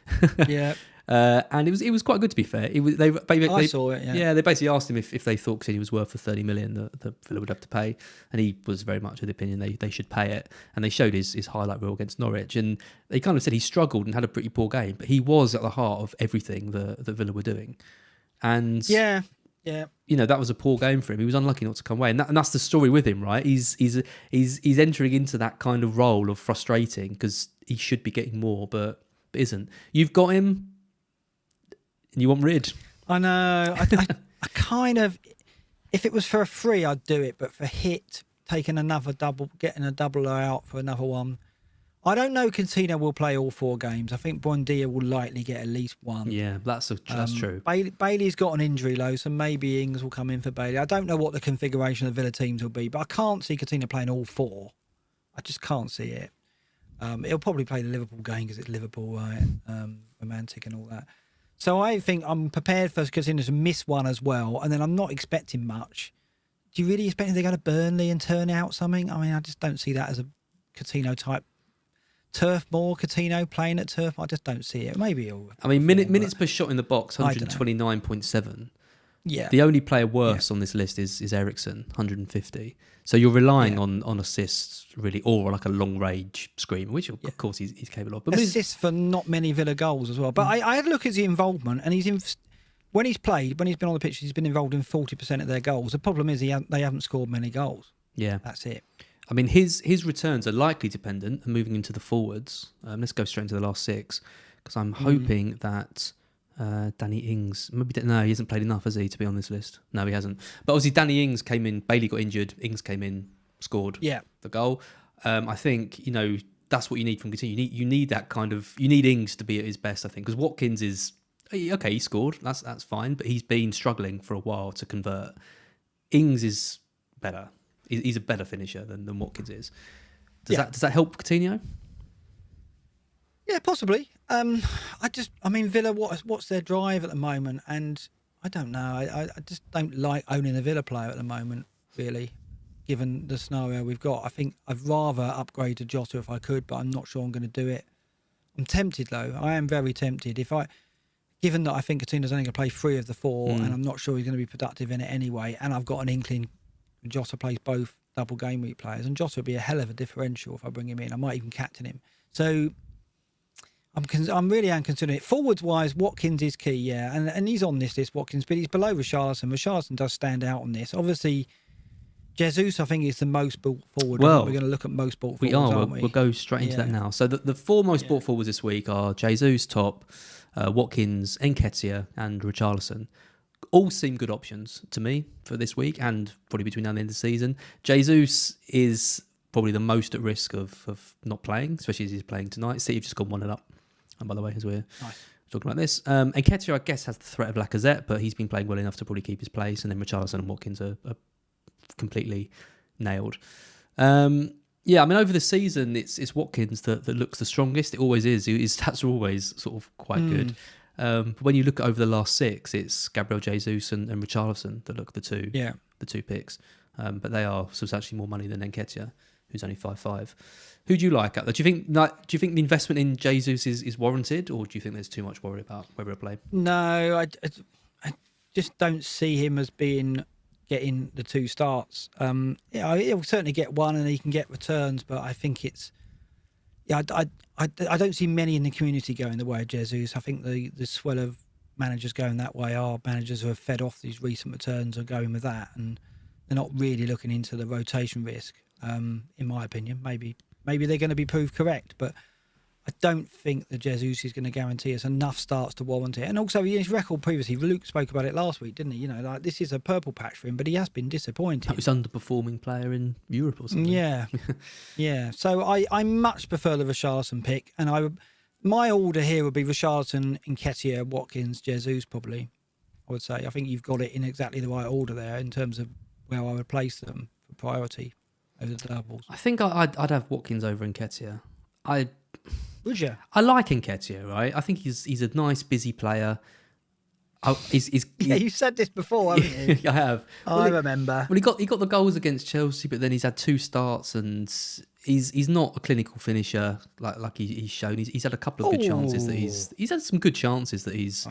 Yeah. And it was quite good, to be fair. I saw it. Yeah, they basically asked him if they thought Coutinho was worth the 30 million that Villa would have to pay, and he was very much of the opinion they should pay it. And they showed his highlight reel against Norwich, and they kind of said he struggled and had a pretty poor game, but he was at the heart of everything that Villa were doing. And yeah, that was a poor game for him. He was unlucky not to come away, and that's the story with him, right? He's entering into that kind of role of frustrating because he should be getting more, but isn't. You've got him. And you want rid? I know. I kind of, if it was for a free, I'd do it. But for hit, taking another double, getting a double out for another one. I don't know. Coutinho will play all 4 games. I think Buendia will likely get at least one. Yeah, that's true. Bailey's got an injury low, so maybe Ings will come in for Bailey. I don't know what the configuration of Villa teams will be, but I can't see Coutinho playing all 4. I just can't see it. He'll probably play the Liverpool game because it's Liverpool, right? Romantic and all that. So I think I'm prepared for Coutinho to miss one as well, and then I'm not expecting much. Do you really expect him to go to Burnley and turn out something? I mean, I just don't see that as a Coutinho type. Turf more, Coutinho playing at Turf, I just don't see it. Maybe he'll... I mean, minutes per shot in the box, 129.7. Yeah. The only player worse on this list is Eriksen, 150. So you're relying on assists, really, or like a long-range screamer, which, of course, he's capable of. But assists for not many Villa goals as well. But I had a look at the involvement, and when he's been on the pitch, he's been involved in 40% of their goals. The problem is they haven't scored many goals. Yeah. That's it. I mean, his returns are likely dependent on moving into the forwards. Let's go straight into the last 6, because I'm hoping that... Danny Ings, he hasn't played enough, has he, to be on this list? No, he hasn't. But obviously, Danny Ings came in, Bailey got injured, Ings came in, scored the goal. I think, that's what you need from Coutinho. You need that kind of, you need Ings to be at his best, I think, because Watkins is, okay, he scored, that's fine, but he's been struggling for a while to convert. Ings is better. He's a better finisher than Watkins is. Does that help Coutinho? Yeah, possibly. Villa, what's their drive at the moment? And I don't know. I just don't like owning a Villa player at the moment, really, given the scenario we've got. I think I'd rather upgrade to Jota if I could, but I'm not sure I'm going to do it. I'm tempted, though. I am very tempted. Given that I think Coutinho's only going to play 3 of the 4, and I'm not sure he's going to be productive in it anyway, and I've got an inkling Jota plays both double game week players, and Jota would be a hell of a differential if I bring him in. I might even captain him. So... I'm really considering it. Forwards-wise, Watkins is key, and he's on this list, Watkins, but he's below Richarlison. Richarlison does stand out on this. Obviously, Jesus, I think, is the most bought forward. Well, we're going to look at most bought forwards, aren't we? We'll go straight into that now. So the 4 most bought forwards this week are Jesus, top, Watkins, Nketiah, and Richarlison. All seem good options to me for this week and probably between now and the end of the season. Jesus is probably the most at risk of not playing, especially as he's playing tonight. City have just gone 1-up. And by the way, as we're talking about this, Nketiah, I guess, has the threat of Lacazette, but he's been playing well enough to probably keep his place. And then Richarlison and Watkins are completely nailed. Over the season, it's Watkins that looks the strongest. It always is. His stats are always sort of quite good. But when you look at over the last 6, it's Gabriel Jesus and Richarlison that look the two picks. But they are substantially more money than Nketiah, who's only 5.5. Who do you like? Do you think the investment in Jesus is warranted, or do you think there's too much worry about whether he'll play? No, I just don't see him as getting the 2 starts. He'll certainly get 1 and he can get returns, but I think it's I don't see many in the community going the way of Jesus. I think the swell of managers going that way are managers who have fed off these recent returns and going with that, and they're not really looking into the rotation risk. In my opinion, maybe they're going to be proved correct, but I don't think that Jesus is going to guarantee us enough starts to warrant it. And also, his record previously, Luke spoke about it last week, didn't he? This is a purple patch for him, but he has been disappointing. That was underperforming player in Europe or something. Yeah, yeah. So I much prefer the Richarlison pick, and my order here would be Richarlison, Nketiah, Watkins, Jesus, probably. I would say. I think you've got it in exactly the right order there in terms of where I would place them for priority over the doubles. I think I'd have Watkins over Nketiah. Would you? I like Nketiah, right? I think he's a nice, busy player. Yeah, you said this before, haven't you? I have. I remember. Well, he got the goals against Chelsea, but then he's had 2 starts, and he's not a clinical finisher like he's shown. He's had a couple of good chances that he's had some good chances that he's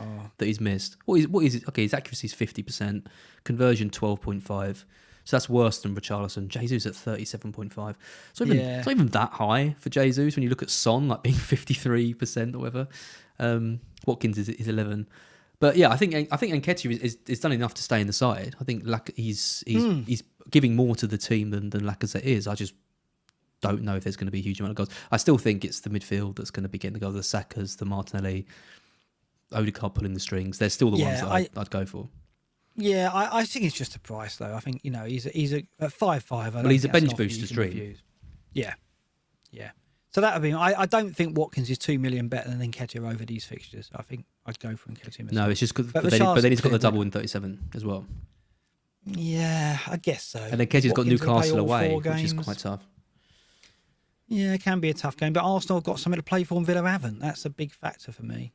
missed. What is it? Okay, his accuracy is 50%, conversion 12.5. So that's worse than Richarlison. Jesus at 37.5. It's not even that high for Jesus when you look at Son like being 53% or whatever. Watkins is 11. But yeah, I think Nketiah is done enough to stay in the side. I think he's giving more to the team than Lacazette is. I just don't know if there's going to be a huge amount of goals. I still think it's the midfield that's going to be getting the goals. The Sakas, the Martinelli, Odegaard pulling the strings. They're still the ones that I'd go for. Yeah, I think it's just a price though. I think he's at 5.5. Well, he's a bench booster stream. Yeah. So that would be. I don't think Watkins is 2 million better than Nketiah over these fixtures. I think I'd go for Nketiah myself. No, it's just because. But then he's got the double in 37 as well. Yeah, I guess so. And then Nketiah's got Newcastle away, which is quite tough. Yeah, it can be a tough game, but Arsenal have got something to play for and Villa haven't. That's a big factor for me.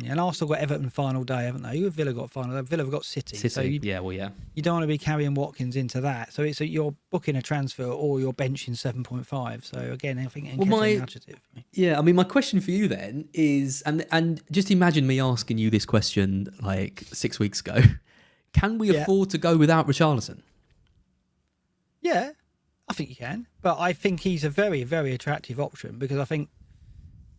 And Arsenal got Everton final day, haven't they? Who have Villa got final day? Villa have got City. So you don't want to be carrying Watkins into that. So it's you're booking a transfer or you're benching 7.5. So again, I think Nketiah nudges it for me. Yeah, I mean, my question for you then is, and just imagine me asking you this question like 6 weeks ago. Can we afford to go without Richarlison? Yeah, I think you can. But I think he's a very, very attractive option because I think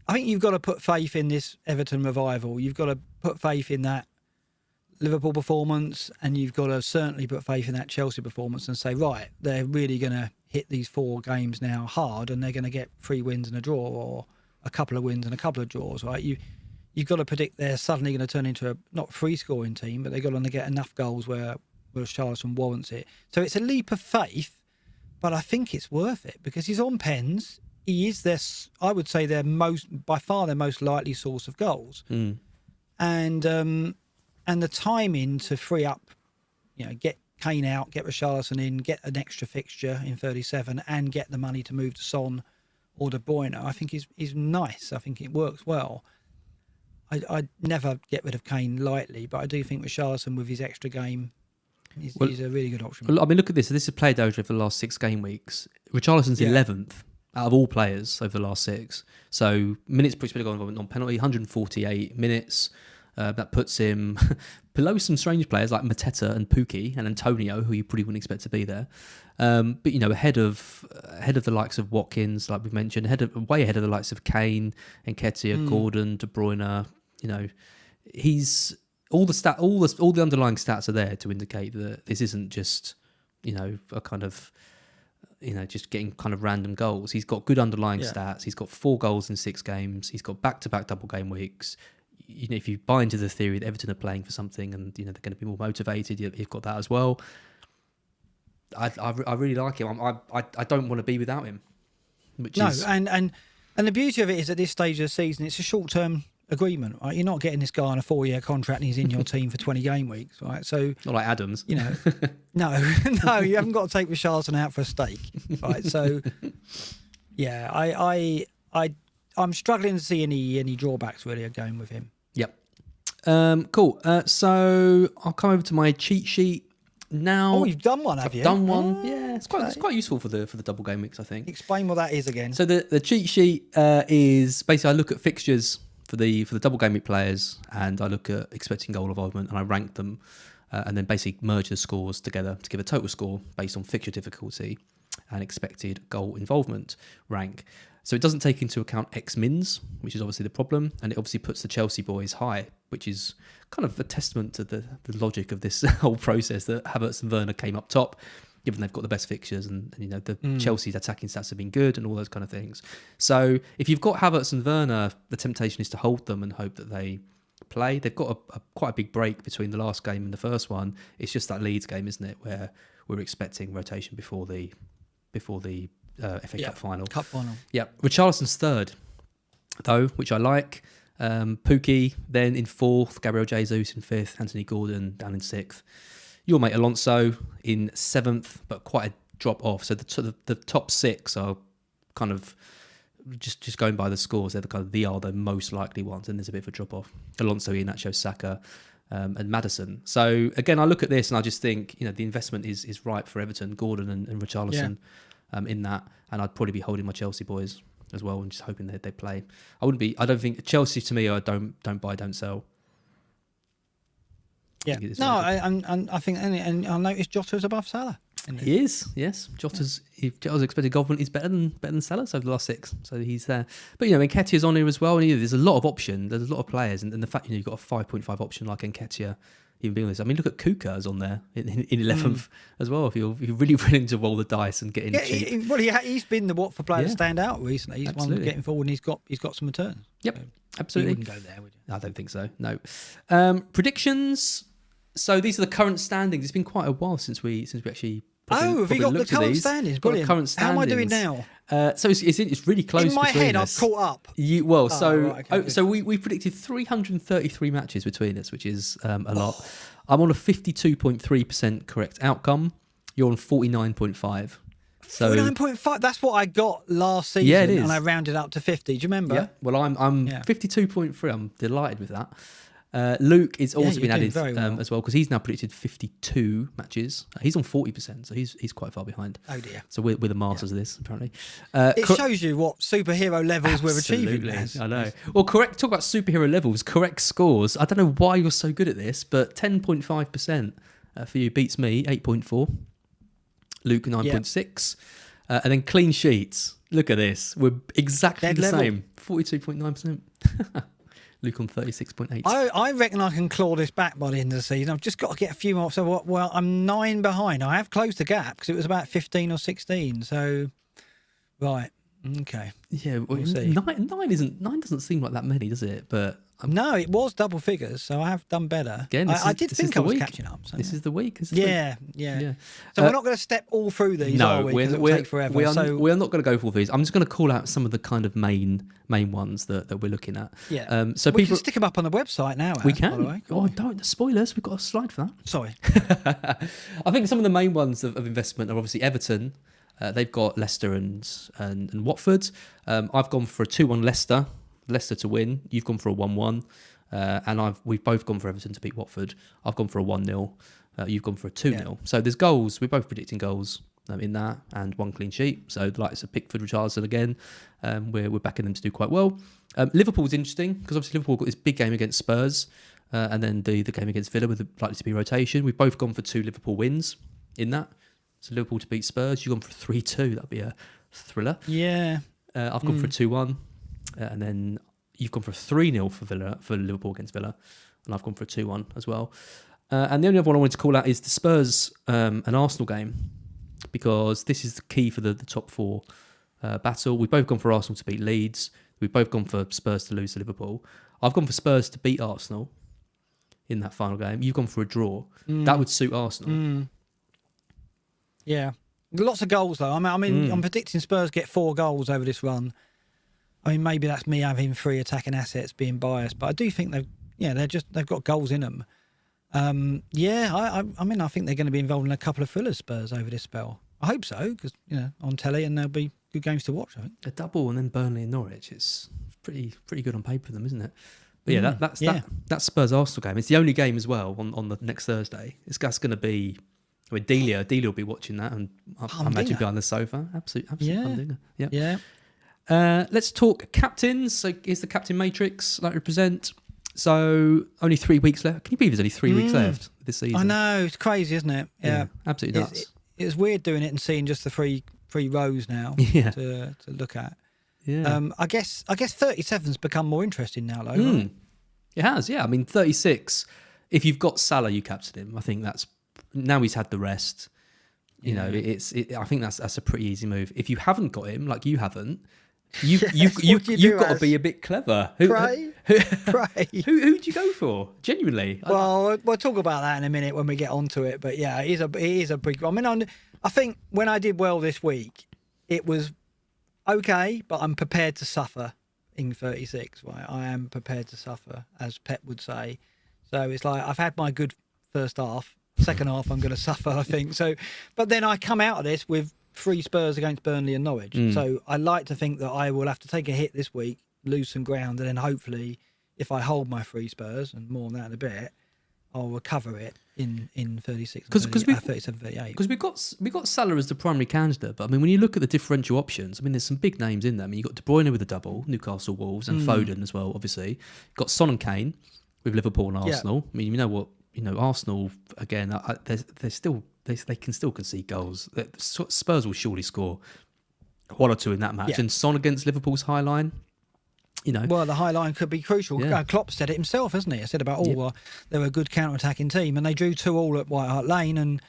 you've got to put faith in this Everton revival. You've got to put faith in that Liverpool performance, and you've got to certainly put faith in that Chelsea performance and say, right, they're really going to hit these 4 games now hard, and they're going to get 3 wins and a draw, or a couple of wins and a couple of draws, right? You've got to predict they're suddenly going to turn into a not free-scoring team, but they've got to get enough goals where Richarlison warrants it. So it's a leap of faith, but I think it's worth it because he's on pens. He is I would say by far their most likely source of goals. And the timing to free up, get Kane out, get Richarlison in, get an extra fixture in 37 and get the money to move to Son or De Bruyne, I think is nice. I think it works well. I'd never get rid of Kane lightly, but I do think Richarlison with his extra game is a really good option. Well, I mean, look at this. This is player data for the last 6 game weeks. Richarlison's 11th. Out of all players over the last 6. So minutes per expected goal involvement on penalty, 148 minutes. That puts him below some strange players like Mateta and Pukki and Antonio, who you probably wouldn't expect to be there. But ahead of the likes of Watkins, like we've mentioned, way ahead of the likes of Kane, Nketiah, Gordon, De Bruyne. He's all the underlying stats are there to indicate that this isn't just a kind of. Just getting kind of random goals. He's got good underlying stats. He's got 4 goals in 6 games. He's got back-to-back double game weeks. If you buy into the theory that Everton are playing for something and they're going to be more motivated, you've got that as well. I really like him. I don't want to be without him. And the beauty of it is at this stage of the season, it's a short-term agreement, right? You're not getting this guy on a 4-year contract and he's in your team for 20 game weeks, right? So not like Adams, No, you haven't got to take Richarlison out for a steak, right? So, yeah, I'm struggling to see any drawbacks really going with him. Yep. Cool. So I'll come over to my cheat sheet now. Oh, you've done one, have you? I've done one. Yeah, it's quite useful for the double game weeks, I think. Explain what that is again. So the cheat sheet is basically I look at fixtures for the double game week players, and I look at expecting goal involvement, and I rank them, and then basically merge the scores together to give a total score based on fixture difficulty and expected goal involvement rank. So it doesn't take into account X-mins, which is obviously the problem, and it obviously puts the Chelsea boys high, which is kind of a testament to the logic of this whole process that Havertz and Werner came up top, given they've got the best fixtures and the Chelsea's attacking stats have been good and all those kind of things. So if you've got Havertz and Werner, the temptation is to hold them and hope that they play. They've got quite a big break between the last game and the first one. It's just that Leeds game, isn't it, where we're expecting rotation before the FA Cup final. Yeah, Richarlison's 3rd, though, which I like. Pukki then in 4th, Gabriel Jesus in 5th, Anthony Gordon down in 6th. Your mate Alonso in 7th, but quite a drop off. So the top 6 are kind of just going by the scores, they are the most likely ones, and there's a bit of a drop off. Alonso, Iheanacho, Saka, and Maddison. So again, I look at this and I just think, the investment is ripe for Everton, Gordon and Richarlison in that, and I'd probably be holding my Chelsea boys as well and just hoping that they play. I don't think Chelsea, to me, are don't buy, don't sell. Yeah, I think, and I noticed Jota's above Salah. He is, yes. Jota's expected goal is better than Salah over the last 6, so he's there. But Nketiah's on here as well, and there's a lot of option. There's a lot of players, and the fact you've got a 5.5 option like Nketiah, even being this. I mean, look at Kuka's on there in 11th as well. If you're really willing to roll the dice and get in cheap. He's been the Watford player to stand out recently. He's one getting forward, and he's got some returns. Yep, so absolutely. You wouldn't go there, would you? I don't think so. No. Predictions. So these are the current standings. It's been quite a while since we actually. Have you got the current standings? Brilliant. Current standings. How am I doing now? So it's really close. In my head, us. I've caught up. So we predicted 333 matches between us, which is a lot. I'm on a 52.3% correct outcome. You're on 49.5. So 49.5. That's what I got last season. Yeah, it is. And I rounded up to 50. Do you remember? Yeah. Well, I'm 52.3. I'm delighted with that. Luke is also been added as well, because he's now predicted 52 matches. He's on 40%, so he's quite far behind. Oh dear. So we're the masters of this, apparently. It shows you what superhero levels we're achieving. I know. Well, talk about superhero levels, correct scores. I don't know why you're so good at this, but 10.5% for you beats me, 8.4. Luke, 9.6. And then clean sheets. Look at this. We're exactly the same, 42.9%. Luke on 36.8. I reckon I can claw this back by the end of the season. I've just got to get a few more. So, I'm 9 behind. I have closed the gap because it was about 15 or 16. So, right. Okay. Yeah, well, we'll see. 9 doesn't seem like that many, does it? But no, it was double figures, so I have done better. Again, I did think I was catching up. So this is the week. Yeah. So we're not going to step all through these, are we? Because it will take forever. We are not going to go for all these. I'm just going to call out some of the kind of main ones that we're looking at. Yeah. So we can stick them up on the website now. We can. By the way. Don't spoilers. We've got a slide for that. Sorry. I think some of the main ones of investment are obviously Everton. They've got Leicester and Watford. I've gone for a 2-1 Leicester to win. You've gone for a 1-1. And we've both gone for Everton to beat Watford. I've gone for a 1-0. You've gone for a 2-0. Yeah. So there's goals. We're both predicting goals in that, and 1 clean sheet. So it's a Pickford, Richarlison again. We're backing them to do quite well. Liverpool's interesting because obviously Liverpool got this big game against Spurs, and then the game against Villa with likely to be rotation. We've both gone for 2 Liverpool wins in that. So Liverpool to beat Spurs. You've gone for 3-2. That'd be a thriller. Yeah. I've gone for a 2-1, and then you've gone for a 3-0 for Liverpool against Villa, and I've gone for a 2-1 as well. And the only other one I wanted to call out is the Spurs and Arsenal game, because this is the key for the top 4 battle. We've both gone for Arsenal to beat Leeds. We've both gone for Spurs to lose to Liverpool. I've gone for Spurs to beat Arsenal in that final game. You've gone for a draw. That would suit Arsenal. Yeah. Lots of goals, though. I'm predicting Spurs get 4 goals over this run. I mean, maybe that's me having 3 attacking assets, being biased, but I do think they've got goals in them. I think they're going to be involved in a couple of thrillers, Spurs, over this spell. I hope so, because on telly, and there'll be good games to watch. I think a double and then Burnley and Norwich. It's pretty good on paper for them, isn't it? But that's Spurs Arsenal game. It's the only game as well on the next Thursday. That's going to be. I mean, Delia will be watching that, and I imagine behind the sofa. Absolutely humdinger. Yeah. Let's talk captains. So here's the captain matrix that I present. So only 3 weeks left. Can you believe there's only 3 weeks left this season? I know, it's crazy, isn't it? Yeah, absolutely nuts. It's weird doing it and seeing just the three rows now to look at. Yeah. I guess 37's become more interesting now, though. Right? It has, yeah. I mean, 36. If you've got Salah, you captain him. I think that's now he's had the rest. I think that's a pretty easy move. If you haven't got him, like you haven't, you've got to be a bit clever. Pray. Who do you go for? Genuinely. Well, we'll talk about that in a minute when we get onto it. But yeah, it is a big. I mean, I think when I did well this week, it was okay, but I'm prepared to suffer in 36. Right, I am prepared to suffer, as Pep would say. So it's like I've had my good first half. Second half, I'm going to suffer, I think. So, but then I come out of this with 3 Spurs against Burnley and Norwich. So I like to think that I will have to take a hit this week, lose some ground, and then hopefully, if I hold my 3 Spurs, and more on that in a bit, I'll recover it in 36, 37, 38. Because we got Salah as the primary candidate, but I mean, when you look at the differential options, I mean, there's some big names in there. I mean, you've got De Bruyne with a double, Newcastle, Wolves, and Foden as well. Obviously, you've got Son and Kane with Liverpool and Arsenal. I mean, you know what? Arsenal again. They can still concede goals. Spurs will surely score 1 or 2 in that match, and Son against Liverpool's high line. Well, the high line could be crucial. Yeah. Klopp said it himself, hasn't he? He said about they're a good counter-attacking team, and they drew 2-2 at White Hart Lane, and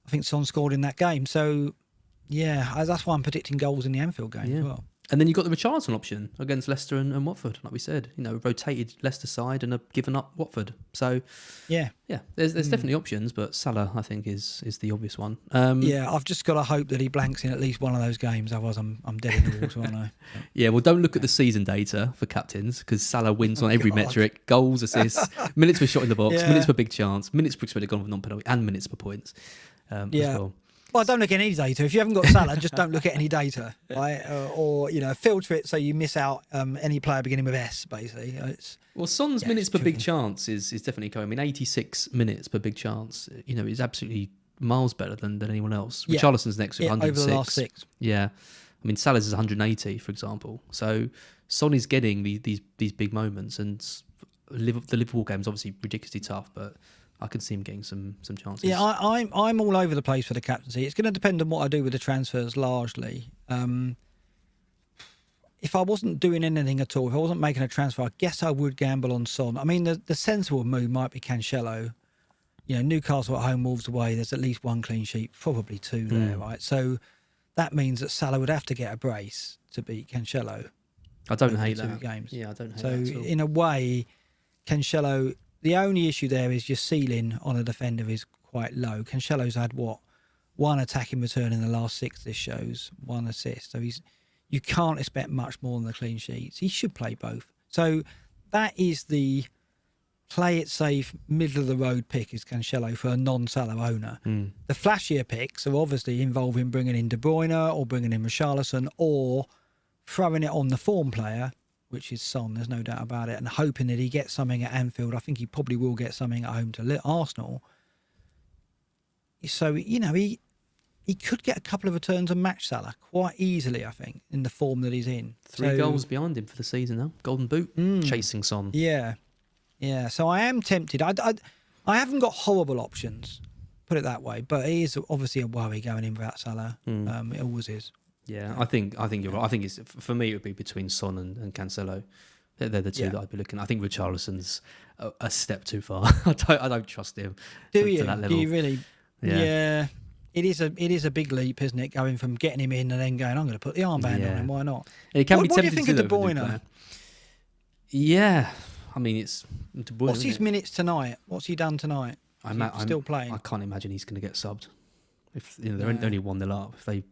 I think Son scored in that game. So, that's why I'm predicting goals in the Anfield game as well. And then you've got the Richarlison option against Leicester and Watford, like we said. Rotated Leicester side and have given up Watford. So, there's definitely options, but Salah, I think, is the obvious one. I've just got to hope that he blanks in at least one of those games. Otherwise, I'm dead in the water, aren't I? Yeah, well, don't look at the season data for captains, because Salah wins on every metric. Goals, assists, minutes per shot in the box, minutes per big chance, minutes per expected goal for non-penalty, and minutes per points as well. Well, don't look at any data. If you haven't got Salah, just don't look at any data, right? Or filter it so you miss out any player beginning with S, basically. Son's minutes per big chance is definitely coming. I mean, 86 minutes per big chance, is absolutely miles better than anyone else. Richarlison's next with 106. Over the last 6. Yeah. I mean, Salah's is 180, for example. So Son is getting these big moments, and the Liverpool game's obviously ridiculously tough, but I can see him getting some chances. Yeah, I'm all over the place for the captaincy. It's going to depend on what I do with the transfers largely. If I wasn't doing anything at all, if I wasn't making a transfer, I guess I would gamble on Son. I mean, the sensible move might be Cancelo. Newcastle at home, Wolves away. There's at least 1 clean sheet, probably 2 there, right? So that means that Salah would have to get a brace to beat Cancelo. I don't hate that. 2 games. Yeah, I don't hate that. So in a way, Cancelo. The only issue there is your ceiling on a defender is quite low. Cancelo's had 1 attacking return in the last 6 this shows, 1 assist. So you can't expect much more than the clean sheets. He should play both. So that is the play it safe, middle of the road pick is Cancelo for a non-Salah owner. The flashier picks are obviously involving bringing in De Bruyne or bringing in Richarlison or throwing it on the form player, which is Son, there's no doubt about it, and hoping that he gets something at Anfield. I think he probably will get something at home to Arsenal. So, he could get a couple of returns and match Salah quite easily, I think, in the form that he's in. 3 goals behind him for the season now. Golden Boot, chasing Son. Yeah. So I am tempted. I haven't got horrible options, put it that way, but it is obviously a worry going in without Salah. It always is. Yeah, I think you're right. I think for me it would be between Son and Cancelo. They're the 2 that I'd be looking at. I think Richarlison's a step too far. I don't trust him. To that level. Do you really? Yeah. It is a big leap, isn't it? Going from getting him in and then going, I'm going to put the armband on him. Why not? It can be what do you think of De Bruyne? Yeah, I mean it's De Bruyne. What's his minutes tonight? What's he done tonight? I'm still playing. I can't imagine he's going to get subbed. If they're only 1-0 up, if they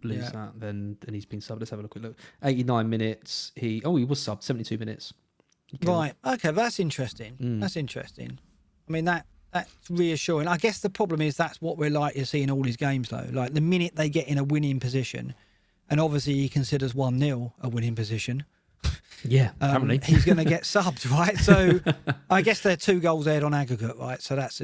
lose that, then he's been subbed. Let's have a quick look. 89 minutes. He was subbed. 72 minutes. Right. Okay, that's interesting. That's interesting. I mean that's reassuring. I guess the problem is that's what we're likely to see in all his games, though. Like the minute they get in a winning position, and obviously he considers 1-0 a winning position. Yeah, apparently he's going to get subbed, right? So I guess they're 2 goals ahead on aggregate, right? So that's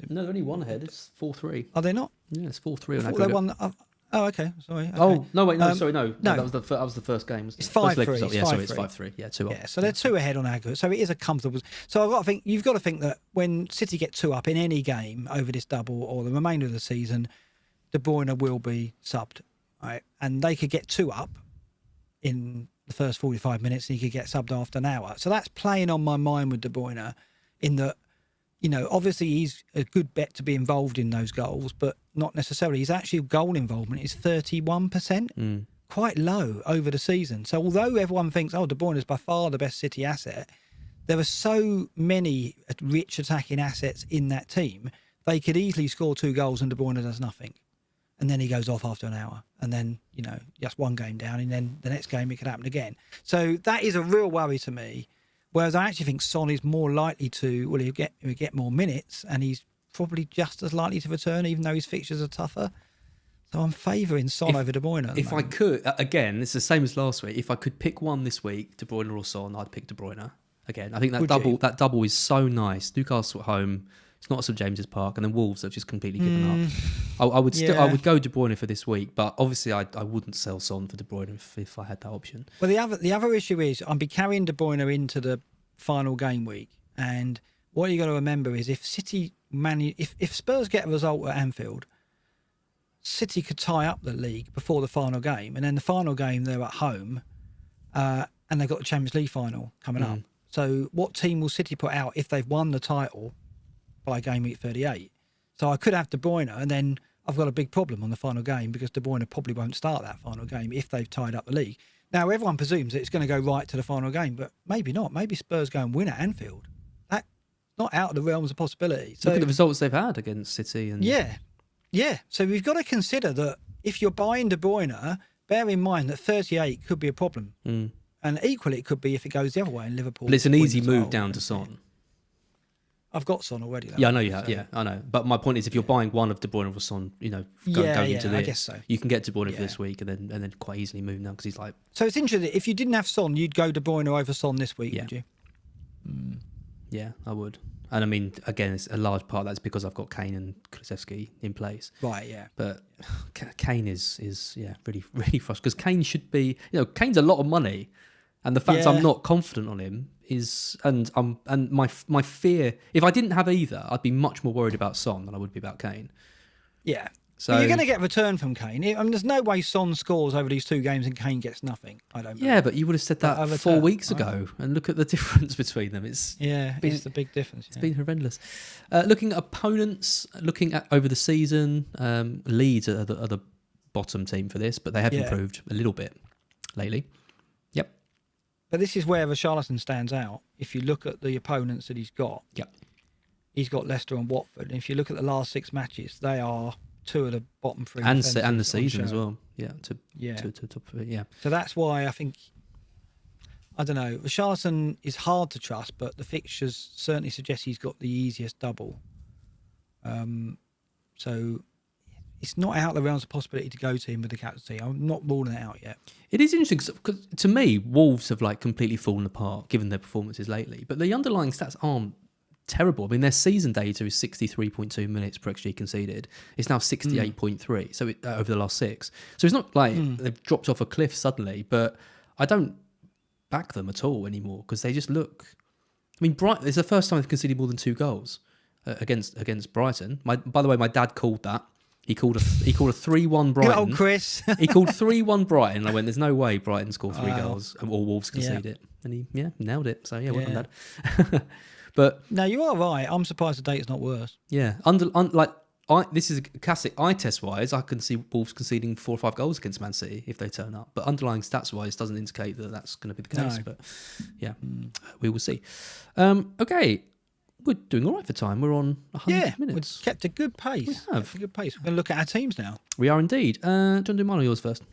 no, only 1 ahead. It's 4-3. Are they not? Yeah, it's 4-3 on aggregate. Oh, okay. Sorry. Okay. Oh no, wait, no, sorry, no. That was the first game. It's 5-3. Yeah, sorry, it's 5-3. Yeah, 2 up. Yeah, so they're 2 ahead on aggregate. So it is a comfortable. So you've got to think that when City get 2 up in any game over this double or the remainder of the season, De Bruyne will be subbed, right? And they could get 2 up in the first 45 minutes, and he could get subbed after an hour. So that's playing on my mind with De Bruyne, in that, obviously he's a good bet to be involved in those goals, but not necessarily. His actual goal involvement is 31%, quite low over the season. So although everyone thinks, De Bruyne is by far the best City asset, there are so many rich attacking assets in that team, they could easily score 2 goals and De Bruyne does nothing. And then he goes off after an hour. And then, just 1 game down. And then the next game it could happen again. So that is a real worry to me. Whereas I actually think Son is more likely to, he'll get more minutes. And he's probably just as likely to return, even though his fixtures are tougher. So I'm favouring Son over De Bruyne. If I could, again, it's the same as last week. If I could pick one this week, De Bruyne or Son, I'd pick De Bruyne. Again, I think that double is so nice. Newcastle at home. It's not at St James's Park, and then Wolves have just completely given up. I would I would go De Bruyne for this week, but obviously I wouldn't sell Son for De Bruyne if I had that option. Well, the other issue is I'll be carrying De Bruyne into the final game week, and what you got to remember is if Spurs get a result at Anfield, City could tie up the league before the final game, and then the final game they're at home, and they've got the Champions League final coming up. So what team will City put out if they've won the title by game week 38? So I could have De Bruyne, and then I've got a big problem on the final game because De Bruyne probably won't start that final game if they've tied up the league. Now, everyone presumes that it's going to go right to the final game, but maybe not. Maybe Spurs go and win at Anfield. That's not out of the realms of possibility. So, look at the results they've had against City. And Yeah. So we've got to consider that if you're buying De Bruyne, bear in mind that 38 could be a problem. And equally, it could be if it goes the other way in Liverpool. But it's an easy move down to Son. I've got Son already, though. Yeah, I know you have. Yeah, I know. But my point is, if you're buying one of De Bruyne or Son, going into this, I guess so. You can get De Bruyne for this week and then quite easily move now because he's like. So it's interesting. If you didn't have Son, you'd go De Bruyne over Son this week, would you? Yeah, I would. And I mean, again, it's a large part of that's because I've got Kane and Kulusevski in place. Right, yeah. But Kane is really, really frustrating because Kane should be, Kane's a lot of money. And the fact I'm not confident on him is, and my fear, if I didn't have either, I'd be much more worried about Son than I would be about Kane. Yeah. So you're going to get return from Kane. I mean, there's no way Son scores over these 2 games and Kane gets nothing. I don't believe. Yeah, but you would have said that 4 weeks ago, and look at the difference between them. It's the big difference. It's been horrendous. Looking at opponents, looking at over the season, Leeds are the bottom team for this, but they have improved a little bit lately. Yep. But this is where Richarlison stands out. If you look at the opponents that he's got, he's got Leicester and Watford. And if you look at the last 6 matches, they are 2 of the bottom 3. And the season as well. Yeah. So that's why I think, I don't know, Richarlison is hard to trust, but the fixtures certainly suggest he's got the easiest double. So it's not out of the realms of possibility to go to him with the captaincy. I'm not ruling it out yet. It is interesting because to me, Wolves have completely fallen apart given their performances lately. But the underlying stats aren't terrible. I mean, their season data is 63.2 minutes per XG conceded. It's now 68.3. So over the last 6. So it's not like they've dropped off a cliff suddenly. But I don't back them at all anymore because they just look. I mean, Brighton. It's the first time they've conceded more than 2 goals against Brighton. By the way, my dad called that. He called a 3-1 Brighton. Good old Chris. He called 3-1 Brighton. I went, there's no way Brighton scored 3 goals or Wolves concede it. And he nailed it. So well done, Dad. But no, you are right. I'm surprised the date's not worse. Yeah, this is a classic eye test wise. I can see Wolves conceding 4 or 5 goals against Man City if they turn up. But underlying stats wise doesn't indicate that that's going to be the case. No. But we will see. Okay. We're doing all right for time. We're on 100 minutes. We've kept a good pace. We have. We're going to look at our teams now. We are indeed. Do you want to do mine or yours first?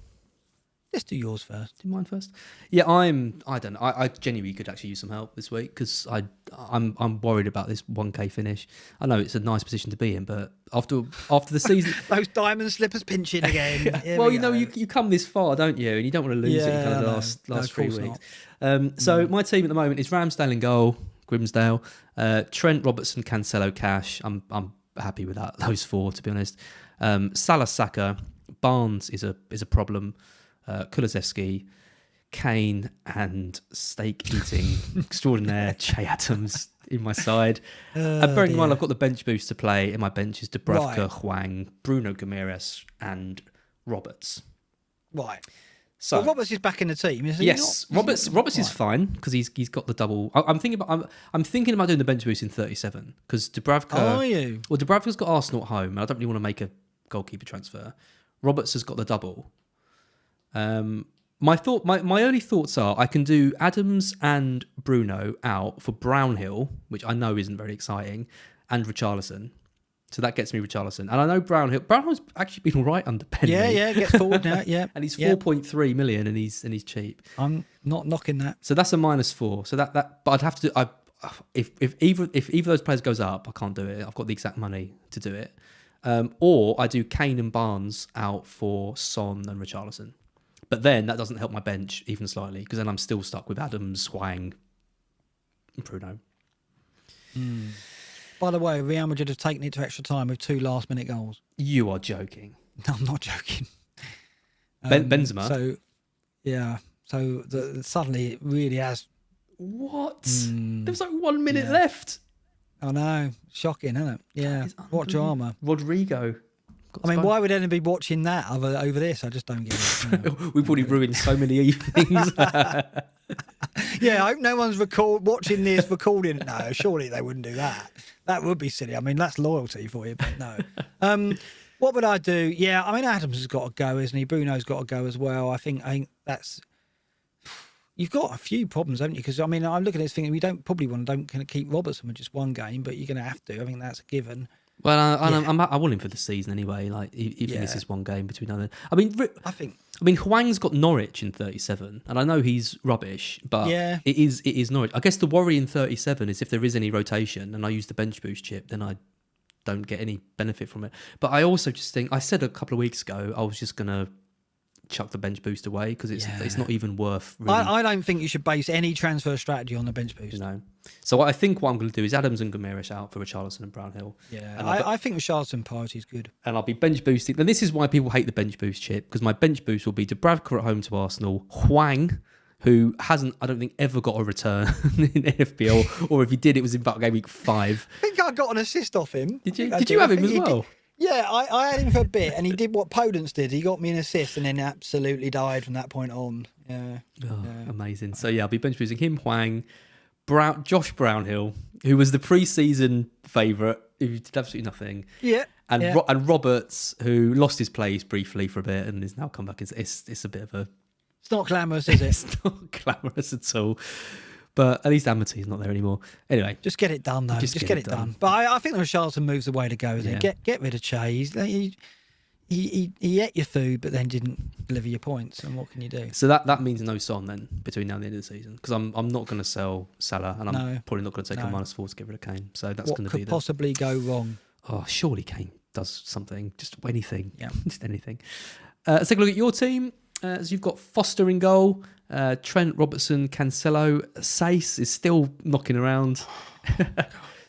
Let's do yours first. Do mine first? Yeah, I don't know. I genuinely could actually use some help this week because I'm worried about this 1K finish. I know it's a nice position to be in, but after the season, those diamond slippers pinching again. Well, you come this far, don't you? And you don't want to lose it in kind of the last 3 weeks. So my team at the moment is Ramsdale in goal, Grimsdale, Trent, Robertson, Cancelo, Cash. I'm happy with that. Those 4, to be honest. Salah, Saka, Barnes is a problem. Kulusevski, Kane, and steak-eating extraordinaire Che Adams in my side. Bearing in mind, I've got the bench boost to play. In my bench is Dubravka, Hwang, Bruno Gomes, and Roberts. Right. So Roberts is back in the team, isn't he? Yes, Roberts is fine because he's got the double. I'm thinking about doing the bench boost in 37 because Dubravka. Are you? Well, Dubravka's got Arsenal at home, and I don't really want to make a goalkeeper transfer. Roberts has got the double. My early thoughts are I can do Adams and Bruno out for Brownhill, which I know isn't very exciting, and Richarlison. So that gets me Richarlison. And I know Brownhill's actually been all right under Penny. Yeah, gets forward now, yeah. And he's 4.3 million and he's cheap. I'm not knocking that. So that's a -4. So that but I'd have to do if either of those players goes up, I can't do it. I've got the exact money to do it. Or I do Kane and Barnes out for Son and Richarlison. But then that doesn't help my bench even slightly, because then I'm still stuck with Adams, Hwang, and Bruno. By the way, Real Madrid have taken it to extra time with 2 last-minute goals. You are joking. No, I'm not joking. Benzema? So, yeah. So suddenly it really has... What? There was like 1 minute left. I know. Shocking, isn't it? Yeah. What drama. Rodrigo. I mean, why would anyone be watching that over this? I just don't get it. No. We've already ruined so many evenings. Yeah, I hope no one's watching this, recording it. No, surely they wouldn't do that. That would be silly. I mean, that's loyalty for you, but no. What would I do? Yeah, I mean, Adams has got to go, isn't he? Bruno's got to go as well. I think that's... You've got a few problems, haven't you? Because, I mean, I'm looking at this thinking we don't keep Robertson with just one game, but you're going to have to. I think that's a given. Well, I want him for the season anyway. Like, even this is one game between other. I mean, Hwang's got Norwich in 37, and I know he's rubbish, but it is Norwich. I guess the worry in 37 is if there is any rotation, and I use the bench boost chip, then I don't get any benefit from it. But I also just think, I said a couple of weeks ago, I was just gonna chuck the bench boost away because it's not even worth. Really... I don't think you should base any transfer strategy on the bench boost. No. So I think what I'm going to do is Adams and Goalkeepers out for Richarlison and Brownhill. Yeah, and I think Richarlison priority is good. And I'll be bench boosting. And this is why people hate the bench boost chip, because my bench boost will be Dubravka at home to Arsenal, Hwang, who hasn't, I don't think, ever got a return in FPL, or if he did, it was in about game week 5. I think I got an assist off him. Did you? Did you have him as well? Yeah, I had him for a bit, and he did what Podence did. He got me an assist, and then absolutely died from that point on. Yeah. Amazing. So yeah, I'll be bench boosting him, Hwang, Josh Brownhill, who was the pre-season favourite, who did absolutely nothing. Yeah. And Roberts, who lost his place briefly for a bit and is now come back. It's a bit of a... It's not glamorous, is it? It's not glamorous at all. But at least Amity is not there anymore. Anyway. Just get it done, though. Just get it done. But I think the Richarlison moves the way to go, isn't it? Get rid of Che. He ate your food, but then didn't deliver your points. And what can you do? So that means no Son then, between now and the end of the season. Because I'm not going to sell Salah, and I'm probably not going to take a -4 to get rid of Kane. So that's going to be what could possibly go wrong? Oh, surely Kane does something. Just anything. Yeah. Just anything. Let's take a look at your team. So you've got Foster in goal, Trent, Robertson, Cancelo. Sace is still knocking around.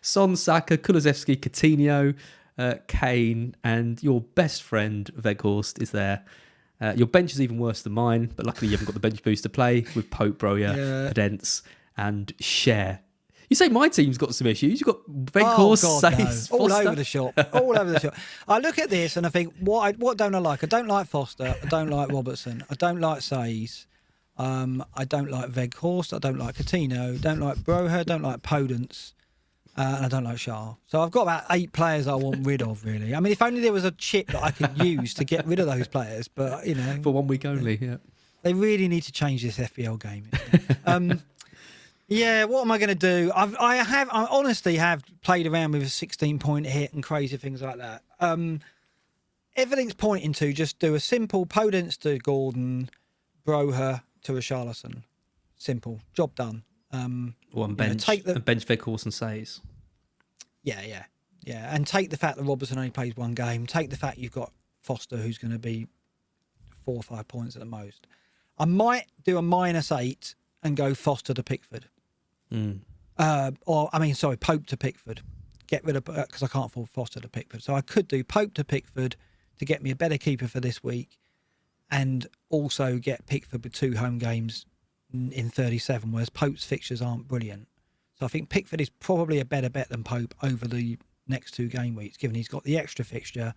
Son, Saka, Kulusevski, Coutinho, Kane, and your best friend Weghorst is there. Your bench is even worse than mine, but luckily you haven't got the bench boost to play with Pope, Broja, Podence, and Cher. You say my team's got some issues. You've got Weghorst, Sace, Foster. All over the shop. All over the shop. I look at this and I think, what don't I like? I don't like Foster. I don't like Robertson. I don't like Sace. I don't like Weghorst. I don't like Coutinho. Don't like Broja. Don't like Podence. And I don't like Shah. So I've got about 8 players I want rid of, really. I mean, if only there was a chip that I could use to get rid of those players. But, you know. For 1 week only, yeah. They really need to change this FPL game. Yeah, what am I going to do? I honestly have played around with a 16-point hit and crazy things like that. Everything's pointing to just do a simple Podence to Gordon, Broja to Richarlison. Simple. Job done. And bench Weghorst and Sace. Yeah. And take the fact that Robertson only plays 1 game. Take the fact you've got Foster, who's going to be 4 or 5 points at the most. I might do a -8 and go Foster to Pickford. Pope to Pickford. Get rid of, because I can't afford Foster to Pickford. So I could do Pope to Pickford to get me a better keeper for this week, and also get Pickford with 2 home games in 37, whereas Pope's fixtures aren't brilliant. So I think Pickford is probably a better bet than Pope over the next 2 game weeks, given he's got the extra fixture,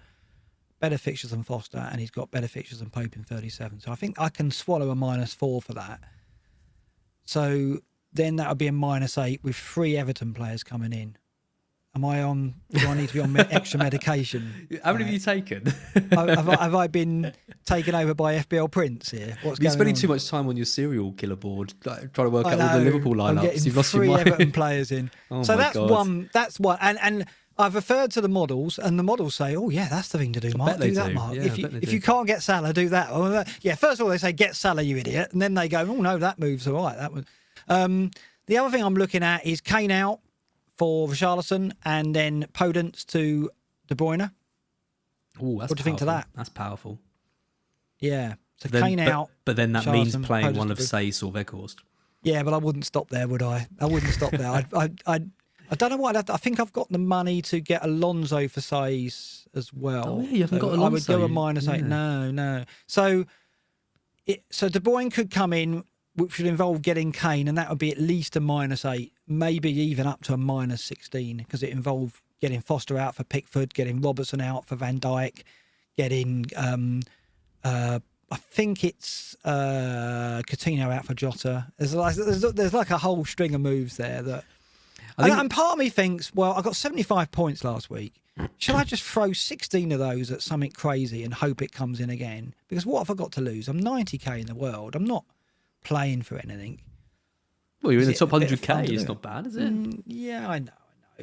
better fixtures than Foster, and he's got better fixtures than Pope in 37. So I think I can swallow a -4 for that. So then that would be a -8 with 3 Everton players coming in. Do I need to be on extra medication? How many have you taken? have I been taken over by FBL Prince here? You're spending too much time on your serial killer board, trying to work out all the Liverpool lineups. You've lost 3 your mind. Everton players in. So that's one. That's one. And I've referred to the models, and the models say, "Oh yeah, that's the thing to do, Mark. Do that, Mark. Yeah, if you can't get Salah, do that." First of all, they say get Salah, you idiot, and then they go, "Oh no, that move's all right." That was. The other thing I'm looking at is Kane out for Richarlison, and then Podence to De Bruyne. Oh, that's what do you think to that? That's powerful. Yeah. So Kane out. But then that means Charlton, playing one of Podesta. Say's or Weghorst. Yeah, but I wouldn't stop there, would I? I wouldn't stop there. I don't know what I'd have to, I think I've got the money to get Alonso for Say's as well. Oh, yeah, you haven't got Alonso. I would go a -8. No. So De Bruyne could come in, which would involve getting Kane, and that would be at least a -8, maybe even up to a -16, because it involved getting Foster out for Pickford, getting Robertson out for Van Dijk, getting I think it's Coutinho out for Jota. There's like a whole string of moves there that. And part of me thinks, well, I got 75 points last week. Shall I just throw 16 of those at something crazy and hope it comes in again? Because what have I got to lose? I'm 90k in the world. I'm not playing for anything. Well, you're in the top 100k. It's not bad, is it? Yeah, I know.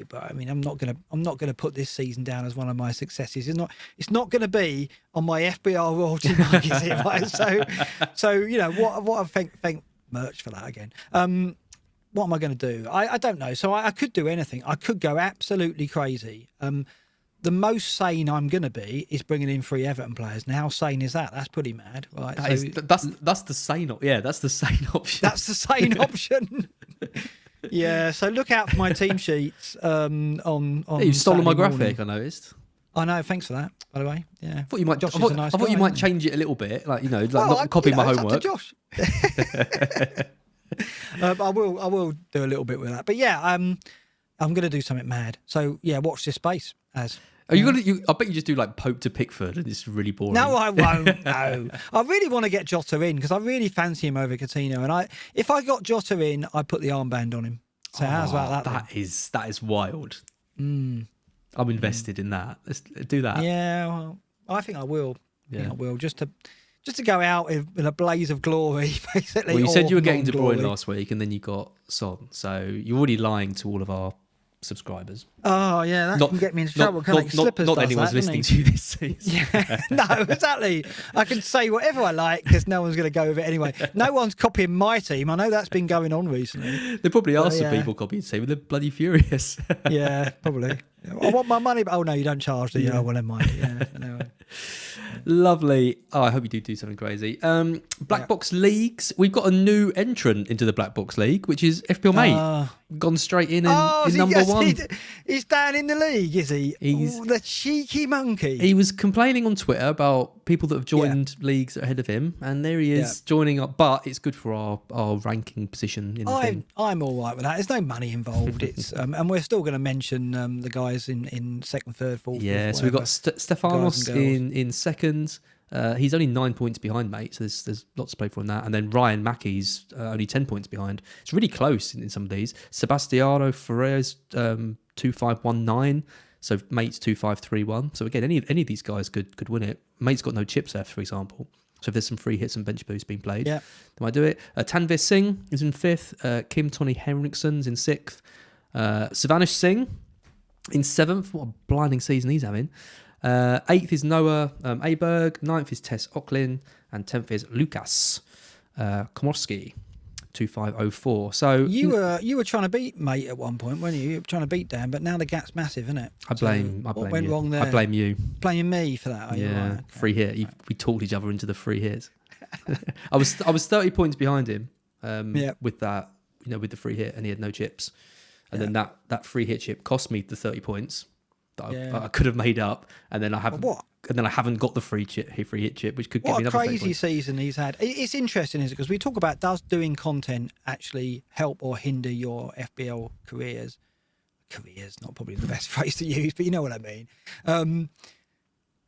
But I mean, I'm not gonna put this season down as one of my successes. It's not gonna be on my FBR royalty money, is it? Right? So you know what I thank Merch for that again. What am I going to do? I don't know. So I could do anything. I could go absolutely crazy. The most sane I'm going to be is bringing in 3 Everton players. Now, how sane is that? That's pretty mad, right? That's the sane. Yeah, that's the sane option. That's the sane option. Yeah. So look out for my team sheets. On you've stolen my Saturday graphic. morning. I noticed. I know. Thanks for that. By the way, yeah. I thought you might. Josh I is a nice thought guy, you might isn't change it a little bit, like Well, not copying my homework. It's up to Josh. I will do a little bit with that, but yeah, I'm going to do something mad. So yeah, watch this space. Are you gonna? I bet you just do like Pope to Pickford, and it's really boring. No, I won't. No, I really want to get Jota in because I really fancy him over Coutinho, and if I got Jota in, I'd put the armband on him. So how's about that? That is wild. I'm invested in that. Let's do that. Yeah, well, I think I will. I will just to go out in a blaze of glory, basically. Well, you said you were getting De Bruyne last week, and then you got Son. So you're already lying to all of our subscribers. Oh yeah, that can get me into trouble. Not anyone's listening to you this season. Yeah, no, exactly. I can say whatever I like because no one's going to go with it anyway. No one's copying my team. I know that's been going on recently. There probably are some people copying the team, but they're bloody furious. Yeah, probably. I want my money, but oh no, you don't charge, do you? Oh, well, never mind. Yeah, anyway. Lovely. Oh, I hope you do something crazy. Black Box Leagues. We've got a new entrant into the Black Box League, which is FPL Mate. Gone straight in number one. He's down in the league, is he? He's the cheeky monkey. He was complaining on Twitter about people that have joined leagues ahead of him, and there he is joining up. But it's good for our ranking position in the thing. I'm all right with that. There's no money involved. It's and we're still going to mention the guys in second, third, fourth. Yeah, so we've got Stefanos in second. He's only 9 points behind, mate. So there's lots to play for in that. And then Ryan Mackey's only 10 points behind. It's really close in some of these. Sebastiano Ferreira's 2.519. So Mate's 2.531. So again, any of these guys could win it. Mate's got no chips left, for example. So if there's some free hits and bench boosts being played, they might do it. Tanvir Singh is in fifth. Kim Tony Henriksen's in sixth. Savanish Singh in seventh. What a blinding season he's having. 8th is Noah Aberg, 9th is Tess Ocklin, and 10th is Lukas Komorski, 2.504. So you were trying to beat Mate at one point, weren't you? You were trying to beat Dan, but now the gap's massive, isn't it? I blame what went you. wrong there? I blame you. Blaming me for that? Right? Okay. Free hit. We talked each other into the free hits. I was 30 points behind him with that, with the free hit, and he had no chips. And then that free hit chip cost me the 30 points. I could have made up, and then I haven't. And then I haven't got the free hit chip, which could give me another. What a crazy season he's had! It's interesting, is it? Because we talk about, does doing content actually help or hinder your FPL careers? Careers, not probably the best phrase to use, but you know what I mean. And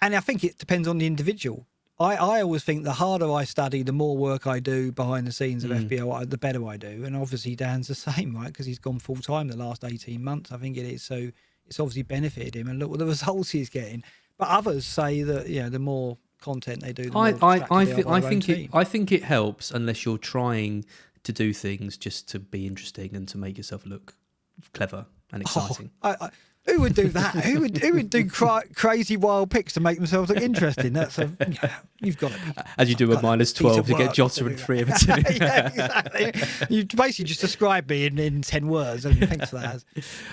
I think it depends on the individual. I always think the harder I study, the more work I do behind the scenes of FPL, the better I do. And obviously Dan's the same, right? Because he's gone full time the last 18 months, I think it is. So it's obviously benefited him, and look what the results he's getting. But others say that the more content they do, the more I think it helps, unless you're trying to do things just to be interesting and to make yourself look clever. and exciting. Who would do that? Who would do crazy wild picks to make themselves look interesting? You've got to. As you do a -12 to get Jota and 3 over 2. Yeah, exactly. You basically just described me in 10 words. And you think to that.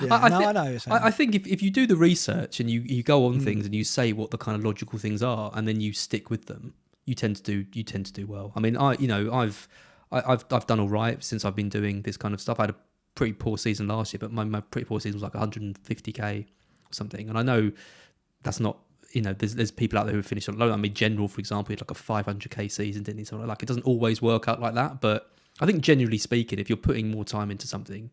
Yeah, I know. I think if you do the research and you go on things and you say what the kind of logical things are, and then you stick with them, you tend to do well. I mean, I've done all right since I've been doing this kind of stuff. I had a pretty poor season last year, but my pretty poor season was like 150k or something. And I know that's not, there's people out there who finished on low. I mean, General, for example, he had like a 500k season, didn't he? So like, it doesn't always work out like that. But I think generally speaking, if you're putting more time into something,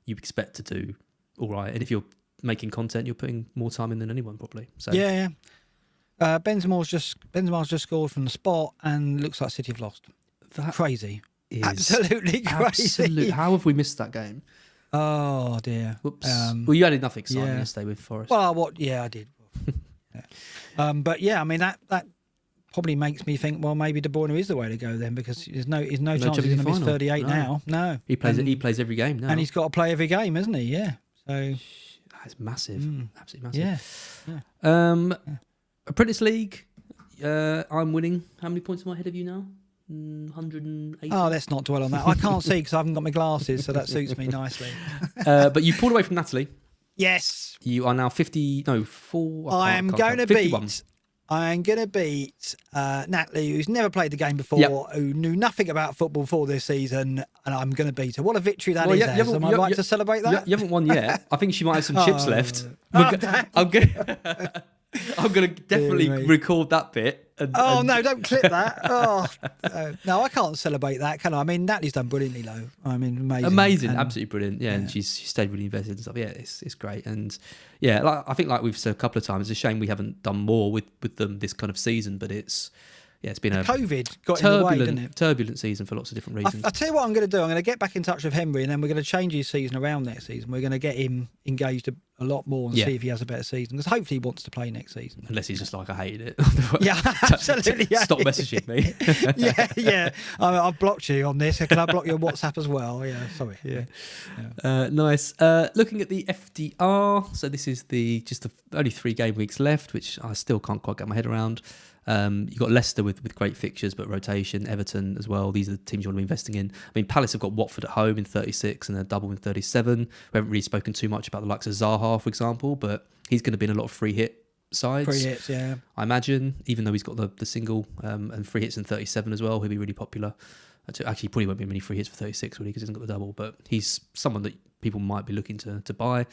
you expect to do all right. And if you're making content, you're putting more time in than anyone probably. So yeah. Benzema's just scored from the spot, and looks like City have lost. Crazy. Absolutely crazy. How have we missed that game? Oh dear. Whoops. Well, you had nothing exciting yesterday with Forest. Well, I did. But yeah, I mean that probably makes me think. Well, maybe De Bruyne is the way to go then, because there's no chance he's going to miss 38 now. No, he plays every game now, and he's got to play every game, hasn't he? Yeah. So that's massive. Absolutely massive. Yeah. Apprentice League. I'm winning. How many points am I ahead of you now? 180. Oh, let's not dwell on that. I can't see because I haven't got my glasses, so that suits me nicely. But you pulled away from Natalie. Yes. You are now 4. I'm going to beat Natalie, who's never played the game before, who knew nothing about football before this season, and I'm going to beat her. What a victory that is. Am I right to celebrate that? You haven't won yet. I think she might have some chips left. I'm going to definitely record that bit. No, don't clip that. No, I can't celebrate that, can I? I mean, Natalie's done brilliantly, though. I mean, amazing. Absolutely brilliant. Yeah, and she stayed really invested and stuff. Yeah, it's great. And yeah, I think like we've said a couple of times, it's a shame we haven't done more with them this kind of season, but it's been a COVID got in the way, didn't it? Turbulent season for lots of different reasons. I'll tell you what I'm going to do. I'm going to get back in touch with Henry, and then we're going to change his season around next season. We're going to get him engaged a lot more and see if he has a better season, because hopefully he wants to play next season. Unless he's just like, I hated it. Yeah, absolutely. Stop messaging me. yeah. I've blocked you on this. Can I block you on WhatsApp as well? Yeah, sorry. Yeah. Nice. Looking at the FDR. So this is just the only 3 game weeks left, which I still can't quite get my head around. You've got Leicester with great fixtures, but rotation, Everton as well. These are the teams you want to be investing in. I mean, Palace have got Watford at home in 36 and they're double in 37. We haven't really spoken too much about the likes of Zaha, for example, but he's going to be in a lot of free hit sides. Free hits, yeah. I imagine, even though he's got the single and free hits in 37 as well, he'll be really popular. Actually, he probably won't be many free hits for 36, really, because he hasn't got the double, but he's someone that people might be looking to buy.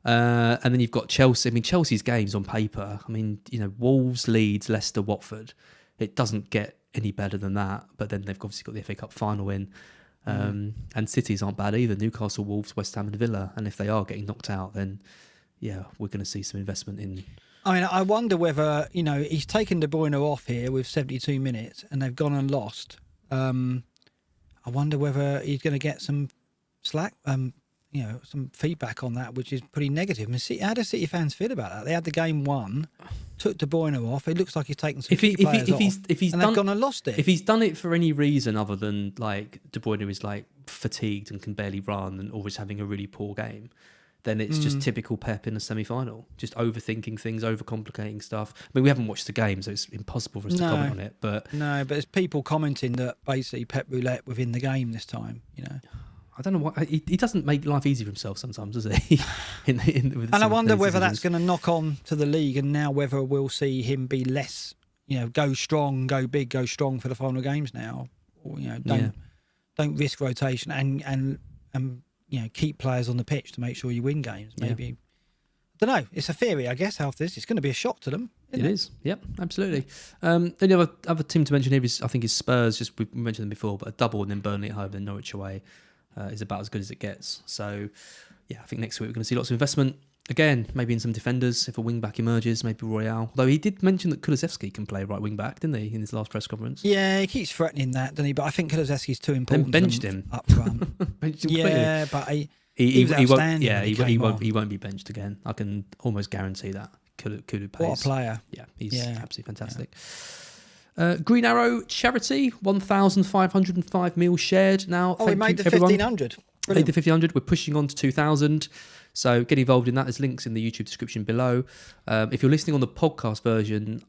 And then you've got Chelsea. I mean, Chelsea's games on paper, I mean, Wolves, Leeds, Leicester, Watford, it doesn't get any better than that. But then they've obviously got the FA Cup final in. And Cities aren't bad either. Newcastle, Wolves, West Ham and Villa. And if they are getting knocked out, then we're going to see some investment in. I mean, I wonder whether, he's taken De Bruyne off here with 72 minutes and they've gone and lost. I wonder whether he's going to get some slack, some feedback on that, which is pretty negative. I mean, how do City fans feel about that? They had the game won, took De Bruyne off. It looks like he's taken some key players off, and they've gone and lost it. If he's done it for any reason other than like De Bruyne is like fatigued and can barely run and always having a really poor game, then it's just typical Pep in a semi-final. Just overthinking things, overcomplicating stuff. I mean, we haven't watched the game, so it's impossible for us to comment on it. But there's people commenting that basically Pep roulette within the game this time. I don't know why he doesn't make life easy for himself sometimes, does he? And I wonder whether that's going to knock on to the league, and now whether we'll see him be less, go strong, go big, go strong for the final games now, or don't risk rotation and keep players on the pitch to make sure you win games. Maybe I don't know. It's a theory, I guess. After this, it's going to be a shock to them. It is. Yep, absolutely. The other team to mention here is Spurs. Just we mentioned them before, but a double and then Burnley at home, then Norwich away. Is about as good as it gets. So, I think next week we're going to see lots of investment. Again, maybe in some defenders, if a wing-back emerges, maybe Royale. Although he did mention that Kulusevski can play right wing-back, didn't he, in his last press conference? Yeah, he keeps threatening that, doesn't he? But I think Kulusevski's too important. Then benched him up front. Benched him but he was outstanding. He won't be benched again. I can almost guarantee that. Kulu pays. What a player. Yeah, he's absolutely fantastic. Yeah. Green Arrow Charity, 1,505 mil shared now. Oh, we made the 1,500. Made the 1500. We're pushing on to 2000. So get involved in that. There's links in the YouTube description below. If you're listening on the podcast version,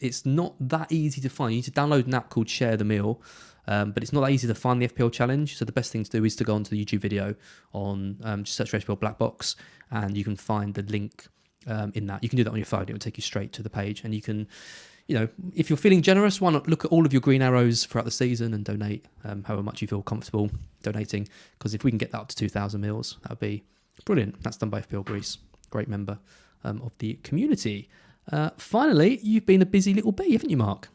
it's not that easy to find. You need to download an app called Share the Meal. But it's not that easy to find the FPL challenge. So the best thing to do is to go onto the YouTube video on just search for FPL BlackBox, and you can find the link in that. You can do that on your phone. It will take you straight to the page, and you can, if you're feeling generous, why not look at all of your green arrows throughout the season and donate however much you feel comfortable donating. Because if we can get that up to 2,000 meals, that would be brilliant. That's done by FPL Greece, great member of the community. Finally, you've been a busy little bee, haven't you, Mark?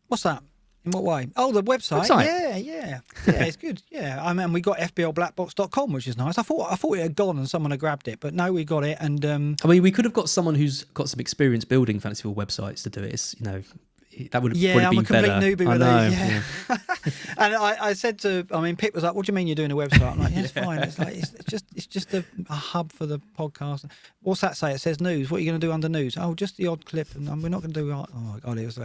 What's that? In what way? Oh, the website. Yeah, it's good. Yeah, I mean, we got FPLBlackBox.com, which is nice. I thought it had gone and someone had grabbed it, but no, we got it. And I mean, we could have got someone who's got some experience building fantasy football websites to do it. It's, that would have probably been better. I'm a complete newbie with these. Yeah. And I said Pip was like, "What do you mean you're doing a website?" I'm like, "Yeah, it's fine. It's like it's just a hub for the podcast." What's that say? It says news. What are you going to do under news? Oh, just the odd clip, and we're not going to do. Oh my god, it was.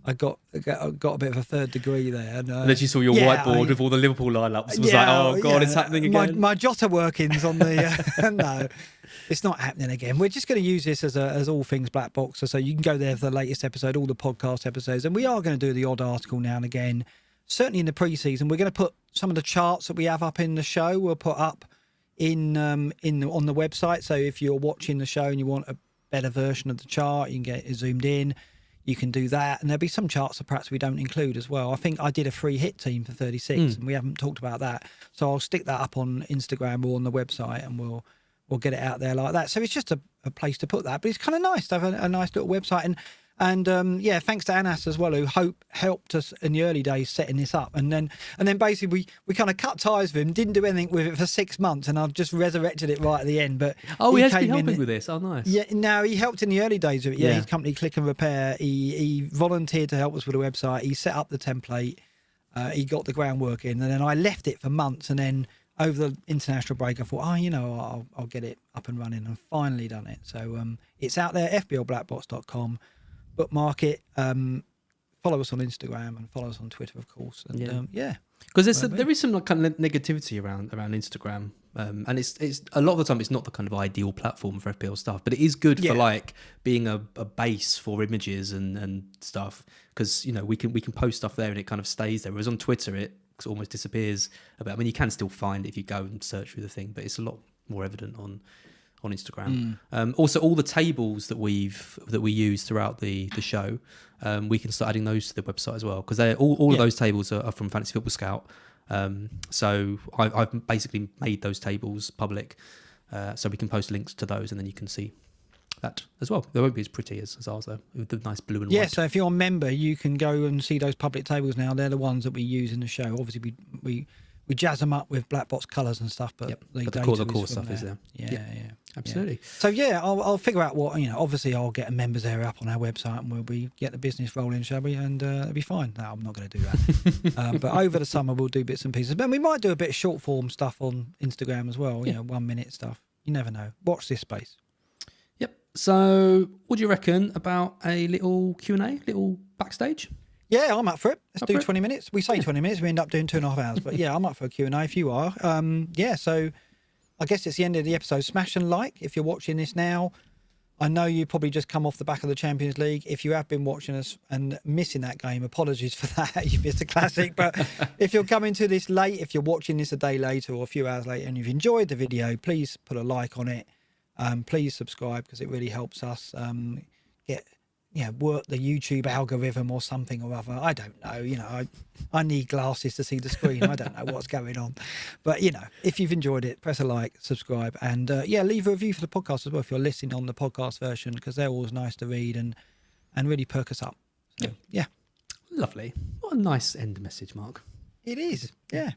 I got a bit of a third degree there. And then you saw your whiteboard with all the Liverpool lineups. It was like, oh god, it's happening again. My Jota workings on the no, it's not happening again. We're just going to use this as all things Black Box, so you can go there for the latest episode, all the podcast episodes, and we are going to do the odd article now and again. Certainly in the pre-season, we're going to put some of the charts that we have up in the show. We'll put up on the website. So if you're watching the show and you want a better version of the chart, you can get it zoomed in. You can do that, and there'll be some charts that perhaps we don't include as well. I think I did a free hit team for 36, and we haven't talked about that. So I'll stick that up on Instagram or on the website, and we'll get it out there like that. So it's just a place to put that, but it's kind of nice to have a nice little website. And thanks to Anas as well, who helped us in the early days setting this up. And then basically we kind of cut ties with him, didn't do anything with it for 6 months, and I've just resurrected it right at the end. But he has been helping with this. Oh, nice. Yeah, no, he helped in the early days of it. Yeah, his company Click and Repair. He volunteered to help us with the website. He set up the template. He got the groundwork in, and then I left it for months. And then over the international break, I thought, I'll get it up and running, and finally done it. So it's out there, FPLBlackBox.com. Bookmark it, follow us on Instagram and follow us on Twitter, of course. And because there is some kind of negativity around Instagram, and it's a lot of the time it's not the kind of ideal platform for FPL stuff, but it is good for like being a base for images and stuff, because we can post stuff there and it kind of stays there. Whereas on Twitter it almost disappears a bit. I mean, you can still find it if you go and search through the thing, but it's a lot more evident on Instagram. Also, all the tables that we use throughout the show, we can start adding those to the website as well, because all of those tables are from Fantasy Football Scout. So I've basically made those tables public, so we can post links to those, and then you can see that as well. They won't be as pretty as ours though, with the nice blue and white. Yeah, so if you're a member, you can go and see those public tables now. They're the ones that we use in the show. Obviously, we jazz them up with black box colours and stuff, but the core stuff is there. Yeah, absolutely. Yeah. So I'll figure out what Obviously, I'll get a members area up on our website, and we'll get the business rolling, shall we? And it'll be fine. No, I'm not going to do that. But over the summer, we'll do bits and pieces. But we might do a bit of short form stuff on Instagram as well. 1 minute stuff. You never know. Watch this space. Yep. So, what do you reckon about a little Q&A, little backstage? Yeah, I'm up for it. Let's do 20 minutes. We say 20 minutes, we end up doing 2.5 hours. But yeah, I'm up for a Q&A if you are. So I guess it's the end of the episode. Smash and like if you're watching this now. I know you probably just come off the back of the Champions League. If you have been watching us and missing that game, apologies for that. You missed a classic. But if you're coming to this late, if you're watching this a day later or a few hours later and you've enjoyed the video, please put a like on it. Please subscribe, because it really helps us work the YouTube algorithm or something or other. I don't know. I need glasses to see the screen. I don't know what's going on. But, if you've enjoyed it, press a like, subscribe, and, leave a review for the podcast as well if you're listening on the podcast version, because they're always nice to read and really perk us up. So, yeah. Lovely. What a nice end message, Mark. It is, yeah.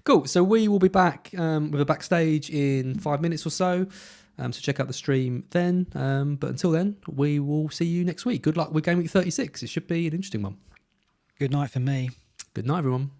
Cool. So we will be back with a backstage in 5 minutes or so. So check out the stream then. But until then, we will see you next week. Good luck with Game Week 36. It should be an interesting one. Good night for me. Good night, everyone.